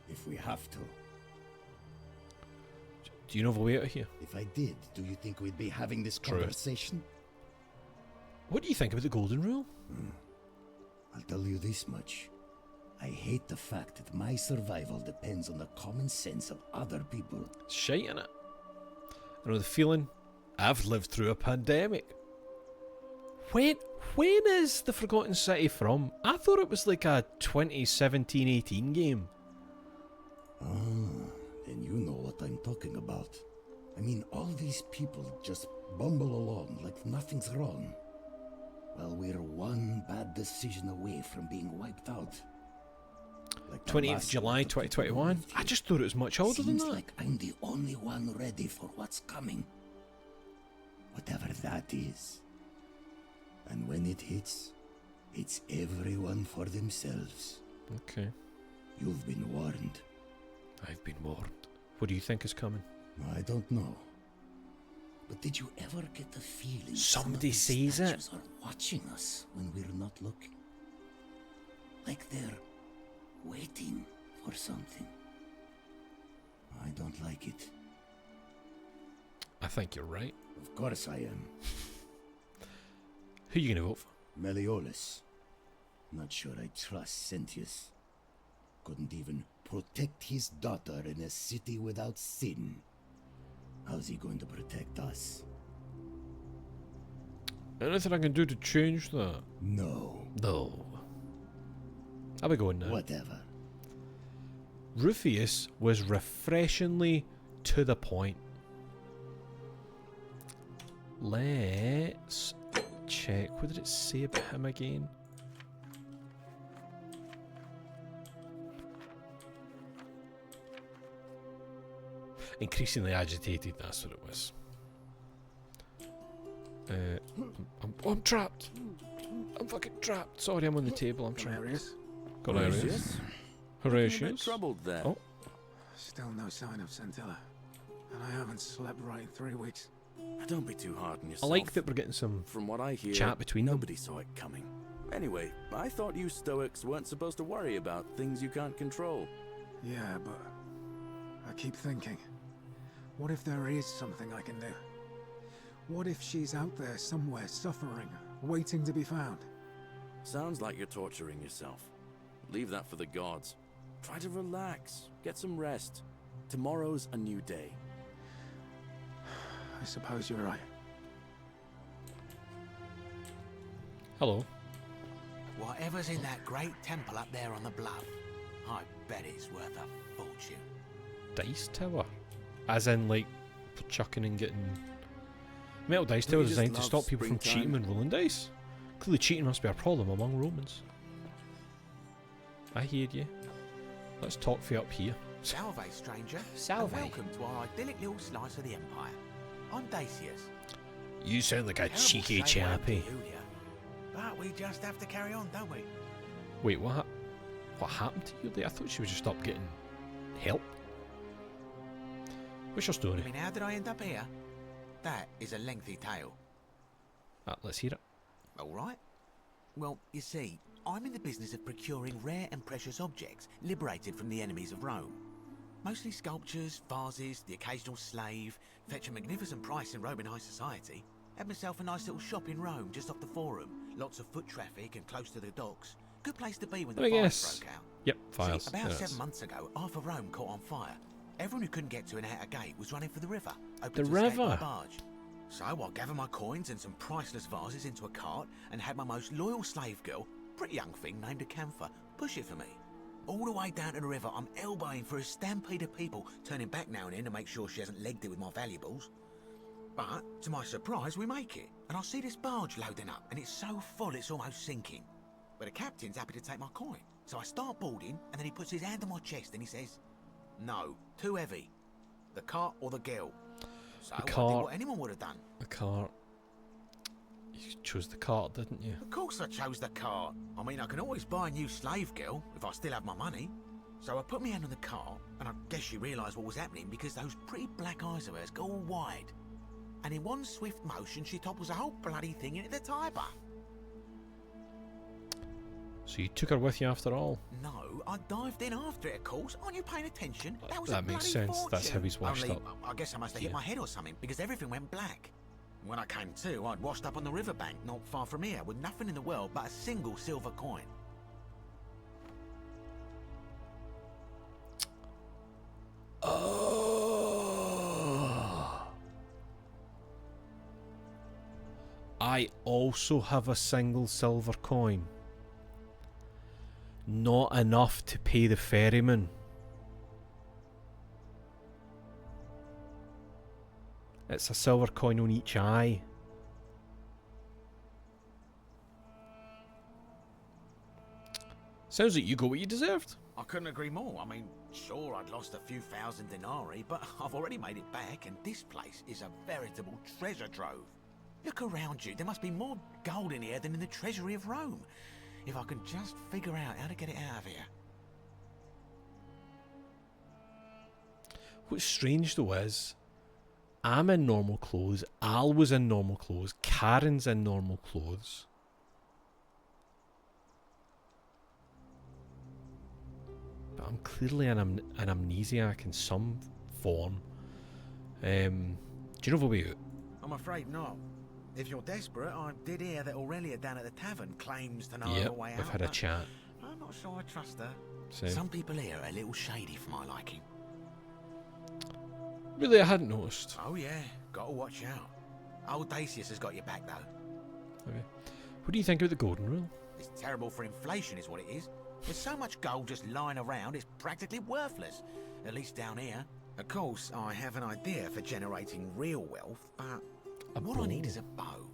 If we have to. Do you know of a way out of here? If I did, do you think we'd be having this True. conversation? What do you think about the Golden Rule? I'll tell you this much. I hate the fact that my survival depends on the common sense of other people. Shite in it. I know the feeling. I've lived through a pandemic. When is the Forgotten City from? I thought it was like a 2017-18 game. Then you know what I'm talking about. I mean, all these people just bumble along like nothing's wrong. Well, we're one bad decision away from being wiped out. Like the 20th last July group of people 2021? lived I here. just thought it was much older than Seems that. like I'm the only one ready for what's coming. Whatever that is. And when it hits, it's everyone for themselves. Okay. You've been warned. I've been warned. What do you think is coming? I don't know. But did you ever get the feeling Somebody some of these sees it. statues are watching us when we're not looking? Like they're waiting for something. I don't like it. I think you're right. Of course I am. Who are you going to vote for? Meliodas. Not sure I trust Sentius. Couldn't even protect his daughter in a city without sin. How's he going to protect us? Anything I can do to change that? No. No. I'll be going now. Whatever. Rufius was refreshingly to the point. Let's check. What did it say about him again? Increasingly agitated, that's what it was. I'm trapped. I'm fucking trapped. Sorry, I'm on the table. I'm trapped. Hilarious. Hilarious. Looking a bit Horatius. troubled there. Oh. Still no sign of Scintilla. And I haven't slept right in 3 weeks. Don't be too hard on I yourself. like that we're getting some From what I hear, chat between them. nobody saw it coming. Anyway, I thought you Stoics weren't supposed to worry about things you can't control. Yeah, but I keep thinking, what if there is something I can do? What if she's out there somewhere suffering, waiting to be found? Sounds like you're torturing yourself. Leave that for the gods. Try to relax, get some rest. Tomorrow's a new day. I suppose you're right. Hello. Whatever's in that great temple up there on the bluff, I bet it's worth a fortune. Dice tower? As in, like, for chucking and getting... Metal dice Don't tower you just designed to love stop people from springtime? cheating when rolling dice. Clearly cheating must be a problem among Romans. I hear you. Let's talk for you up here. Salve, stranger. Salve. And welcome to our idyllic little slice of the Empire. I'm Dacius. You sound like a Terrible cheeky segue chappy. to Julia. But we just have to carry on, don't we? Wait, what happened to Yulia? I thought she was just up getting help. What's your story? I mean, how did I end up here? That is a lengthy tale. Let's hear it. All right. Well, you see, I'm in the business of procuring rare and precious objects liberated from the enemies of Rome. Mostly sculptures, vases, the occasional slave. Fetch a magnificent price in Roman high society. Had myself a nice little shop in Rome, just off the Forum. Lots of foot traffic and close to the docks. Good place to be when the fires broke out. Yep, fires. See, about Yes. 7 months ago, half of Rome caught on fire. Everyone who couldn't get to an outer gate was running for the river, open The to escape by river? barge. So I gathered my coins and some priceless vases into a cart and had my most loyal slave girl, pretty young thing named Acantha, push it for me. All the way down to the river, I'm elbowing for a stampede of people, turning back now and then to make sure she hasn't legged it with my valuables. But, to my surprise, we make it, and I see this barge loading up, and it's so full it's almost sinking. But the captain's happy to take my coin, so I start boarding, and then he puts his hand on my chest and he says, "No, too heavy. The cart or the girl." So The I did cart. what anyone would have done. The cart. You chose the cart, didn't you? Of course I chose the cart. I mean, I can always buy a new slave girl if I still have my money. So I put my hand on the cart, and I guess she realised what was happening because those pretty black eyes of hers go all wide. And in one swift motion, she topples the whole bloody thing into the Tiber. So you took her with you after all? No, I dived in after it, of course. Aren't you paying attention? That was That a makes bloody sense. fortune. That's how he's washed Only, up. I guess I must have hit Yeah. my head or something because everything went black. When I came to, I'd washed up on the riverbank not far from here with nothing in the world but a single silver coin. Oh. I also have a single silver coin. Not enough to pay the ferryman. It's a silver coin on each eye. Sounds like you got what you deserved. I couldn't agree more. I mean, sure, I'd lost a few thousand denarii, but I've already made it back, and this place is a veritable treasure trove. Look around you. There must be more gold in here than in the treasury of Rome. If I can just figure out how to get it out of here. What's strange though is, I'm in normal clothes, Al was in normal clothes, Karen's in normal clothes. But I'm clearly an amnesiac in some form. Do you know the way out? I'm afraid not. If you're desperate, I did hear that Aurelia down at the tavern claims to know Yep, the way out. we've had a but chat. I'm not sure I trust her. Same. Some people here are a little shady for my liking. Really, I hadn't noticed. Oh yeah, gotta watch out. Old Dacius has got your back though. Okay. What do you think about the golden rule? It's terrible for inflation is what it is. There's so much gold just lying around, it's practically worthless. At least down here. Of course, I have an idea for generating real wealth, but what I need is a bow.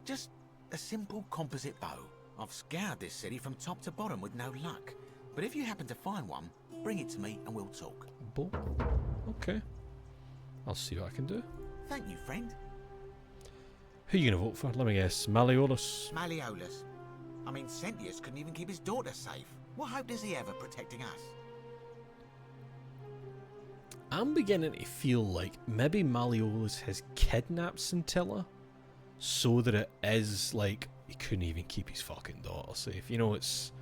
Just a simple composite bow. I've scoured this city from top to bottom with no luck. But if you happen to find one, bring it to me and we'll talk. Bow? Okay. I'll see what I can do. Thank you, friend. Who are you going to vote for? Let me guess. Malleolus? Malleolus. I mean, Sentius couldn't even keep his daughter safe. What hope does he have of protecting us? I'm beginning to feel like maybe Malleolus has kidnapped Scintilla so that it is like he couldn't even keep his fucking daughter safe. You know, it's...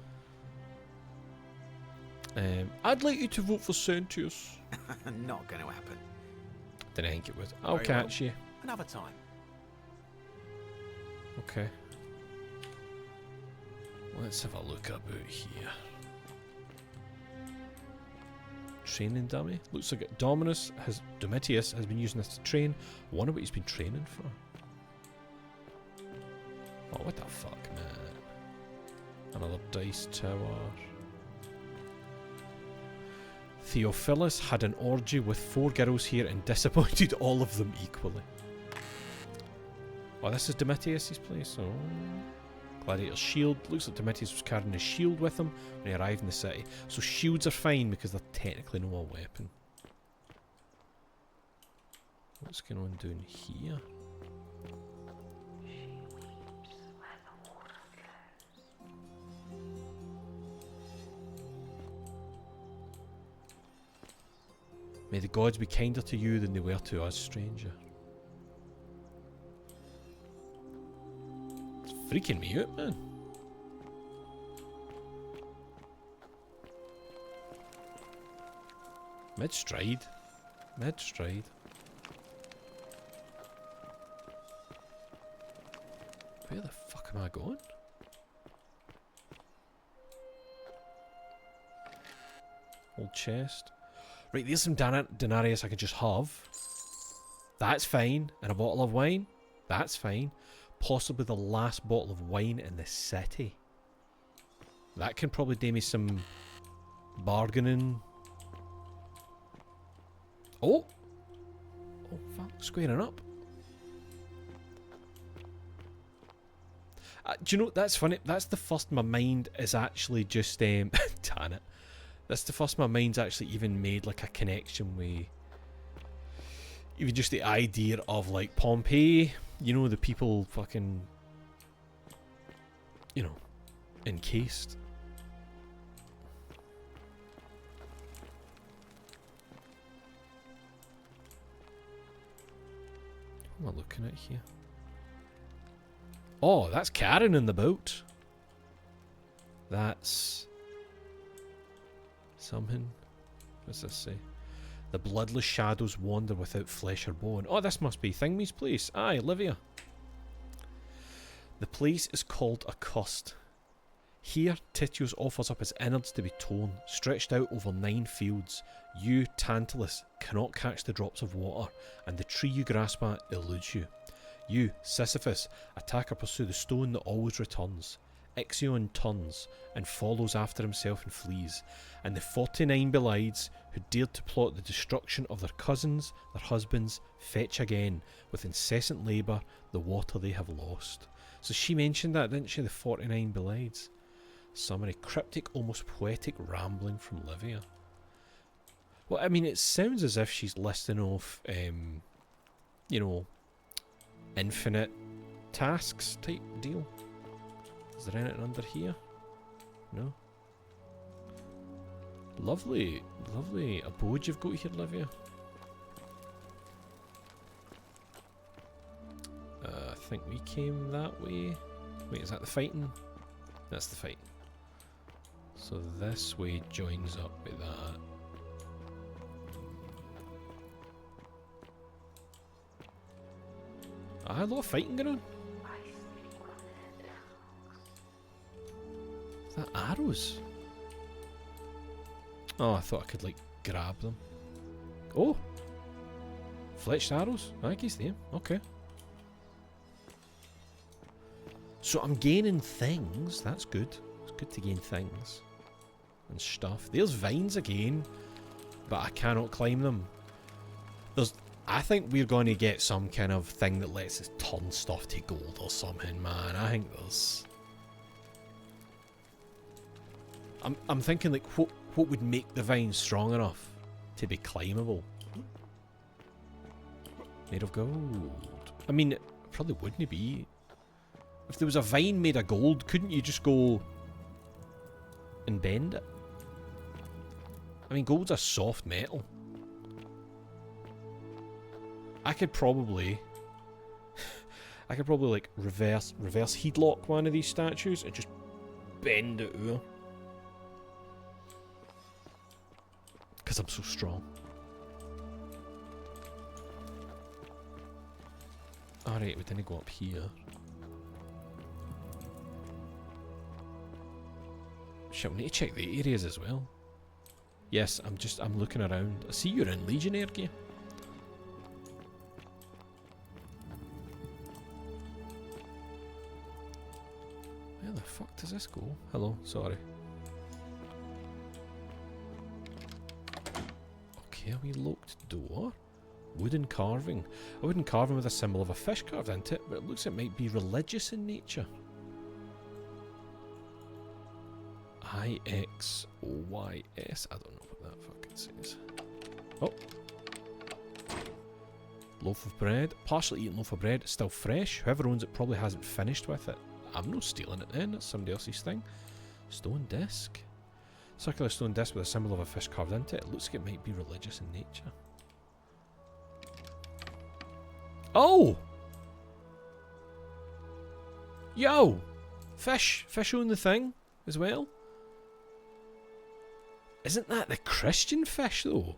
I'd like you to vote for Sentius. Not going to happen. Didn't think it would. I'll Very catch well. you. Another time. Okay. Let's have a look about here. Training dummy. Looks like Domitius has been using this to train. Wonder what he's been training for. Oh, what the fuck, man. Another dice tower. Theophilus had an orgy with 4 girls here and disappointed all of them equally. Oh, this is Domitius' place. Oh. Gladiator's shield. Looks like Domitius was carrying a shield with him when he arrived in the city. So shields are fine because they're technically not a weapon. What's going on down here? May the gods be kinder to you than they were to us, stranger. It's freaking me out, man. Mid-stride. Mid-stride. Where the fuck am I going? Old chest. Right, there's some denarius I can just have. That's fine. And a bottle of wine. That's fine. Possibly the last bottle of wine in the city. That can probably do me some bargaining. Oh! Oh, fuck. Squaring up. Do you know, that's funny. That's the first my mind is actually just, damn it. That's the first my mind's actually even made like a connection with even just the idea of like Pompeii, you know, the people fucking, you know, encased. What am I looking at here? Oh, that's Karen in the boat. That's something. What's this say? The bloodless shadows wander without flesh or bone. Oh, this must be Thingme's place. Aye, Livia. The place is called Accursed. Here, Titius offers up his innards to be torn, stretched out over 9 fields. You, Tantalus, cannot catch the drops of water, and the tree you grasp at eludes you. You, Sisyphus, attack or pursue the stone that always returns. Ixion turns and follows after himself and flees, and the 49 Belides who dared to plot the destruction of their cousins, their husbands, fetch again, with incessant labour, the water they have lost. So she mentioned that, didn't she, the 49 Belides? Summary, cryptic, almost poetic rambling from Livia. Well, I mean, it sounds as if she's listing off, you know, infinite tasks type deal. Is there anything under here? No? Lovely, lovely abode you've got here, Livia. I think we came that way. Wait, is that the fighting? That's the fighting. So this way joins up with that. A lot of fighting going on. Is that arrows? Oh, I thought I could like grab them. Oh! Fletched arrows? I guess them. Okay. So I'm gaining things. That's good. It's good to gain things. And stuff. There's vines again. But I cannot climb them. I think we're going to get some kind of thing that lets us turn stuff to gold or something, man. I think there's... I'm thinking like what would make the vine strong enough to be climbable? Made of gold. I mean, it probably wouldn't be. If there was a vine made of gold, couldn't you just go and bend it? I mean, gold's a soft metal. I could probably like reverse headlock one of these statues and just bend it over. Because I'm so strong. Alright, we didn't go up here. Shit, we need to check the areas as well. Yes, I'm looking around. I see you're in Legionnaire gear. Where the fuck does this go? Hello, sorry. Okay, a wee locked door. Wooden carving. A wooden carving with a symbol of a fish carved into it, but it looks like it might be religious in nature. IXOYS. I don't know what that fucking says. Oh. Loaf of bread. Partially eaten loaf of bread. It's still fresh. Whoever owns it probably hasn't finished with it. I'm not stealing it then. It's somebody else's thing. Stone disc. Circular stone disc with a symbol of a fish carved into it. It looks like it might be religious in nature. Oh! Yo! Fish! Fish own the thing as well? Isn't that the Christian fish though?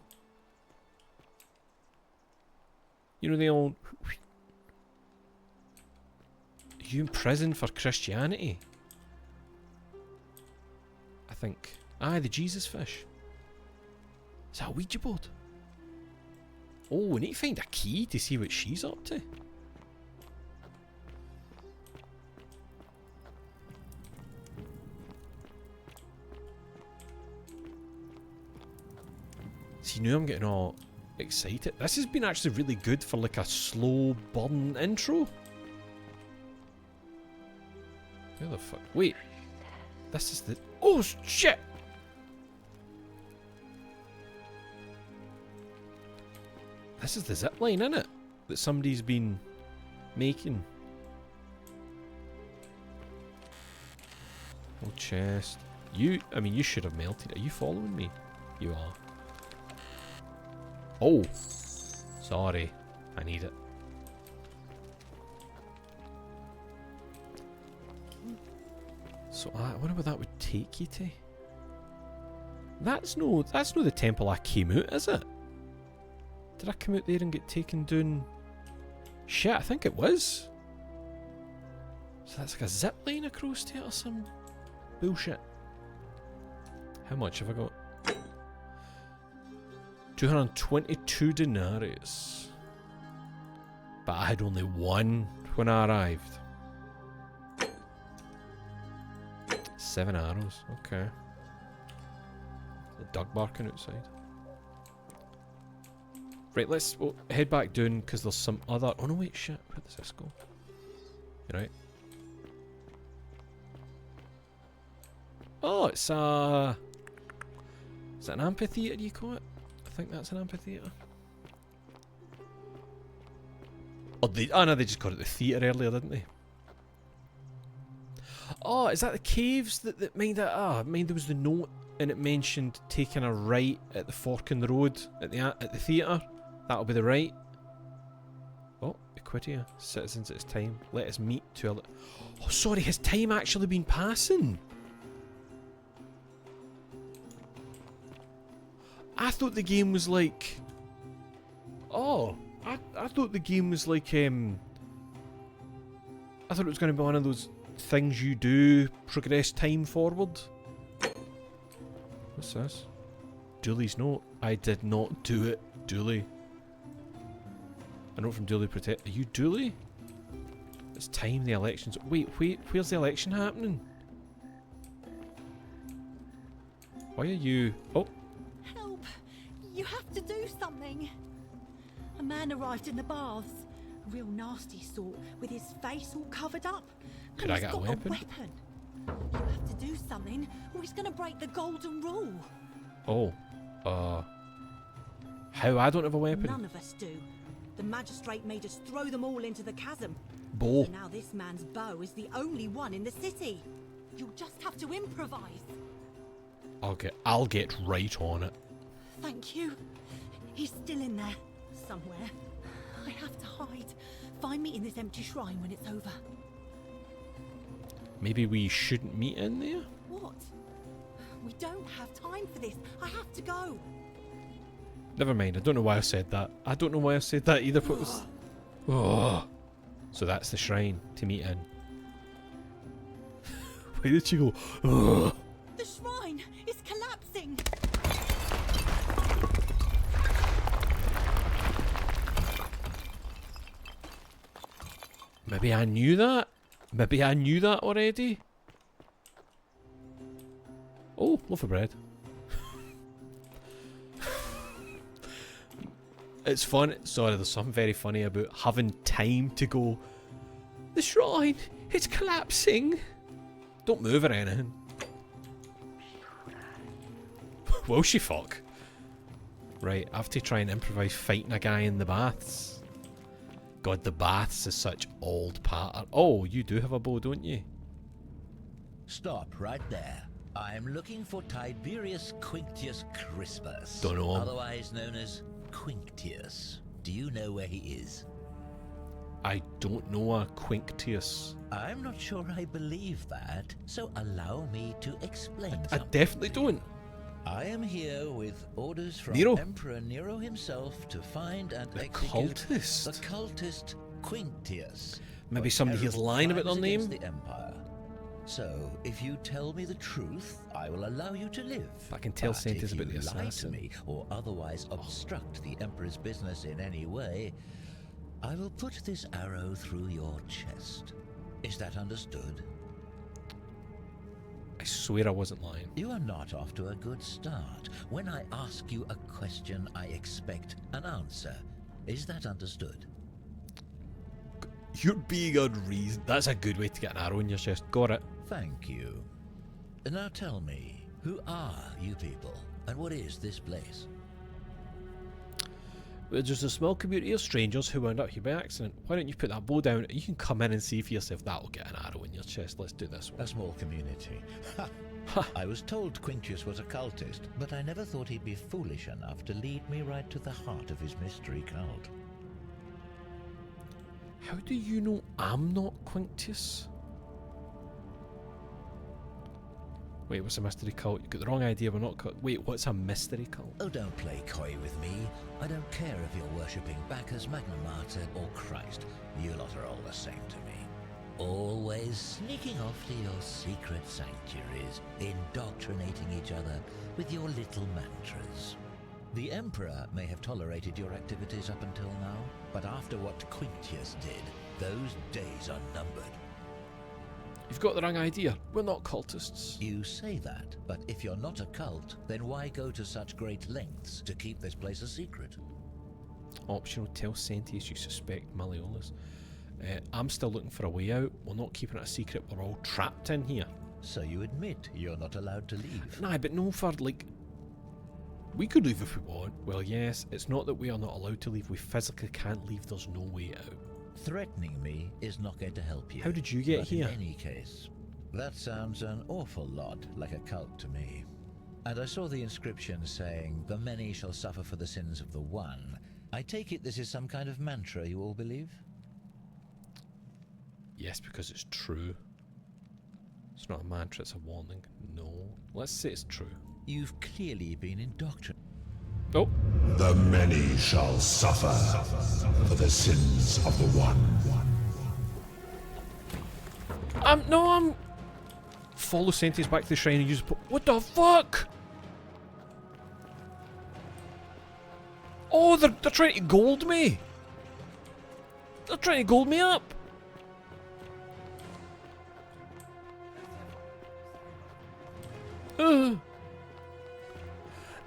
You know, they all... Are you in prison for Christianity? I think. Aye, the Jesus fish. Is that a Ouija board? Oh, we need to find a key to see what she's up to. See, now I'm getting all excited. This has been actually really good for like a slow burn intro. Where the fuck? Wait. This is the... Oh, shit! This is the zip line, innit? That somebody's been making. Oh, chest. I mean, you should have melted. Are you following me? You are. Oh! Sorry. I need it. So, I wonder what that would take you to. That's no the temple I came out, is it? Did I come out there and get taken down? Shit, I think it was. So that's like a zip line across to it or some bullshit. How much have I got? 222 denarius. But I had only one when I arrived. 7 arrows, okay. The dog barking outside. Right, let's head back down because there's some other... Oh no, wait, shit. Where does this go? You right? Oh, it's a... Is that an amphitheatre you call it? I think that's an amphitheatre. Oh, no, they just called it the theatre earlier, didn't they? Oh, is that the caves that made that? Ah, mind there was the note and it mentioned taking a right at the fork in the road at the theatre. That'll be the right. Oh, Equitia. Citizens, it's time. Let us meet to a... Oh, sorry, has time actually been passing? I thought the game was like... Oh, I thought the game was like... I thought it was going to be one of those things you do, progress time forward. What's this? Dooley's note. I did not do it, Dooley. A note from Dooley Protect. Are you Dooley? It's time the elections. Wait, where's the election happening? Why are you... Oh. Help! You have to do something. A man arrived in the baths. A real nasty sort, with his face all covered up. Could I get a weapon? You have to do something, or he's gonna break the golden rule. Oh. How? I don't have a weapon. None of us do. The magistrate made us throw them all into the chasm. Bow. So now this man's bow is the only one in the city. You'll just have to improvise. I'll get right on it. Thank you. He's still in there, somewhere. I have to hide. Find me in this empty shrine when it's over. Maybe we shouldn't meet in there? What? We don't have time for this. I have to go. Never mind, I don't know why I said that. I don't know why I said that either. But it was... Oh. So that's the shrine to meet in. Why did she go? Oh. The shrine is collapsing. Maybe I knew that. Maybe I knew that already. Oh, loaf of bread. It's fun. Sorry, there's something very funny about having time to go. The shrine, it's collapsing. Don't move or anything. Will she fuck? Right, I have to try and improvise fighting a guy in the baths. God, the baths is such old pattern. Oh, you do have a bow, don't you? Stop right there. I'm looking for Tiberius Quinctius Crispus. Don't know him. Otherwise known as Quinctius. Do you know where he is? I don't know a Quinctius. I'm not sure I believe that, so allow me to explain I definitely don't. I am here with orders from Nero? Emperor Nero himself to find and The execute cultist? the cultist Quinctius. Maybe for somebody here's terrible lying about their crimes against name? the Empire. So, if you tell me the truth, I will allow you to live. I can tell But Santa's if about you the lie to assassin. me or otherwise obstruct the Emperor's business in any way, I will put this arrow through your chest. Is that understood? I swear I wasn't lying. You are not off to a good start. When I ask you a question, I expect an answer. Is that understood? You're being unreasonable. That's a good way to get an arrow in your chest. Got it. Thank you. Now tell me, who are you people, and what is this place? We're just a small community of strangers who wound up here by accident. Why don't you put that bow down? You can come in and see for yourself. That'll get an arrow in your chest. Let's do this one. A small community. I was told Quinctius was a cultist, but I never thought he'd be foolish enough to lead me right to the heart of his mystery cult. How do you know I'm not Quinctius? Wait, what's a mystery cult? You got the wrong idea, we're not cult. Wait, what's a mystery cult? Oh, don't play coy with me. I don't care if you're worshipping Bacchus, Magna Mater, or Christ. You lot are all the same to me. Always sneaking off to your secret sanctuaries, indoctrinating each other with your little mantras. The Emperor may have tolerated your activities up until now, but after what Quinctius did, those days are numbered. You've got the wrong idea. We're not cultists. You say that, but if you're not a cult, then why go to such great lengths to keep this place a secret? Optional, tell Sentius you suspect Malleolus. I'm still looking for a way out. We're not keeping it a secret. We're all trapped in here. So you admit you're not allowed to leave? Nah, but no for, like... We could leave if we want. Well, yes, it's not that we are not allowed to leave. We physically can't leave. There's no way out. Threatening me is not going to help you. How did you get but here? In any case, that sounds an awful lot like a cult to me. And I saw the inscription saying, "The many shall suffer for the sins of the one." I take it this is some kind of mantra you all believe? Yes, because it's true. It's not a mantra, it's a warning. No. Let's say it's true. You've clearly been indoctrinated. Oh. The many shall suffer for the sins of the one. I'm... Follow Sentius back to the shrine and use... What the fuck? Oh, they're trying to gold me. They're trying to gold me up.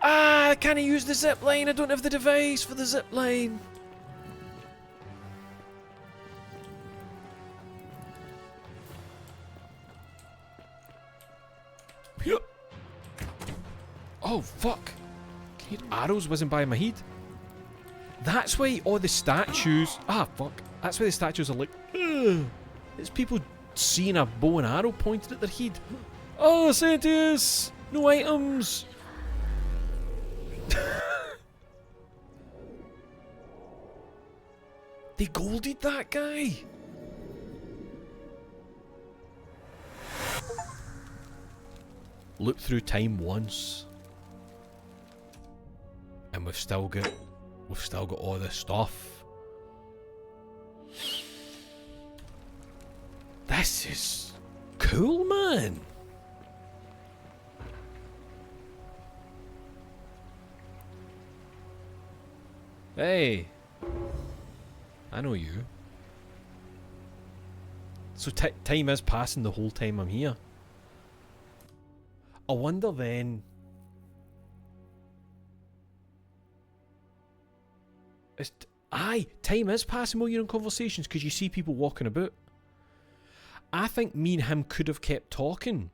I can't use the zip line. I don't have the device for the zip line. Oh fuck! Arrows wasn't by my head. That's why all the statues. Fuck! That's why the statues are like. Ugh. It's people seeing a bow and arrow pointed at their head. Oh, Sentius! No items. They golded that guy. Look through time once, and we've still got all this stuff. This is cool, man. Hey, I know you. So time is passing the whole time I'm here. I wonder then... time is passing while you're in conversations because you see people walking about. I think me and him could have kept talking.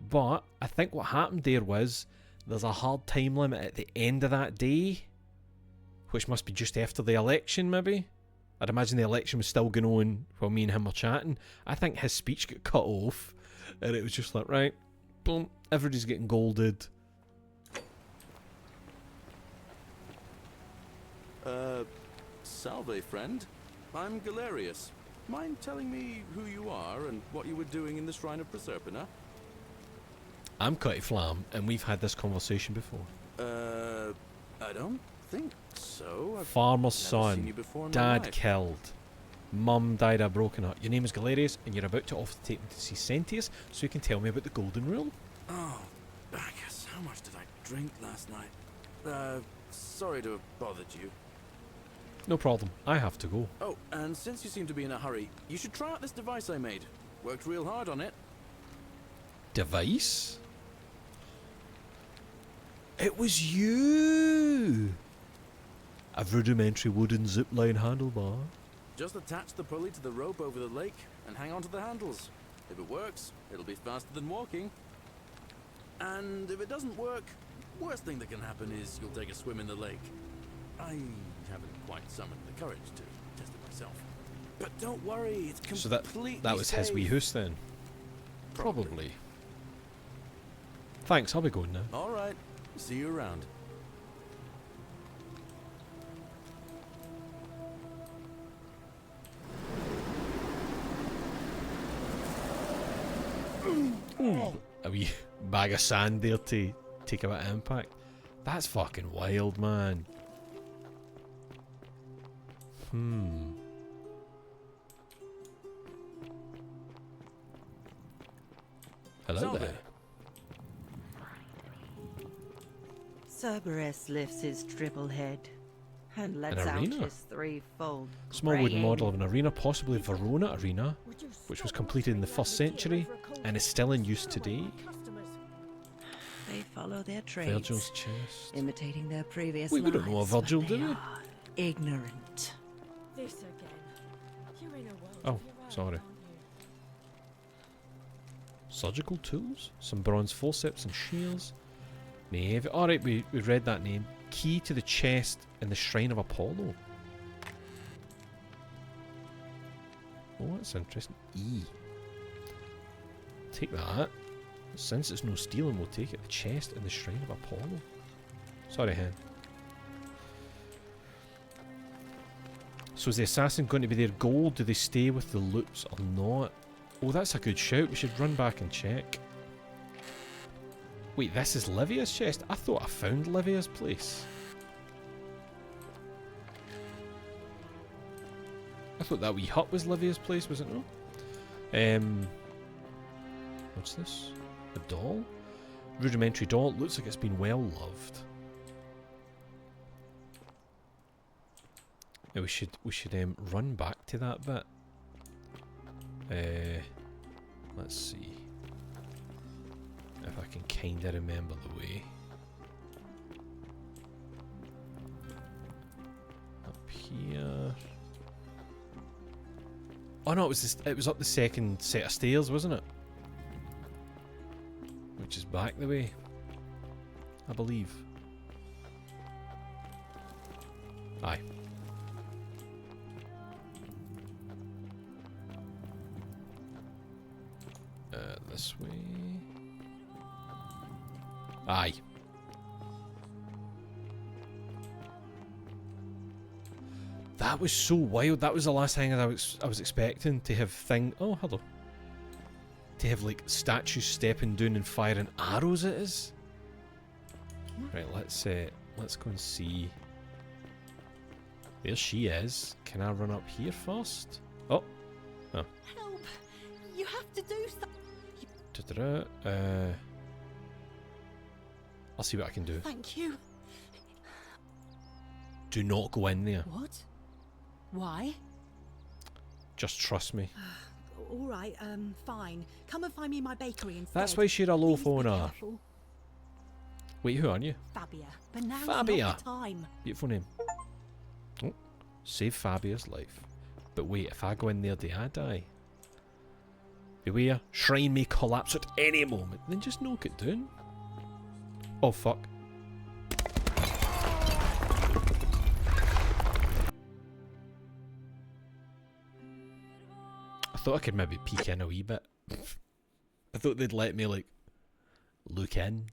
But I think what happened there was there's a hard time limit at the end of that day, which must be just after the election maybe. I'd imagine the election was still going on while me and him were chatting. I think his speech got cut off and it was just like, right, boom, everybody's getting golded. Salve, friend. I'm Galerius. Mind telling me who you are and what you were doing in the Shrine of Proserpina? I'm Cutty Flam, and we've had this conversation before. I don't think so. I've Farmer's never seen son, you before in my dad life. killed, mum died of a broken heart. Your name is Galerius, and you're about to offer to take me to see Sentius, so you can tell me about the Golden Rule. Oh, Bacchus, how much did I drink last night? Sorry to have bothered you. No problem, I have to go. Oh, and since you seem to be in a hurry, you should try out this device I made. Worked real hard on it. Device? It was you! A rudimentary wooden zipline handlebar. Just attach the pulley to the rope over the lake and hang on to the handles. If it works, it'll be faster than walking. And if it doesn't work, worst thing that can happen is you'll take a swim in the lake. I haven't quite summoned the courage to test it myself. But don't worry, it's completely So that was his wee safe. hoose then? Probably. Thanks, I'll be going now. Alright, see you around. A wee bag of sand there to take a bit of impact. That's fucking wild, man. Hello Salve. there. Cerberus lifts his triple head and lets An out arena? his threefold Small wooden graying. model of an arena, possibly Verona Arena, which was completed in the 1st century and is still in use today. They follow their trades, Virgil's chest. imitating their previous Wait, we don't know a lives, Virgil, but do they we? are ignorant. This again. You're in a world Oh, of your own, sorry. aren't you? Surgical tools, some bronze forceps and shears. Maeve. Alright, we read that name. Key to the chest in the Shrine of Apollo. Oh, that's interesting. E. Take that. Since it's no stealing, we'll take it. The chest in the Shrine of Apollo. Sorry, hen. So is the assassin going to be their goal? Do they stay with the loops or not? Oh, that's a good shout. We should run back and check. Wait, this is Livia's chest? I thought I found Livia's place. I thought that wee hut was Livia's place, was it not? What's this? A doll? Rudimentary doll. It looks like it's been well loved. Yeah, we should run back to that bit. Let's see if I can kinda remember the way. Up here. Oh no, it was up the second set of stairs, wasn't it? Which is back the way, I believe. Aye. This way. Aye. That was so wild. That was the last thing I was expecting to have Oh, hello. To have like statues stepping down and firing arrows at us. Right, let's go and see. There she is. Can I run up here first? Oh. Oh. Help! You have to do something. I'll see what I can do. Thank you. Do not go in there. What? Why? Just trust me. All right, fine. Come and find me in my bakery instead. That's why she's a low Please be phoner. careful. Wait, who are you? Fabia. But now's Fabia. not the time. Beautiful name. Oh, save Fabia's life. But wait, if I go in there, do I die? Beware, shrine may collapse at any moment. Then just knock it down. Oh fuck. I thought I could maybe peek in a wee bit. I thought they'd let me like look in.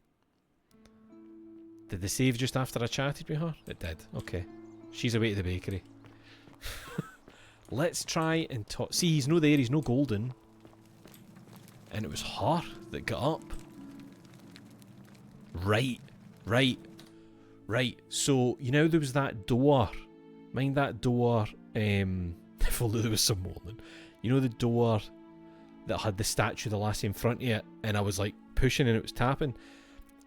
Did they save just after I chatted with her? It did. Okay. She's away to the bakery. Let's try and talk. See, he's no there. He's no golden. And it was her that got up. Right. So, you know there was that door. Mind that door, if only there was some morning. You know the door that had the statue of the lassie in front of it, and I was like pushing and it was tapping?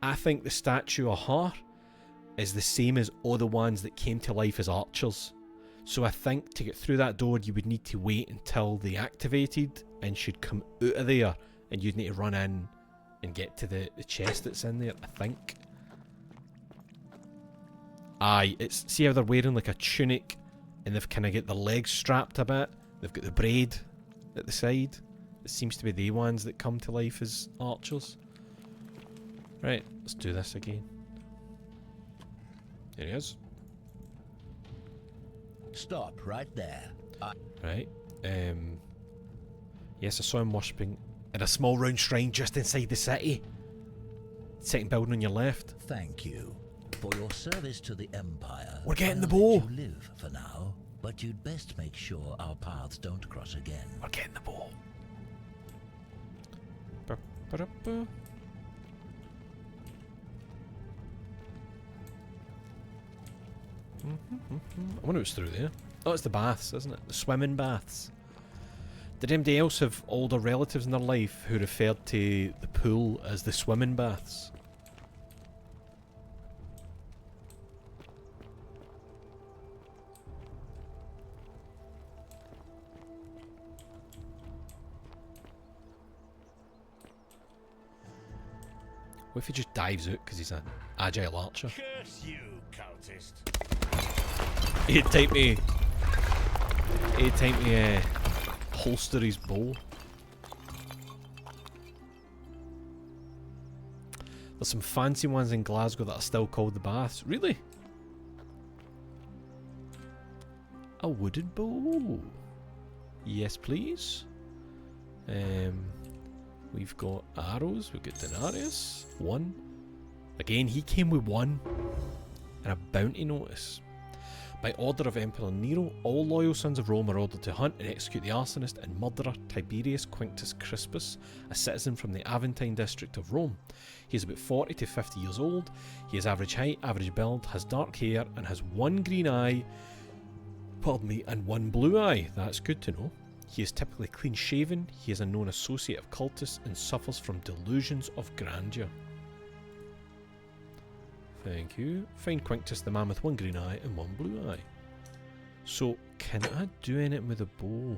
I think the statue of her is the same as all the ones that came to life as archers. So I think to get through that door you would need to wait until they activated and should come out of there, and you'd need to run in and get to the chest that's in there, I think. Aye, it's, see how they're wearing like a tunic and they've kind of got their legs strapped a bit, they've got the braid at the side. It seems to be the ones that come to life as archers. Right, let's do this again. There he is. Stop right there. Right. Yes, I saw him worshipping in a small round shrine just inside the city. Second building on your left. Thank you for your service to the Empire. We're getting the I'll bow. let you live for now, but you'd best make sure our paths don't cross again. We're getting the bow. Ba-ba-da-ba. I wonder what's through there. Oh, it's the baths, isn't it? The swimming baths. Did anybody else have older relatives in their life who referred to the pool as the swimming baths? What if he just dives out because he's an agile archer? Curse you, cultist. He'd take me. Holster his bow. There's some fancy ones in Glasgow that are still called the baths. Really? A wooden bow. Yes, please. We've got arrows. We've got denarius. 1. Again, he came with 1. And a bounty notice. By order of Emperor Nero, all loyal sons of Rome are ordered to hunt and execute the arsonist and murderer Tiberius Quinctus Crispus, a citizen from the Aventine district of Rome. He is about 40 to 50 years old. He has average height, average build, has dark hair, and has 1 green eye, and 1 blue eye. That's good to know. He is typically clean shaven. He is a known associate of cultists and suffers from delusions of grandeur. Thank you. Find Quinctus, the man with 1 green eye and 1 blue eye. So, can I do anything with a bow?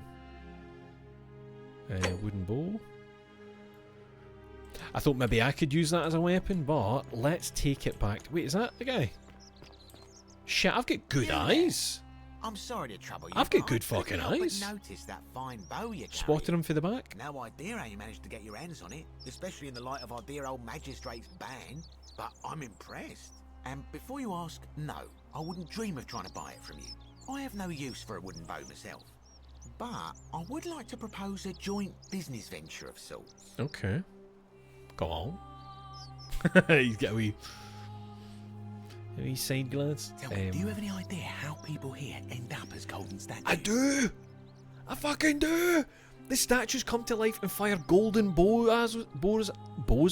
Wooden bow. I thought maybe I could use that as a weapon, but let's take it back. Wait, is that the guy? Shit, I've got good eyes. I'm sorry to trouble you. I've got but good I couldn't fucking help but eyes. Notice that fine bow you carry. Spotted him for the back. No idea how you managed to get your hands on it, especially in the light of our dear old magistrate's ban, but I'm impressed. And before you ask, no, I wouldn't dream of trying to buy it from you. I have no use for a wooden bow myself. But I would like to propose a joint business venture of sorts. Okay. Go on. He's got a wee side glance. Tell me, do you have any idea how people here end up as golden statues? I do! I fucking do! The statues come to life and fire golden bows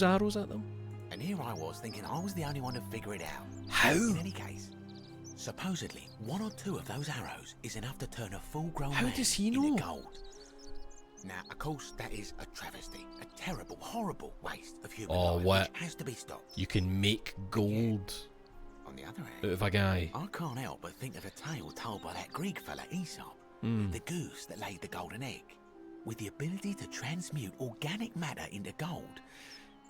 arrows at them. And here I was thinking I was the only one to figure it out. How? In any case, supposedly 1 or 2 of those arrows is enough to turn a full-grown man does he into know? gold. Now, of course, that is a travesty, a terrible, horrible waste of human Oh, life, what? which has to be stopped. You can make gold On the other hand, out of a guy. I can't help but think of a tale told by that Greek fella Aesop, the goose that laid the golden egg. With the ability to transmute organic matter into gold,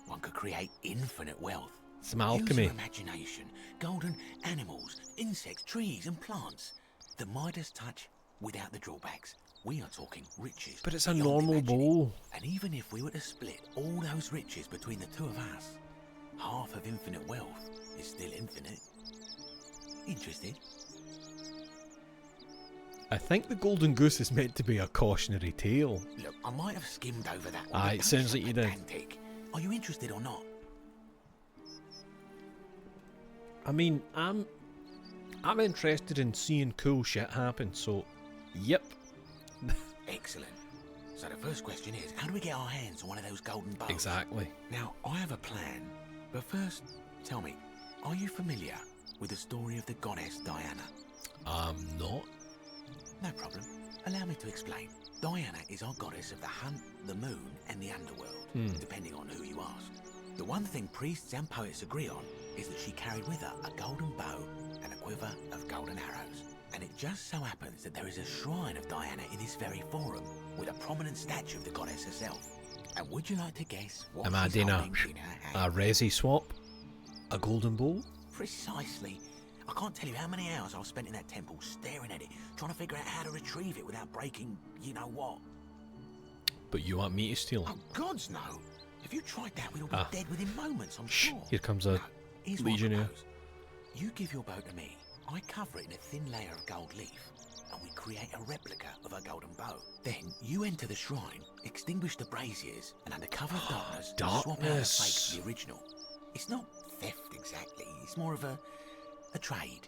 one could create infinite wealth. Some Use alchemy. your imagination, golden animals, insects, trees and plants. The Midas touch without the drawbacks. We are talking riches. But it's a beyond normal imagining. bow. And even if we were to split all those riches between the 2 of us, half of infinite wealth is still infinite. Interested? I think the golden goose is meant to be a cautionary tale. Look, I might have skimmed over that. Aye, it sounds like you did. Pedantic. Are you interested or not? I mean, I'm interested in seeing cool shit happen, so yep. Excellent. So the first question is, how do we get our hands on one of those golden bows? Exactly. Now, I have a plan, but first, Tell me, are you familiar with the story of the goddess Diana? I'm not. No problem. Allow me to explain. Diana is our goddess of the hunt, the moon, and the underworld, depending on who you ask. The one thing priests and poets agree on is that she carried with her a golden bow and a quiver of golden arrows. And it just so happens that there is a shrine of Diana in this very forum, with a prominent statue of the goddess herself. And would you like to guess what Am I she's doing holding in her hand? a resi swap? A golden bowl? Precisely. I can't tell you how many hours I've spent in that temple staring at it, trying to figure out how to retrieve it without breaking you-know what. But you want me to steal it? Oh, gods no. If you tried that, we'd all be dead within moments, I'm Shh, sure. here comes a Here's what I legionnaire. propose. You give your bow to me, I cover it in a thin layer of gold leaf, and we create a replica of a golden bow. Then you enter the shrine, extinguish the braziers, and under cover of darkness, swap out the fake for the original. It's not theft exactly, it's more of a trade.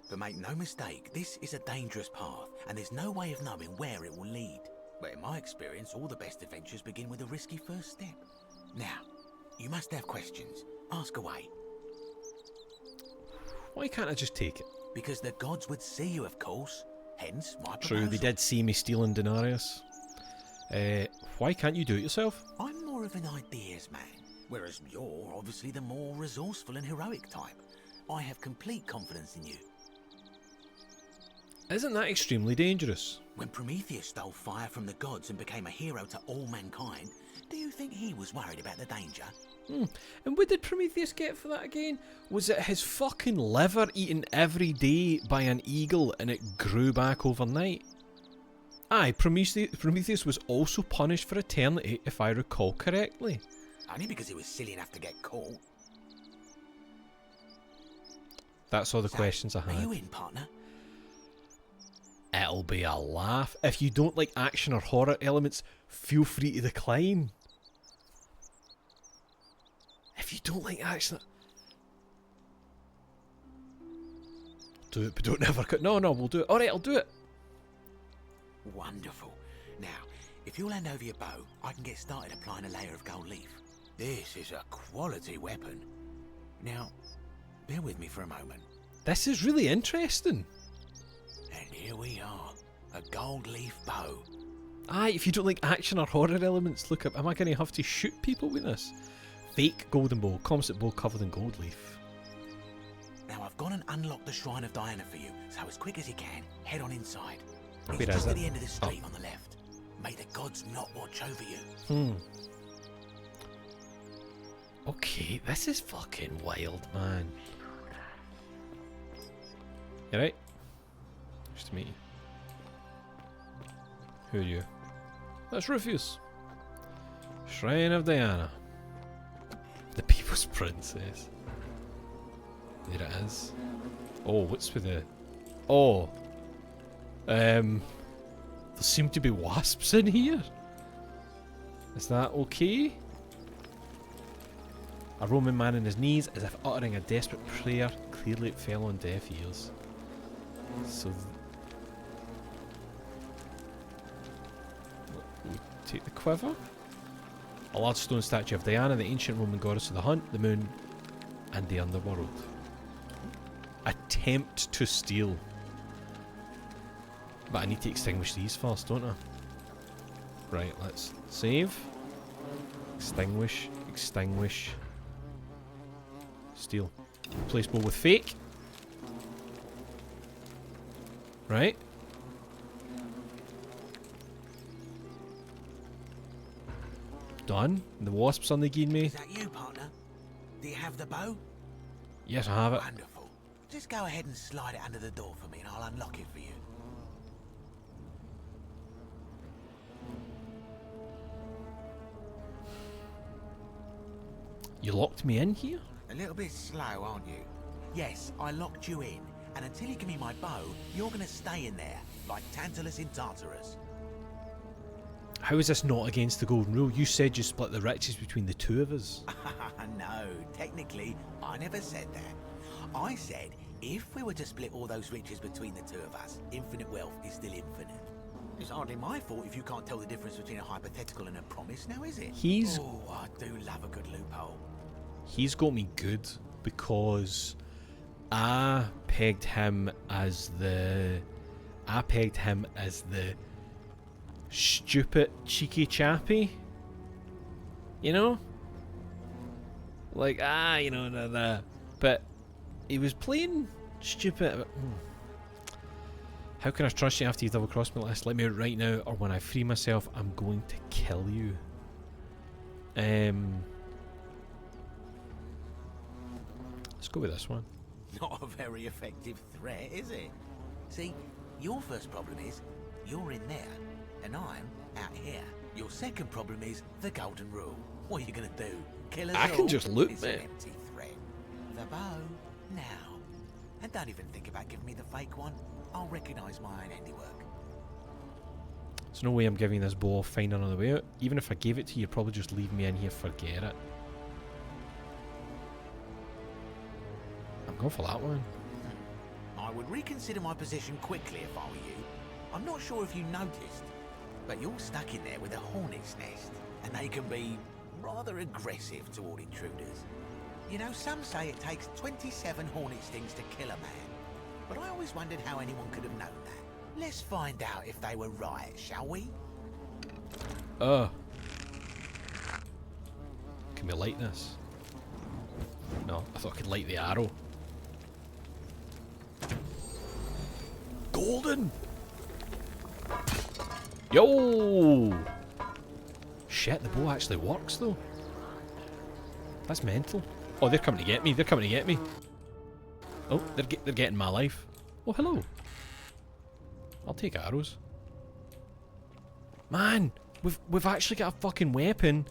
But make no mistake, this is a dangerous path, and there's no way of knowing where it will lead. But in my experience, all the best adventures begin with a risky first step. Now, you must have questions. Ask away. Why can't I just take it? Because the gods would see you, of course. Hence my True, proposal. they did see me stealing denarius. Why can't you do it yourself? I'm more of an ideas man, whereas you're obviously the more resourceful and heroic type. I have complete confidence in you. Isn't that extremely dangerous? When Prometheus stole fire from the gods and became a hero to all mankind, do you think he was worried about the danger? And what did Prometheus get for that again? Was it his fucking liver eaten every day by an eagle and it grew back overnight? Aye, Prometheus was also punished for eternity, if I recall correctly. Only because he was silly enough to get caught. That's all the questions I Are had. you in, partner? It'll be a laugh. If you don't like action or horror elements, feel free to decline. If you don't like action... Do it, but don't ever cut. No, we'll do it. Alright, I'll do it. Wonderful. Now, if you'll hand over your bow, I can get started applying a layer of gold leaf. This is a quality weapon. Now, bear with me for a moment. This is really interesting. And here we are, a gold leaf bow. Aye, if you don't like action or horror elements, look up. Am I going to have to shoot people with this? Fake golden bow, composite bow covered in gold leaf. Now I've gone and unlocked the Shrine of Diana for you, so as quick as you can, head on inside. It's Where is just it? at the end of the street on the left. May the gods not watch over you. Okay, this is fucking wild, man. You right? Nice to meet you. Who are you? That's Rufus. Shrine of Diana. The People's Princess. There it is. Oh, what's with the... Oh. There seem to be wasps in here. Is that okay? A Roman man on his knees as if uttering a desperate prayer. Clearly it fell on deaf ears. So... we take the quiver. A large stone statue of Diana, the ancient Roman goddess of the hunt, the moon, and the underworld. Attempt to steal. But I need to extinguish these first, don't I? Right, let's save. Extinguish. Extinguish. Steal. Replace bow with fake. Right. Done. The wasps on the gene me. Is that you, partner? Do you have the bow? Yes, I have it. Wonderful. Just go ahead and slide it under the door for me and I'll unlock it for you. You locked me in here? A little bit slow, aren't you? Yes, I locked you in, and until you give me my bow, you're gonna stay in there, like Tantalus in Tartarus. How is this not against the golden rule? You said you split the riches between the two of us. No, technically, I never said that. I said, if we were to split all those riches between the two of us, infinite wealth is still infinite. It's hardly my fault if you can't tell the difference between a hypothetical and a promise, now is it? He's... Oh, I do love a good loophole. He's got me good. because I pegged him as the stupid cheeky chappy, you know, like you know the but he was playing stupid. How can I trust you after you double crossed me like this? Let me out right now, or when I free myself, I'm going to kill you. Let's go with this one. Not a very effective threat, is it? See, your first problem is you're in there, and I'm out here. Your second problem is the golden rule. What are you gonna do? Kill us all? I can just loot, it's mate. an empty threat. The bow, now. And don't even think about giving me the fake one. I'll recognise my own handiwork. There's no way I'm giving this bow fine another way out. Even if I gave it to you, you'd probably just leave me in here, forget it. I'm going for that one. I would reconsider my position quickly if I were you. I'm not sure if you noticed, but you're stuck in there with a hornet's nest, and they can be rather aggressive toward intruders. You know, some say it takes 27 hornet stings to kill a man, but I always wondered how anyone could have known that. Let's find out if they were right, shall we? Can we light this? No, I thought I could light the arrow. Golden! Yo! Shit, the bow actually works though. That's mental. Oh, they're coming to get me. They're coming to get me. Oh, they're getting my life. Oh, hello. I'll take arrows. Man, we've actually got a fucking weapon.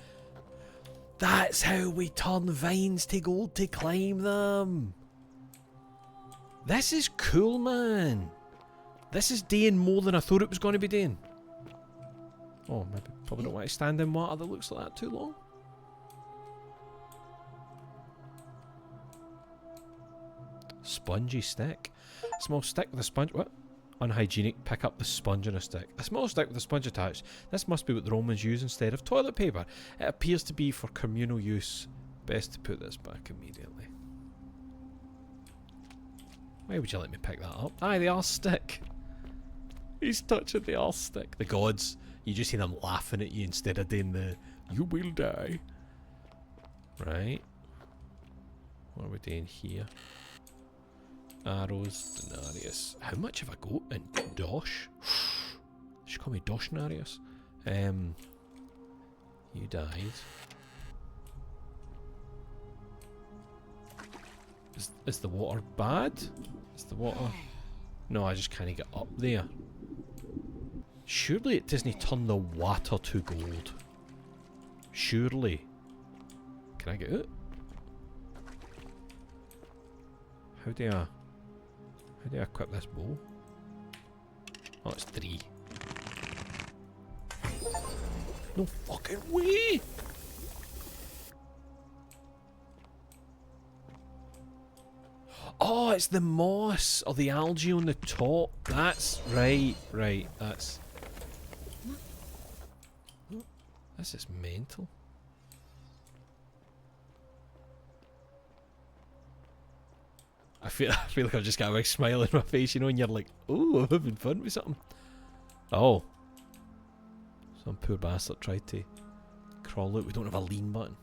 That's how we turn vines to gold to climb them. This is cool, man. This is doing more than I thought it was going to be doing. Oh, maybe probably don't want to stand in water that looks like that too long. Spongy stick. Small stick with a sponge. What? Unhygienic. Pick up the sponge on a stick. A small stick with a sponge attached. This must be what the Romans use instead of toilet paper. It appears to be for communal use. Best to put this back immediately. Why would you let me pick that up? Aye, the arse stick. He's touching the arse stick. The gods. You just see them laughing at you instead of doing the "you will die." Right. What are we doing here? Arrows, denarius. How much have I got in dosh? She call me dosh denarius. You died. Is the water bad? Is the water? No, I just can't get up there. Surely it doesn't turn the water to gold. Surely. Can I get it? How do I equip this bow? Oh, it's 3. No fucking way! Oh, it's the moss or the algae on the top. That's right, that's... This is mental. I feel like I've just got a big smile on my face, you know, and you're like, oh, I'm having fun with something. Oh. Some poor bastard tried to crawl out. We don't have a lean button.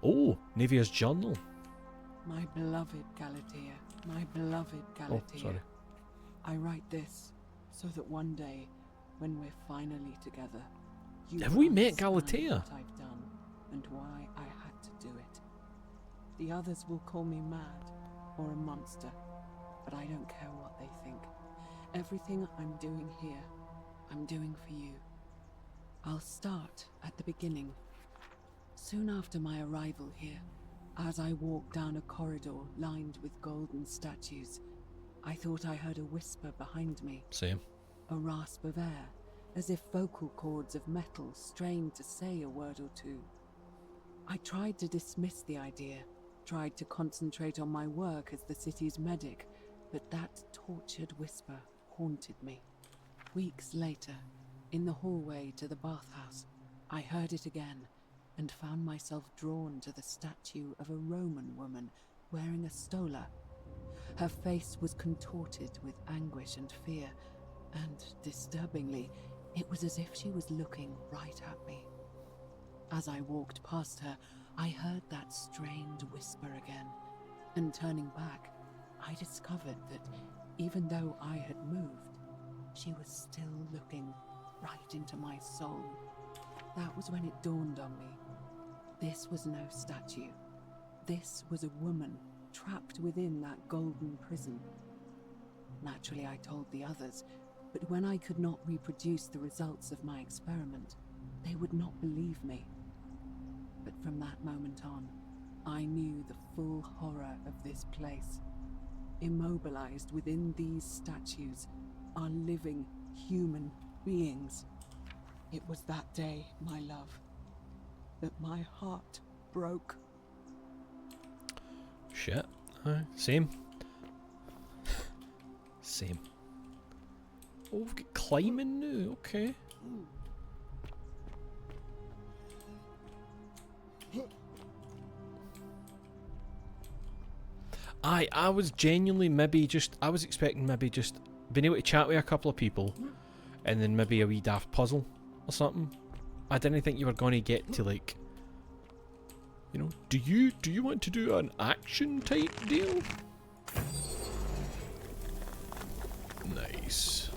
Oh, Nevia's journal. My beloved Galatea, my beloved Galatea. Oh, sorry. I write this so that one day, when we're finally together, you Have we met understand Galatea? what I've done and why I had to do it. The others will call me mad or a monster, but I don't care what they think. Everything I'm doing here, I'm doing for you. I'll start at the beginning. Soon after my arrival here, as I walked down a corridor lined with golden statues, I thought I heard a whisper behind me. Same. A rasp of air, as if vocal cords of metal strained to say a word or two. I tried to dismiss the idea, tried to concentrate on my work as the city's medic, but that tortured whisper haunted me. Weeks later, in the hallway to the bathhouse, I heard it again, and found myself drawn to the statue of a Roman woman wearing a stola. Her face was contorted with anguish and fear, and, disturbingly, it was as if she was looking right at me. As I walked past her, I heard that strained whisper again, and turning back, I discovered that even though I had moved, she was still looking right into my soul. That was when it dawned on me. This was no statue. This was a woman trapped within that golden prison. Naturally, I told the others, but when I could not reproduce the results of my experiment, they would not believe me. But from that moment on, I knew the full horror of this place. Immobilized within these statues are living human beings. It was that day, my love, that my heart broke. Shit. Same. Same. Oh, we've got climbing now. Okay. I was genuinely I was expecting maybe just being able to chat with a couple of people and then maybe a wee daft puzzle or something. I didn't think you were going to get to, like, you know, do you want to do an action type deal? Nice.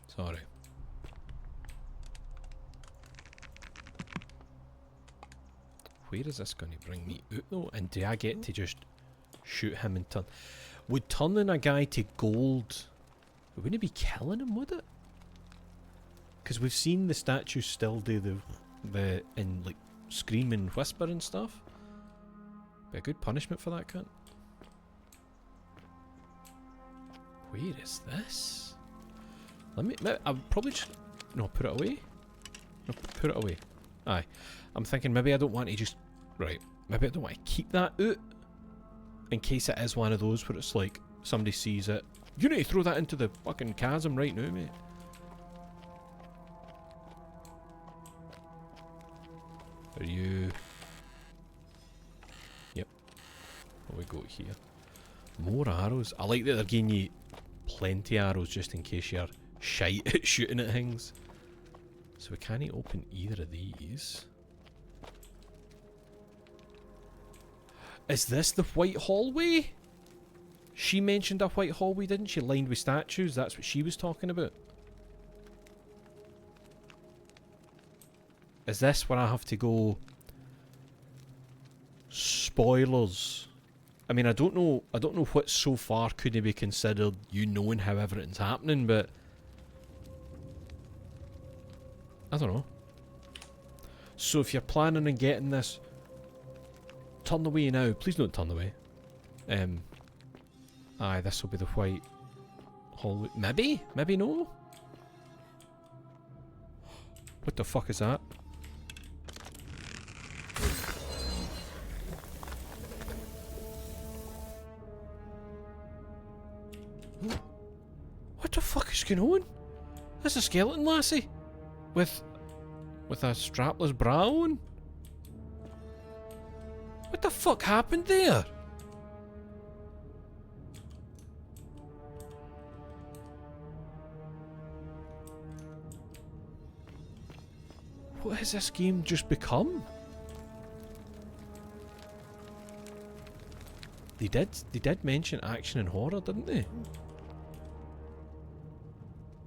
Sorry. Where is this going to bring me out though? And do I get to just shoot him and turn? Would turning a guy to gold, it wouldn't be killing him, would it? Because we've seen the statues still do the and like scream and whisper and stuff. Be a good punishment for that cunt. Where is this? I'll probably just put it away. No, put it away. Aye. I'm thinking maybe I don't want to just... Right. Maybe I don't want to keep that out. In case it is one of those where it's like, somebody sees it. You need to throw that into the fucking chasm right now, mate. Are you... Yep. What we got here? More arrows. I like that they're giving you plenty of arrows just in case you're shite at shooting at things. So we can't open either of these. Is this the white hallway? She mentioned a white hallway, didn't she? Lined with statues. That's what she was talking about. Is this where I have to go? Spoilers. I mean, I don't know what so far could be considered you knowing how everything's happening, but I don't know. So if you're planning on getting this, turn away now. Please don't turn away. Aye, this will be the white hallway. Maybe? Maybe no? What the fuck is that? What the fuck is going on? That's a skeleton lassie with a strapless bra on. What the fuck happened there? What has this game just become? They did mention action and horror, didn't they?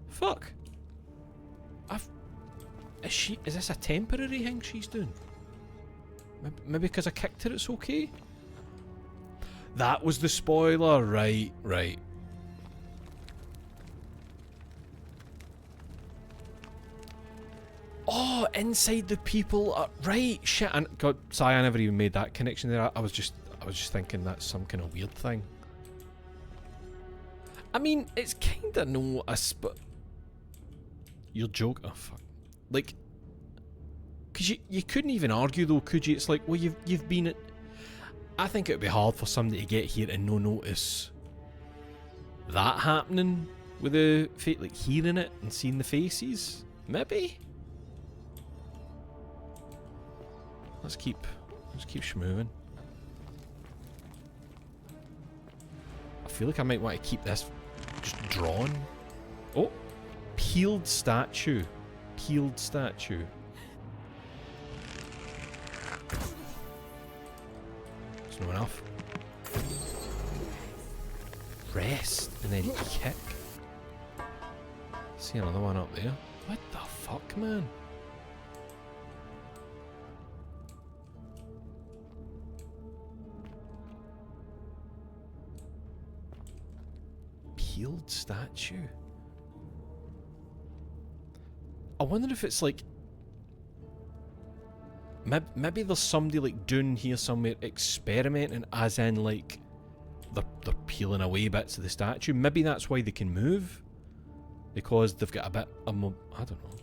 Fuck. Is this a temporary thing she's doing? Maybe because I kicked her it's okay? That was the spoiler, right. Oh, inside the people are, right, shit, and God, sorry, I never even made that connection there. I was just thinking that's some kind of weird thing. I mean, it's kinda no but you're joking. Oh fuck. Like, because you couldn't even argue though, could you? It's like, well, you've been at... I think it would be hard for somebody to get here and no notice that happening with the like hearing it and seeing the faces. Maybe. Let's keep schmoving. I feel like I might want to keep this just drawn. Oh, peeled statue. Peeled statue. It's not enough. Rest and then kick. See another one up there. What the fuck, man? Peeled statue. I wonder if it's like maybe there's somebody like down here somewhere experimenting, as in like they're peeling away bits of the statue. Maybe that's why they can move, because they've got a bit of I don't know.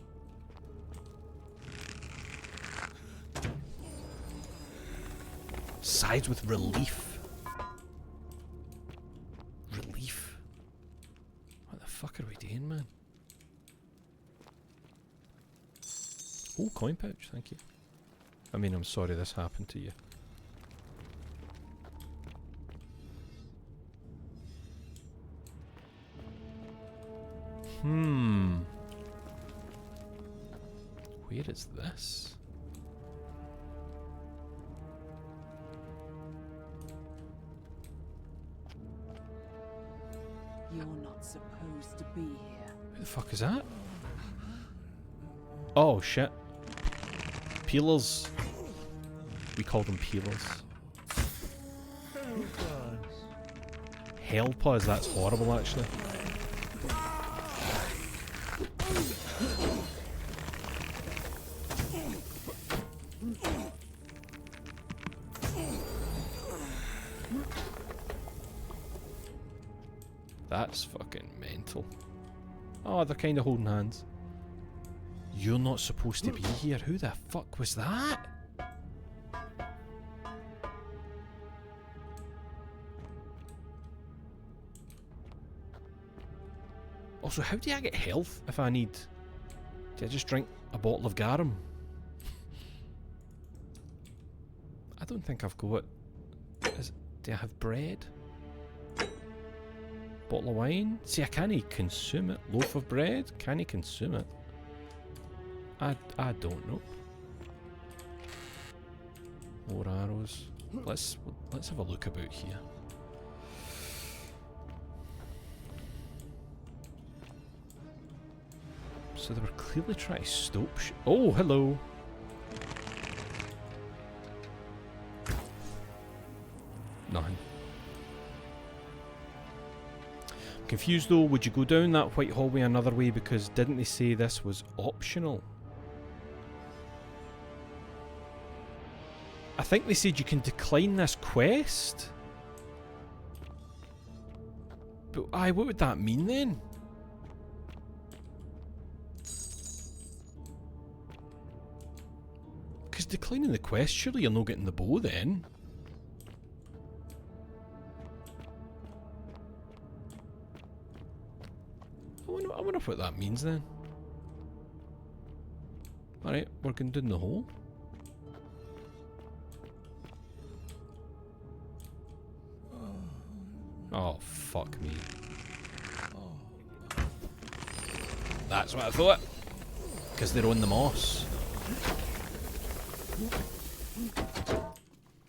Sides with relief. Relief. What the fuck are we doing, man? Oh, coin pouch, thank you. I mean, I'm sorry this happened to you. Where is this? You're not supposed to be here. Who the fuck is that? Oh shit. Peelers. We call them peelers. Helpers, that's horrible actually. That's fucking mental. Oh, they're kind of holding hands. You're not supposed to be here. Who the fuck was that? Also, how do I get health if I need... Do I just drink a bottle of garum? I don't think I've got... Do I have bread? Bottle of wine? See, I can't consume it. Loaf of bread? Can I consume it? I don't know. More arrows. Let's have a look about here. So they were clearly trying to stop oh, hello. Nothing. Confused though, would you go down that white hallway another way, because didn't they say this was optional? I think they said you can decline this quest. But what would that mean then? Because declining the quest, surely you're not getting the bow then. I wonder what that means then. Alright, we're going down the hole. Oh, fuck me. That's what I thought. Because they're on the moss.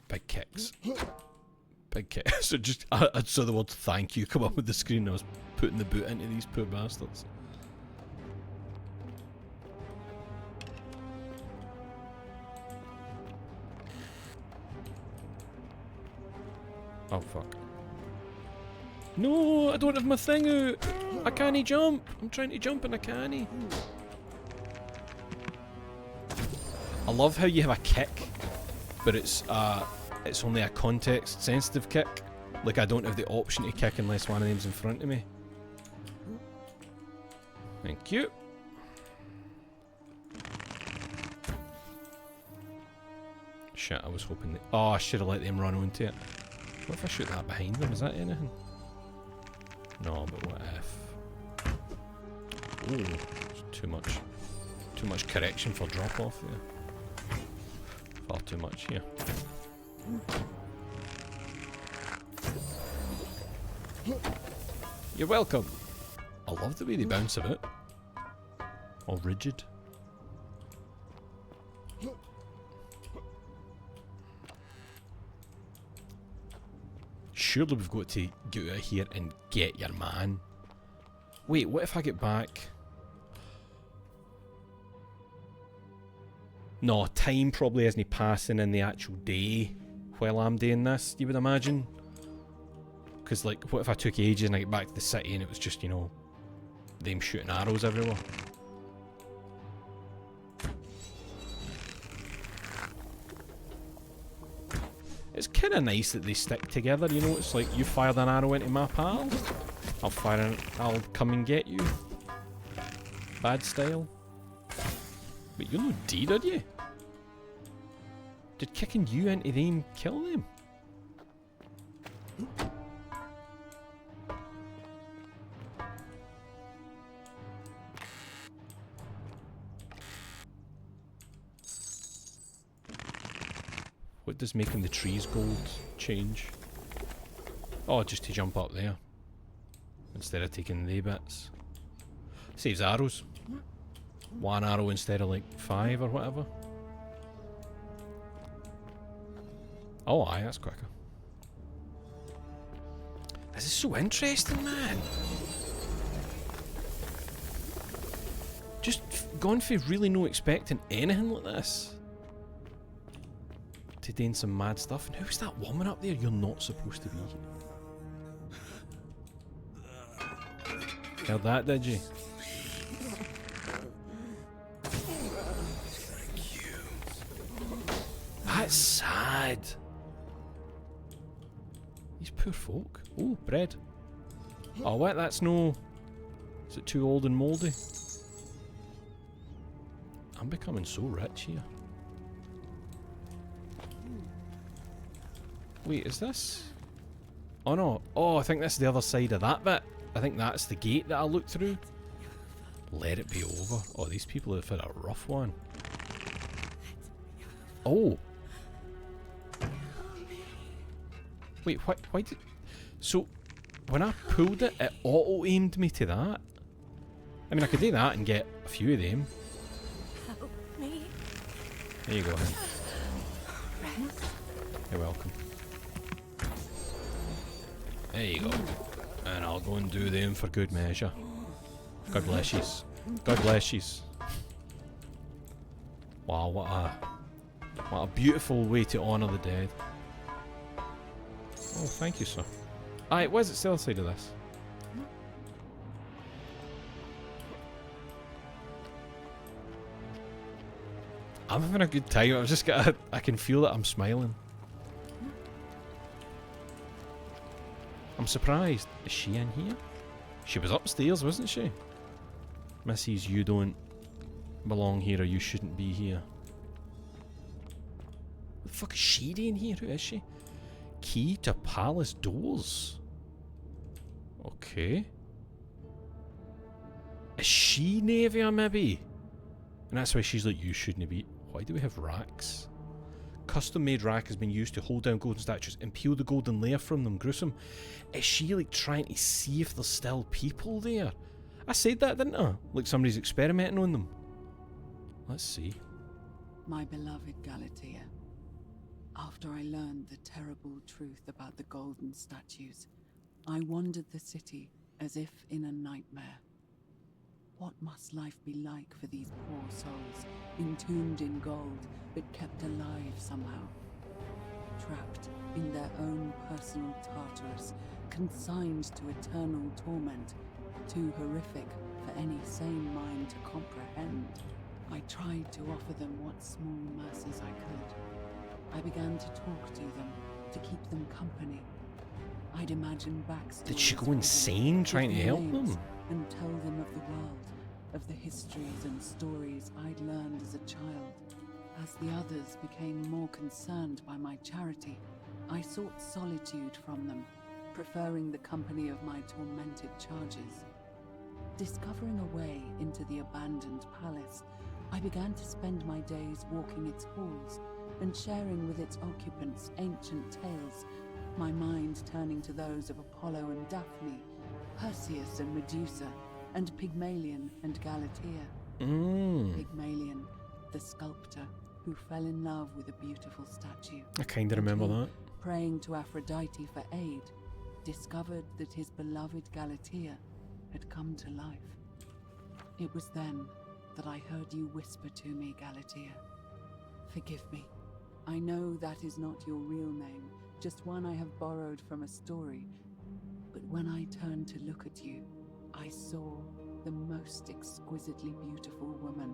Big kicks. Big kicks. So just, I saw the word thank you come up with the screen and I was putting the boot into these poor bastards. Oh fuck. No, I don't have my thing out. I can't jump. I'm trying to jump and I can't. I love how you have a kick, but it's only a context sensitive kick. Like I don't have the option to kick unless one of them's in front of me. Thank you. Shit, I was hoping that... Oh, I should have let them run onto it. What if I shoot that behind them? Is that anything? No, but what if? Oh, too much correction for drop off there. Far too much here. You're welcome. I love the way they bounce a bit. All rigid. Surely we've got to get out of here and get your man. Wait, what if I get back? No, time probably isn't passing in the actual day while I'm doing this, you would imagine. Because, like, what if I took ages and I get back to the city and it was just, you know, them shooting arrows everywhere? It's kind of nice that they stick together, you know. It's like, you fired an arrow into my pal, I'll come and get you. Bad style. But you're no deed, are you? Did kicking you into them kill them? What does making the trees gold change? Oh, just to jump up there. Instead of taking the bits. Saves arrows. 1 arrow instead of like 5 or whatever. Oh aye, that's quicker. This is so interesting, man. Just gone for really no expecting anything like this. To doing some mad stuff. And who's that woman up there? You're not supposed to be here. Heard that, did you? That's sad. These poor folk. Oh, bread. Oh, what? That's no... Is it too old and mouldy? I'm becoming so rich here. Wait, is this... Oh no. Oh, I think that's the other side of that bit. I think that's the gate that I looked through. Let it be over. Oh, these people have had a rough one. Oh. Wait, why did... So, when I pulled it, it auto-aimed me to that? I mean, I could do that and get a few of them. Help me. There you go, then. You're welcome. There you go. And I'll go and do them for good measure. God bless yous. God bless yous. Wow, what a beautiful way to honour the dead. Oh, thank you, sir. Aye, where's it still the side of this? I'm having a good time. I've just got I can feel that I'm smiling. I'm surprised. Is she in here? She was upstairs, wasn't she? Mrs. You don't belong here or you shouldn't be here. What the fuck is she doing here? Who is she? Key to palace doors. Okay. Is she Navia maybe? And that's why she's like, you shouldn't be. Why do we have racks? Custom made rack has been used to hold down golden statues and peel the golden layer from them. Gruesome. Is she like trying to see if there's still people there? I said that, didn't I? Like somebody's experimenting on them. Let's see. My beloved Galatea, after I learned the terrible truth about the golden statues, I wandered the city as if in a nightmare. What must life be like for these poor souls, entombed in gold, but kept alive somehow? Trapped in their own personal Tartarus, consigned to eternal torment, too horrific for any sane mind to comprehend. I tried to offer them what small mercies I could. I began to talk to them, to keep them company. I'd imagine backstories. Did she go insane trying to help them? And tell them of the world, of the histories and stories I'd learned as a child. As the others became more concerned by my charity, I sought solitude from them, preferring the company of my tormented charges. Discovering a way into the abandoned palace, I began to spend my days walking its halls and sharing with its occupants ancient tales, my mind turning to those of Apollo and Daphne, Perseus and Medusa, and Pygmalion and Galatea. Pygmalion, the sculptor who fell in love with a beautiful statue. I kind of remember that. Praying to Aphrodite for aid, discovered that his beloved Galatea had come to life. It was then that I heard you whisper to me, Galatea. Forgive me. I know that is not your real name, just one I have borrowed from a story. But when I turned to look at you, I saw the most exquisitely beautiful woman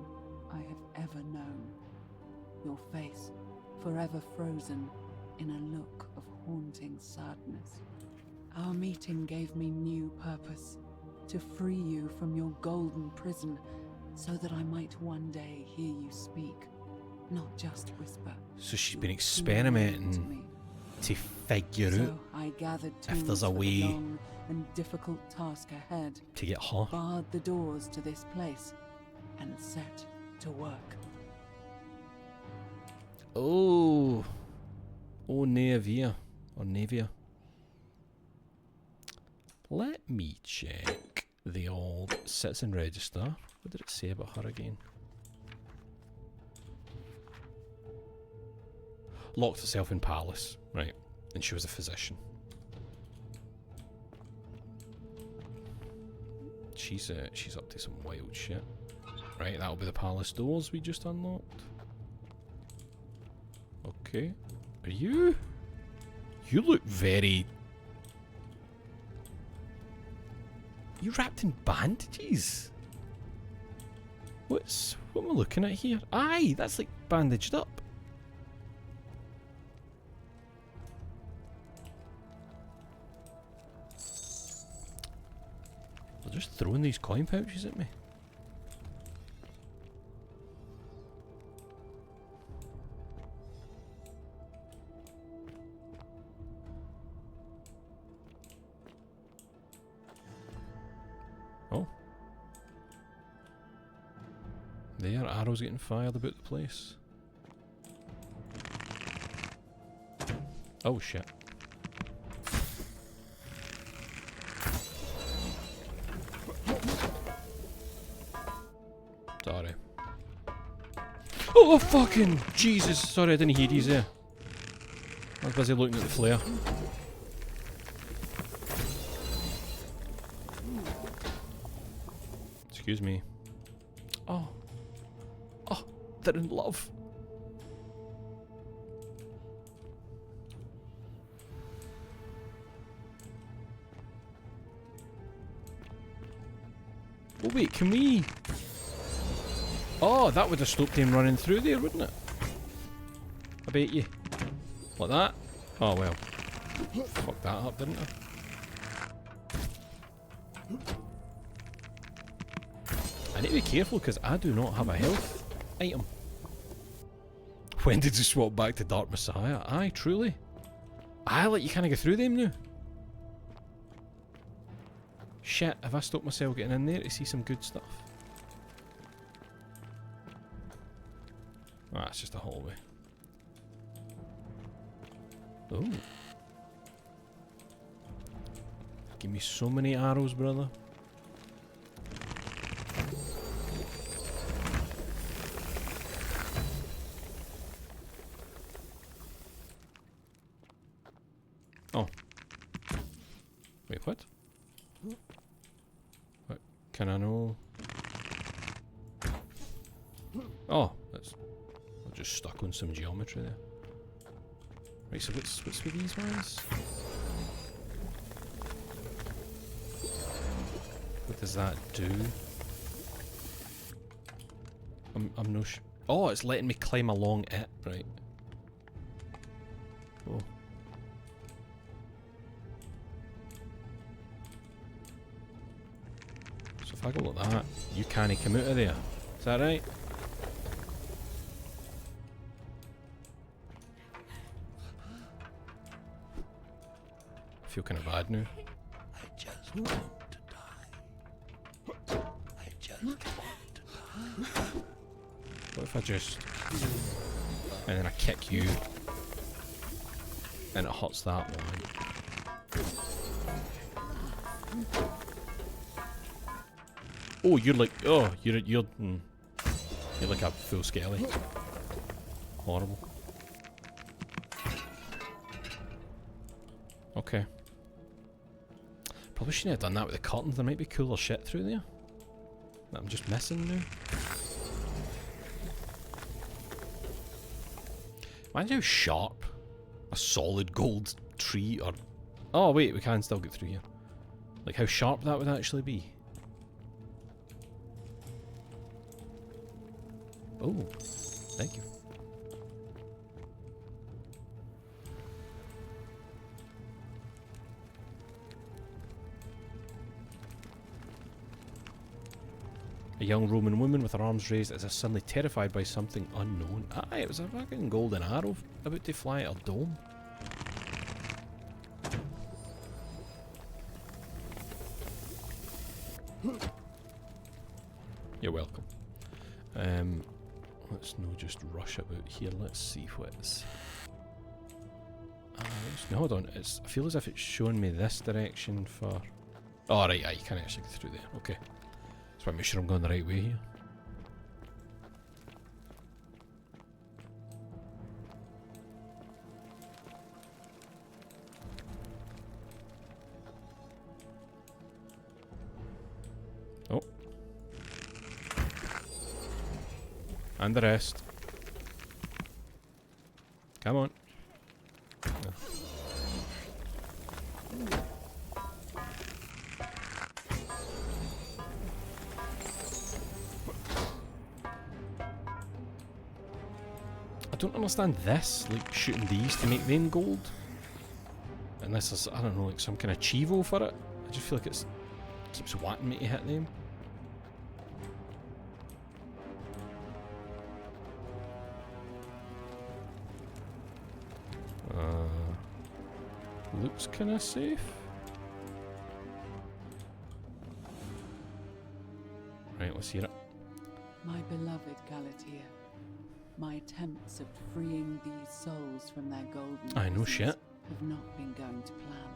I have ever known. Your face, forever frozen in a look of haunting sadness. Our meeting gave me new purpose, to free you from your golden prison, so that I might one day hear you speak, not just whisper. So she's been experimenting to figure out I gathered if there's a tools for the way long and difficult task ahead, to get her. barred the doors to this place, and set to work. Oh, Navia or Navia. Let me check the old citizen register. What did it say about her again? Locked herself in palace, right? And she was a physician. She's up to some wild shit. Right, that'll be the palace doors we just unlocked. Okay. Are you? You look very... You wrapped in bandages? What am I looking at here? Aye, that's like bandaged up. They're just throwing these coin pouches at me. Oh. There, arrows getting fired about the place. Oh shit. Sorry. Oh fucking Jesus! Sorry, I didn't hear you there. I was busy looking at the flare. Excuse me. Oh. Oh, they're in love. Oh wait, can we... Oh, that would have stopped him running through there, wouldn't it? I bet you. Like that? Oh well. Fucked that up, didn't I? I need to be careful because I do not have a health item. When did you swap back to Dark Messiah? Aye, truly. Aye, like you can't get through them now. Shit, have I stopped myself getting in there to see some good stuff? Ah, it's just a hallway. Oh. Give me so many arrows, brother. Oh. Wait, what? What? Can I know? Oh, that's... I'm just stuck on some geometry there. Right, so what's with these ones? What does that do? I'm no oh, it's letting me climb along it, right. Oh. So if I go like that, you can't come out of there. Is that right? feel kind of bad now. I just want to die. I just want to die. What if I just... and then I kick you, and it hurts that one. Oh, you're like... oh, you're like a full skelly. Horrible. Okay. Probably shouldn't have done that with the curtains. There might be cooler shit through there that I'm just missing now. Imagine how sharp a solid gold tree or... oh wait, we can still get through here. Like how sharp that would actually be. Oh, thank you. A young Roman woman with her arms raised as if suddenly terrified by something unknown. Aye, it was a fucking golden arrow about to fly at her dome. You're welcome. Let's no just rush about here. Let's see what's... no, hold on. I feel as if it's showing me this direction for... oh, right, you can't actually get through there. Okay. So I make sure I'm going the right way here. Oh. And the rest. Come on. No. I don't understand this, like shooting these to make them gold. Unless there's, I don't know, like some kind of cheevo for it. I just feel like it keeps wanting me to hit them. Looks kinda safe. Right, let's hear it. My beloved Galatea, my attempts at freeing these souls from their golden I know prisons shit. have not been going to plan.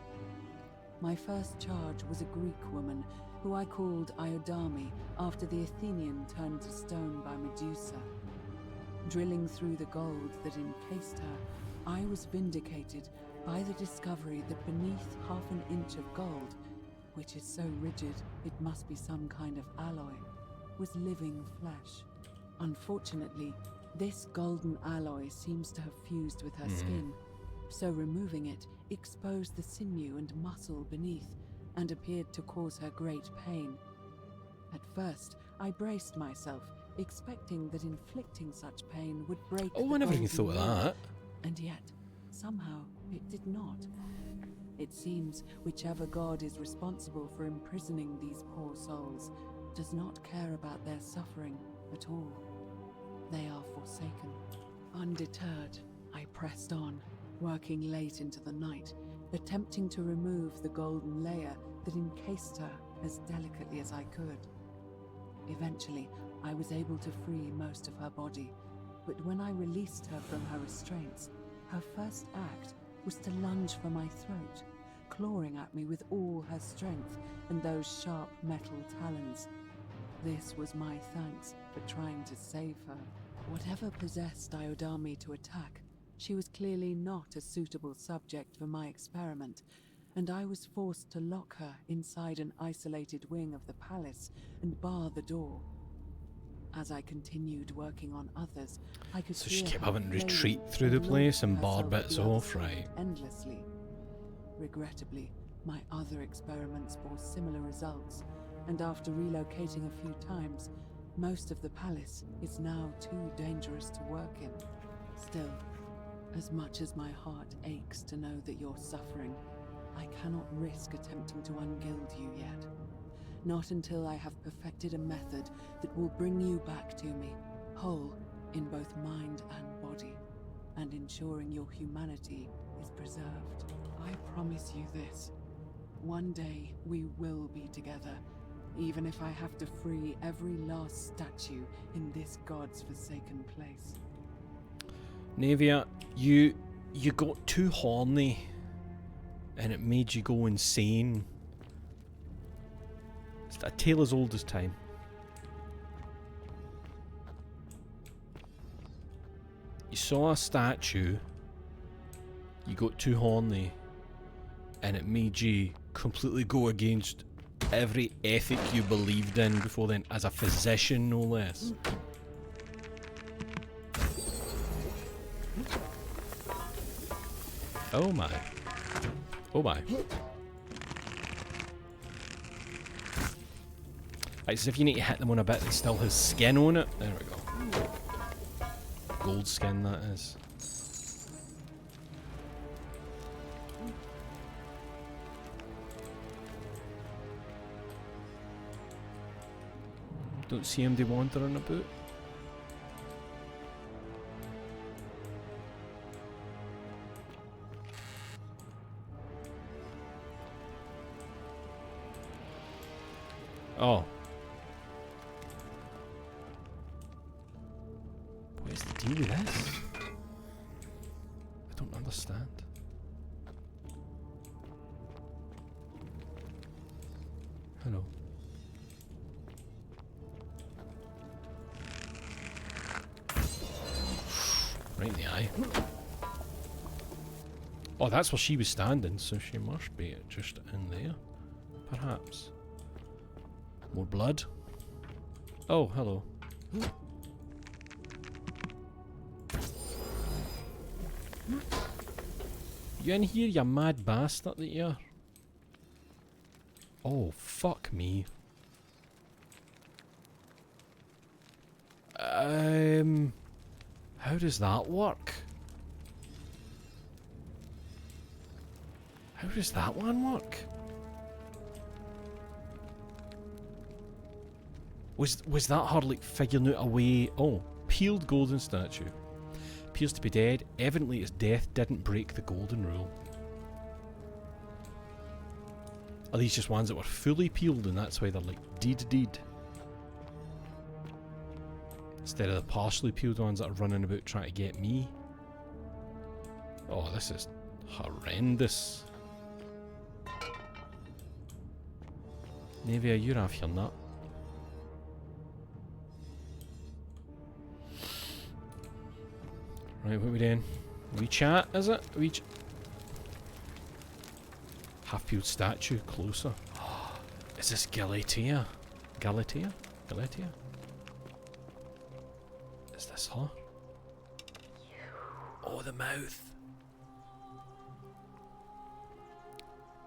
My first charge was a Greek woman who I called Iodame after the Athenian turned to stone by Medusa. Drilling through the gold that encased her, I was vindicated by the discovery that beneath half an inch of gold, which is so rigid it must be some kind of alloy, was living flesh. Unfortunately, this golden alloy seems to have fused with her skin, so removing it exposed the sinew and muscle beneath and appeared to cause her great pain. At first, I braced myself, expecting that inflicting such pain would break Oh, the I never even golden thought of law, that. and yet, somehow, it did not. It seems whichever god is responsible for imprisoning these poor souls does not care about their suffering at all. They are forsaken. Undeterred, I pressed on, working late into the night, attempting to remove the golden layer that encased her as delicately as I could. Eventually, I was able to free most of her body, but when I released her from her restraints, her first act was to lunge for my throat, clawing at me with all her strength and those sharp metal talons. This was my thanks for trying to save her. Whatever possessed Iodame to attack, she was clearly not a suitable subject for my experiment, and I was forced to lock her inside an isolated wing of the palace and bar the door. As I continued working on others, I could So she hear kept her having to flailing retreat through the and place and launching bar herself bits the other off, side right? endlessly. Regrettably, my other experiments bore similar results, and after relocating a few times, most of the palace is now too dangerous to work in. Still, as much as my heart aches to know that you're suffering, I cannot risk attempting to ungild you yet. Not until I have perfected a method that will bring you back to me, whole in both mind and body, and ensuring your humanity is preserved. I promise you this. One day we will be together, even if I have to free every last statue in this god's forsaken place. Navia, you got too horny, and it made you go insane. It's a tale as old as time. You saw a statue, you got too horny, and it made you completely go against every ethic you believed in before then, as a physician no less. Oh my. Oh my. Right, so if you need to hit them on a bit that still has skin on it, there we go. Gold skin, that is. Don't see him, they wandering about. Oh. What is the deal with this? I don't understand. Hello. Right in the eye. Oh, that's where she was standing, so she must be just in there. Perhaps. More blood. Oh, hello. You in here, you mad bastard that you are? Oh, fuck me. How does that work? How does that one work? Was that her like figuring out a way? Oh, peeled golden statue. Appears to be dead. Evidently its death didn't break the golden rule. Are these just ones that were fully peeled and that's why they're like deed? Instead of the partially peeled ones that are running about trying to get me. Oh, this is horrendous. Navia, you're off your nut. Right, what are we doing? We chat, is it? Half-peeled statue, closer. Is this Galatea? Galatea? Galatea? Is this her? Oh, the mouth.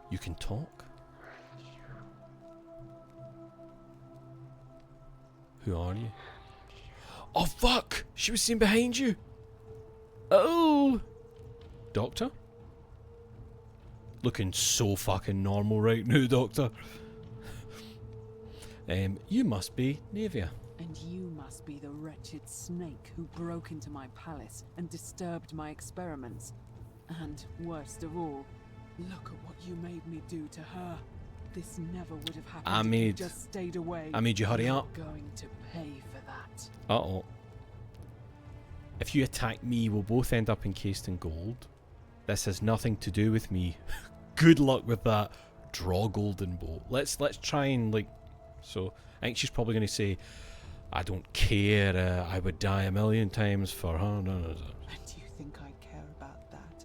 You can talk? Who are you? Oh, fuck! She was seen behind you! Oh! Doctor? Looking so fucking normal right now, Doctor. You must be Navia. And you must be the wretched snake who broke into my palace and disturbed my experiments. And worst of all, look at what you made me do to her. This never would have happened if you just stayed away. I made you hurry up. You're going to pay for that. Uh-oh. If you attack me, we'll both end up encased in gold. This has nothing to do with me. Good luck with that. Draw golden bolt. Let's try and like. So I think she's probably going to say, "I don't care. I would die a million times for her." No. And do you think I care about that?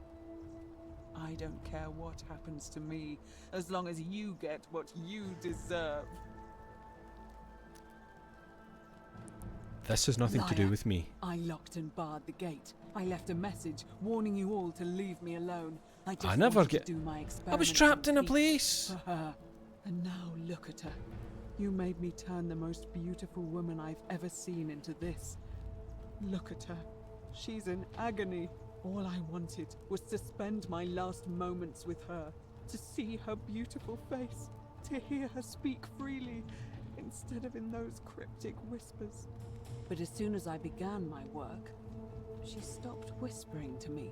I don't care what happens to me, as long as you get what you deserve. This has nothing to do with me. I locked and barred the gate. I left a message warning you all to leave me alone. I never wanted get. to do my experiment. I was trapped in a place. For her. And now look at her. You made me turn the most beautiful woman I've ever seen into this. Look at her. She's in agony. All I wanted was to spend my last moments with her, to see her beautiful face, to hear her speak freely, instead of in those cryptic whispers. But as soon as I began my work, she stopped whispering to me.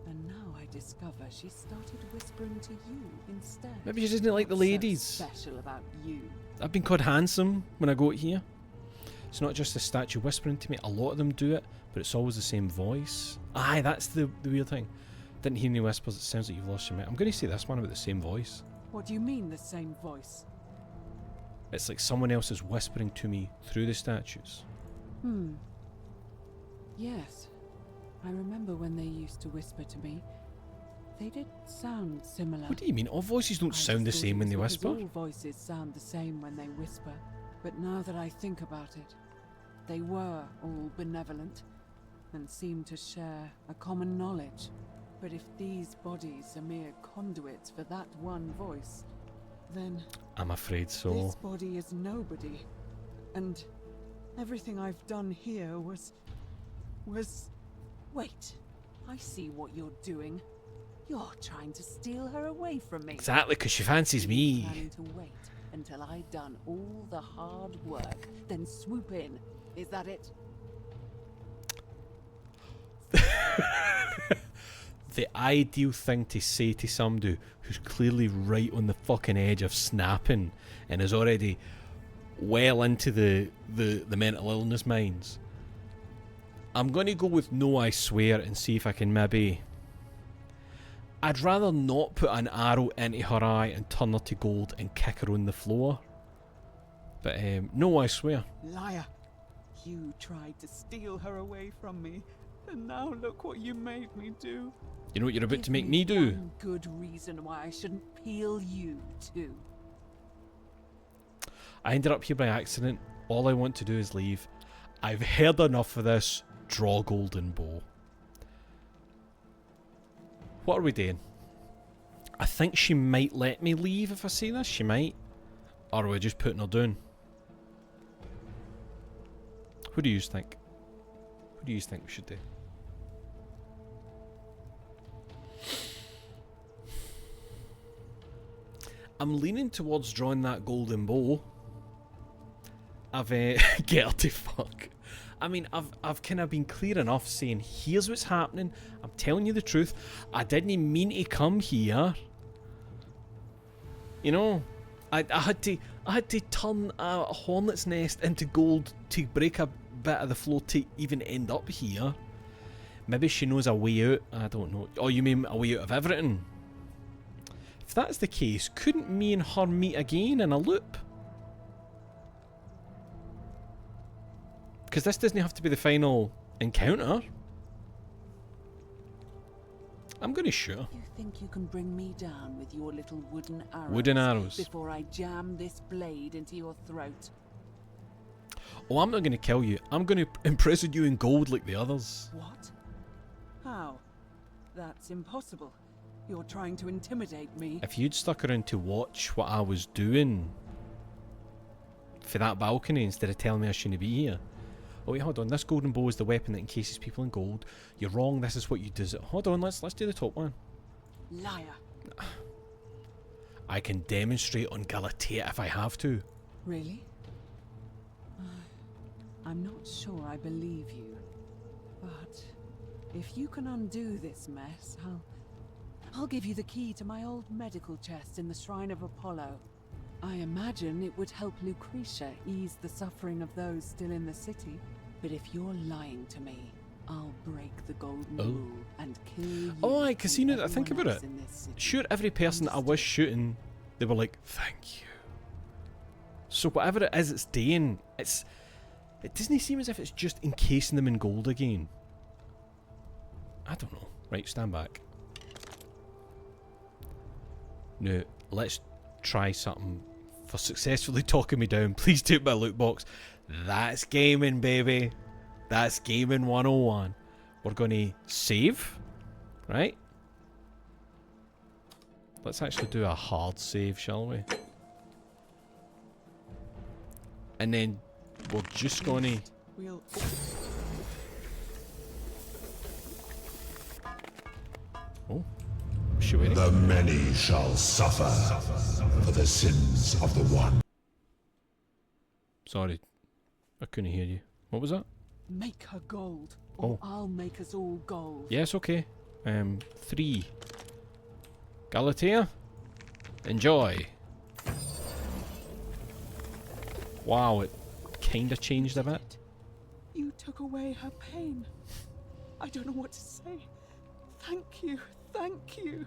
And now I discover she started whispering to you instead. Maybe she doesn't like the What's so ladies. special about you? I've been called handsome when I go out here. It's not just the statue whispering to me. A lot of them do it, but it's always the same voice. Aye, that's the weird thing. Didn't hear any whispers. It sounds like you've lost your mind. I'm going to say this one about the same voice. What do you mean, the same voice? It's like someone else is whispering to me through the statues. Yes. I remember when they used to whisper to me. They did sound similar. What do you mean? All voices don't sound the same when they whisper. All voices sound the same when they whisper. But now that I think about it, they were all benevolent and seemed to share a common knowledge. But if these bodies are mere conduits for that one voice, then I'm afraid so. this body is nobody. And everything I've done here was... Wait, I see what you're doing. You're trying to steal her away from me. Exactly, because she fancies me. Planning to wait until I'd done all the hard work, then swoop in. Is that it? The ideal thing to say to somebody who's clearly right on the fucking edge of snapping and is already well into the mental illness minds. I'm going to go with no, I swear, and see if I can maybe... I'd rather not put an arrow into her eye and turn her to gold and kick her on the floor. But no, I swear. Liar! You tried to steal her away from me, and now look what you made me do. You know what you're about Give to make me do? One good reason why I shouldn't peel you too. I ended up here by accident. All I want to do is leave. I've heard enough of this. Draw golden bow. What are we doing? I think she might let me leave if I say this. She might. Or are we just putting her down? Who do you think? Who do you think we should do? I'm leaning towards drawing that golden bow. I've get her to fuck. I mean, I've kind of been clear enough saying, here's what's happening. I'm telling you the truth. I didn't mean to come here. You know, I had to turn a hornet's nest into gold to break a bit of the floor to even end up here. Maybe she knows a way out. I don't know. Oh, you mean a way out of everything? If that's the case, couldn't me and her meet again in a loop? Because this doesn't have to be the final encounter. I'm going to shoot her. You think you can bring me down with your little wooden arrows? Wooden arrows. Before I jam this blade into your throat? Oh, I'm not going to kill you. I'm going to imprison you in gold like the others. What? How? That's impossible. You're trying to intimidate me. If you'd stuck around to watch what I was doing for that balcony instead of telling me I shouldn't be here. Oh wait, hold on. This golden bow is the weapon that encases people in gold. You're wrong. This is what you do. Hold on. Let's do the top one. Liar. I can demonstrate on Galatea if I have to. Really? I'm not sure I believe you. But if you can undo this mess, I'll give you the key to my old medical chest in the Shrine of Apollo. I imagine it would help Lucretia ease the suffering of those still in the city. But if you're lying to me, I'll break the golden rule and kill you. Oh, because you know that I think about it. Sure, every person that I was shooting, they were like, thank you. So whatever it is it's doing, it doesn't seem as if it's just encasing them in gold again. I don't know. Right, stand back. No, let's try something. For successfully talking me down, please take my loot box. That's gaming, baby. That's gaming 101. We're going to save, right? Let's actually do a hard save, shall we? And then we're just going to... Oh. The many shall suffer for the sins of the one. Sorry, I couldn't hear you. What was that? Make her gold, or Oh. I'll make us all gold. Yes, okay. 3. Galatea, enjoy. Wow, it kinda changed a bit. You took away her pain. I don't know what to say. Thank you, thank you.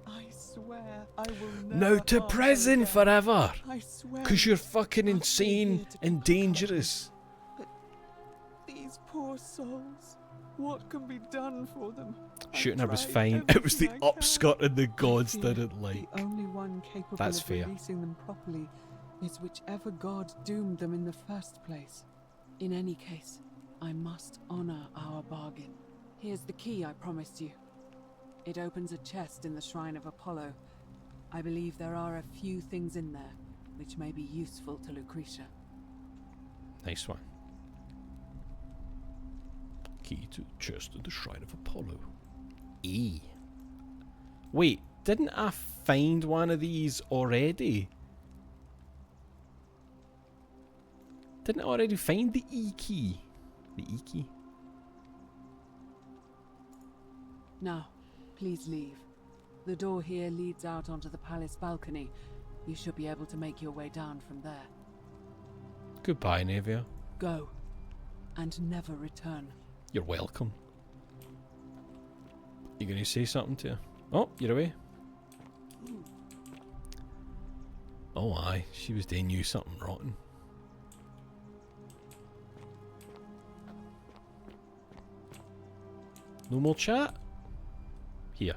I swear I will never. Now to harm her prison again. forever. I swear. 'Cause you're fucking I'll stay here insane to and dangerous. But these poor souls. What can be done for them? Shooting her was tried fine. It was the everything I can. upskirting the gods I fear didn't like. The only one capable That's of fair. releasing them properly is whichever god doomed them in the first place. In any case, I must honor our bargain. Here's the key I promised you. It opens a chest in the Shrine of Apollo. I believe there are a few things in there which may be useful to Lucretia. Nice one. Key to the chest of the Shrine of Apollo. E. Wait, didn't I find one of these already? Didn't I already find the E key? The E key? Now, please leave. The door here leads out onto the palace balcony. You should be able to make your way down from there. Goodbye, Navia. Go, and never return. You're welcome. You gonna say something to her? Oh, you're away. Oh aye, she was doing you something rotten. No more chat? Here.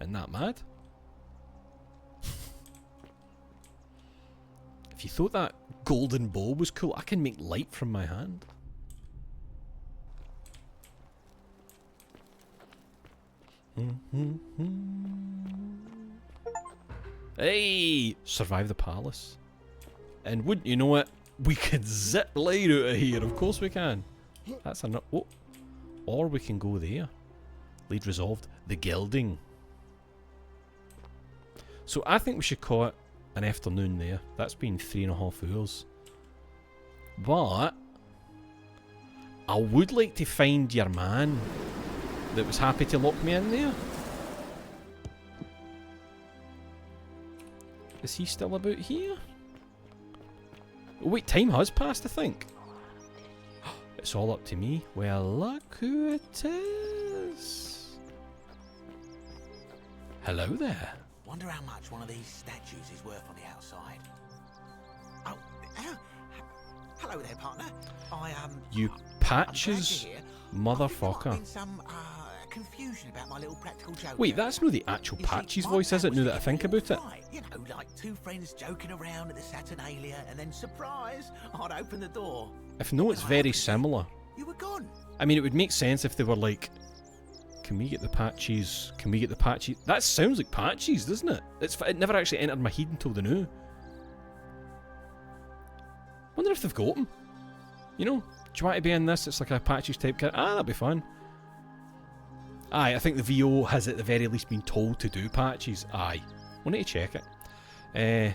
Isn't that mad? If you thought that golden bow was cool, I can make light from my hand. Hey! Survive the palace. And wouldn't you know it, we can zip line out of here. Of course we can. That's enough. Oh. Or we can go there. Lead resolved. The Gilding. So I think we should call it an afternoon there. That's been 3.5 hours. But I would like to find your man that was happy to lock me in there. Is he still about here? Oh wait, time has passed, I think. It's all up to me. Well, look who it is. Hello there. Wonder how much one of these statues is worth on the outside. Oh, hello there, partner. You patches, motherfucker. Some confusion about my little practical joke. Wait, that's not the actual Patches voice, is it? Now that I think about it. You know, like two friends joking around at the Saturnalia, and then surprise, I'd open the door. If no, it's very similar. You were gone. I mean, it would make sense if they were like, can we get the Patches? Can we get the Patches? That sounds like Patches, doesn't it? It never actually entered my head until the new. Wonder if they've got them. You know, do you want to be in this? It's like a Patches type character. Ah, that'd be fun. Aye, I think the VO has at the very least been told to do Patches. Aye. We'll need to check it.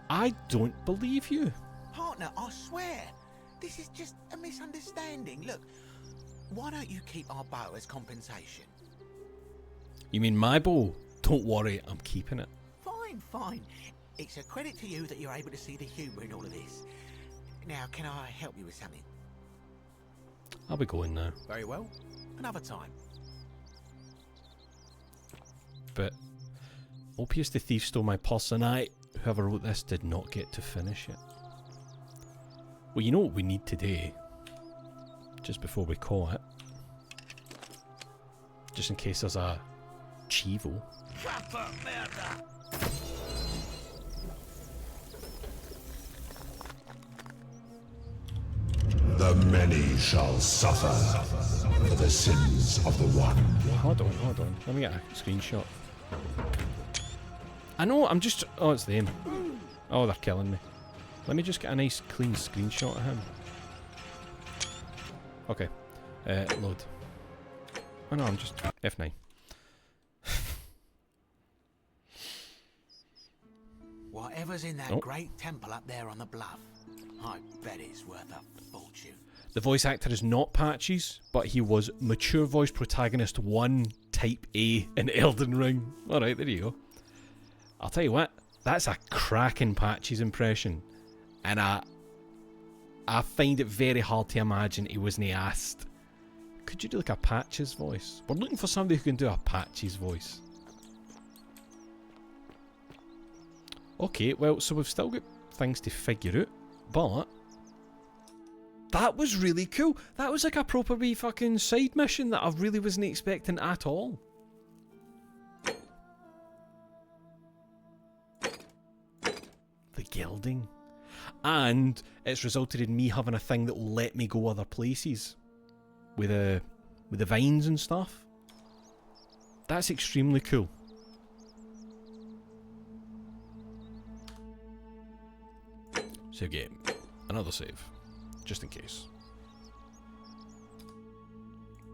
I don't believe you. Partner, I swear. This is just a misunderstanding. Look, why don't you keep our bow as compensation? You mean my bow? Don't worry, I'm keeping it. Fine, fine. It's a credit to you that you're able to see the humour in all of this. Now, can I help you with something? I'll be going now. Very well. Another time. But Opius the Thief stole my purse and whoever wrote this, did not get to finish it. Well, you know what we need today? Just before we call it. Just in case there's a Chivo. The many shall suffer for the sins of the one. Hold on. Let me get a screenshot. I know, I'm just... Oh, it's them. Oh, they're killing me. Let me just get a nice clean screenshot of him. Okay. Load. Oh no, I'm just... F9. Whatever's in that great temple up there on the bluff, I bet it's worth a fortune. The voice actor is not Patches, but he was mature voice protagonist 1 type A in Elden Ring. Alright, there you go. I'll tell you what, that's a cracking Patches impression. And I find it very hard to imagine he wasn't asked, could you do like a Patches voice? We're looking for somebody who can do a Patches voice. Okay, well, so we've still got things to figure out, but that was really cool. That was like a proper wee fucking side mission that I really wasn't expecting at all. The gilding. And it's resulted in me having a thing that will let me go other places. With the vines and stuff. That's extremely cool. Save game. Another save. Just in case.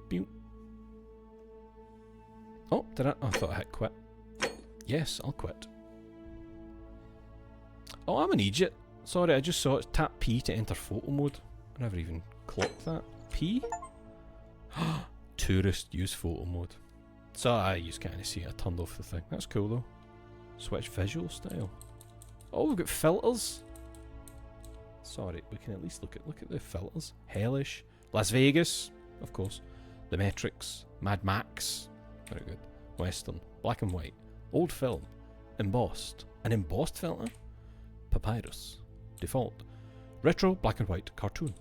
Beep. Oh, did I? I thought I hit quit. Yes, I'll quit. Oh, I'm an idiot. Sorry, I just saw it. Tap P to enter photo mode. I never even clocked that. P? Tourist use photo mode. So I just kind of see it. I turned off the thing. That's cool though. Switch visual style. Oh, we've got filters. Sorry, we can at least look at the filters. Hellish. Las Vegas, of course. The Metrics. Mad Max. Very good. Western. Black and white. Old film. Embossed. An embossed filter. Papyrus. Default. Retro. Black and white. Cartoon.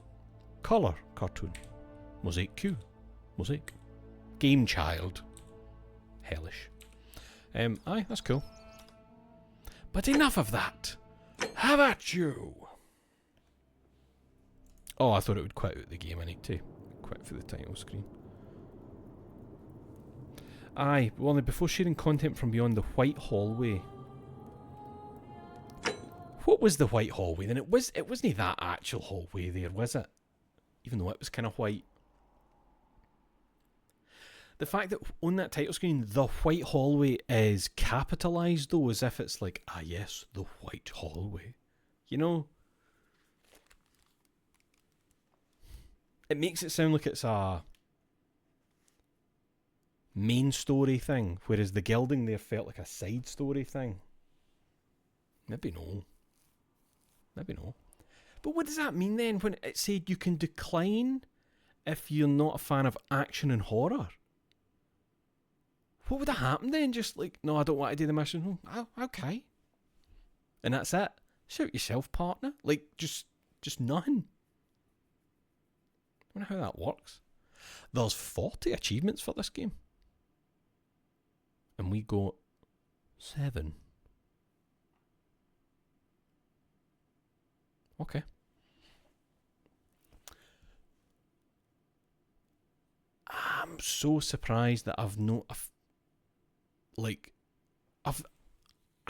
Color. Cartoon. Mosaic Q. Mosaic. Game Child. Hellish. Aye, that's cool. But enough of that. How about you? Oh, I thought it would quit out the game. I need to quit for the title screen. Aye, well, before sharing content from beyond the white hallway. What was the white hallway? Then it wasn't that actual hallway there, was it? Even though it was kind of white. The fact that on that title screen, the white hallway is capitalised though, as if it's like, ah yes, the white hallway. You know? It makes it sound like it's a main story thing, whereas the gilding there felt like a side story thing. Maybe no. Maybe no. But what does that mean then when it said you can decline if you're not a fan of action and horror? What would have happened then? Just like, no, I don't want to do the mission. Oh, okay. And that's it. Shout yourself, partner. Like, just nothing. I wonder how that works. There's 40 achievements for this game. And we got 7. Okay. I'm so surprised that I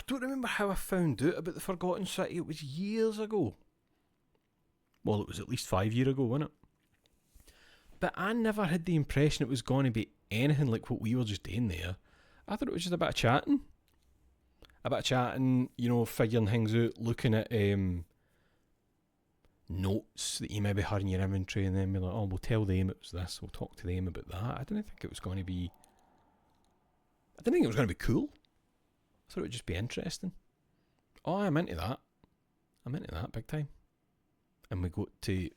don't remember how I found out about the Forgotten City. It was years ago. Well, it was at least 5 years ago, wasn't it? But I never had the impression it was going to be anything like what we were just doing there. I thought it was just a bit of chatting. You know, figuring things out, looking at notes that you maybe had in your inventory, and then be like, oh, we'll tell them it was this, we'll talk to them about that. I didn't think it was going to be cool. I thought it would just be interesting. Oh, I'm into that. I'm into that big time. And we got to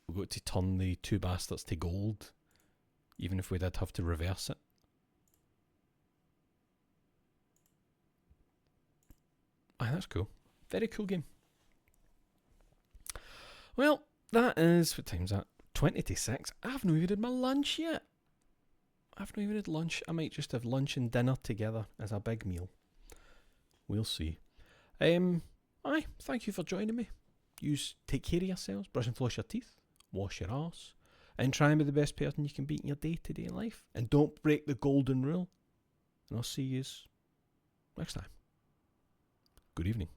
turn the two bastards to gold, even if we did have to reverse it. Aye, that's cool. Very cool game. Well, that is, what time's that? 20 to 6. I've not even had my lunch yet. I've not even had lunch. I might just have lunch and dinner together as a big meal. We'll see. Aye, thank you for joining me. You take care of yourselves, brush and floss your teeth, wash your arse, and try and be the best person you can be in your day-to-day life. And don't break the golden rule. And I'll see you next time. Good evening.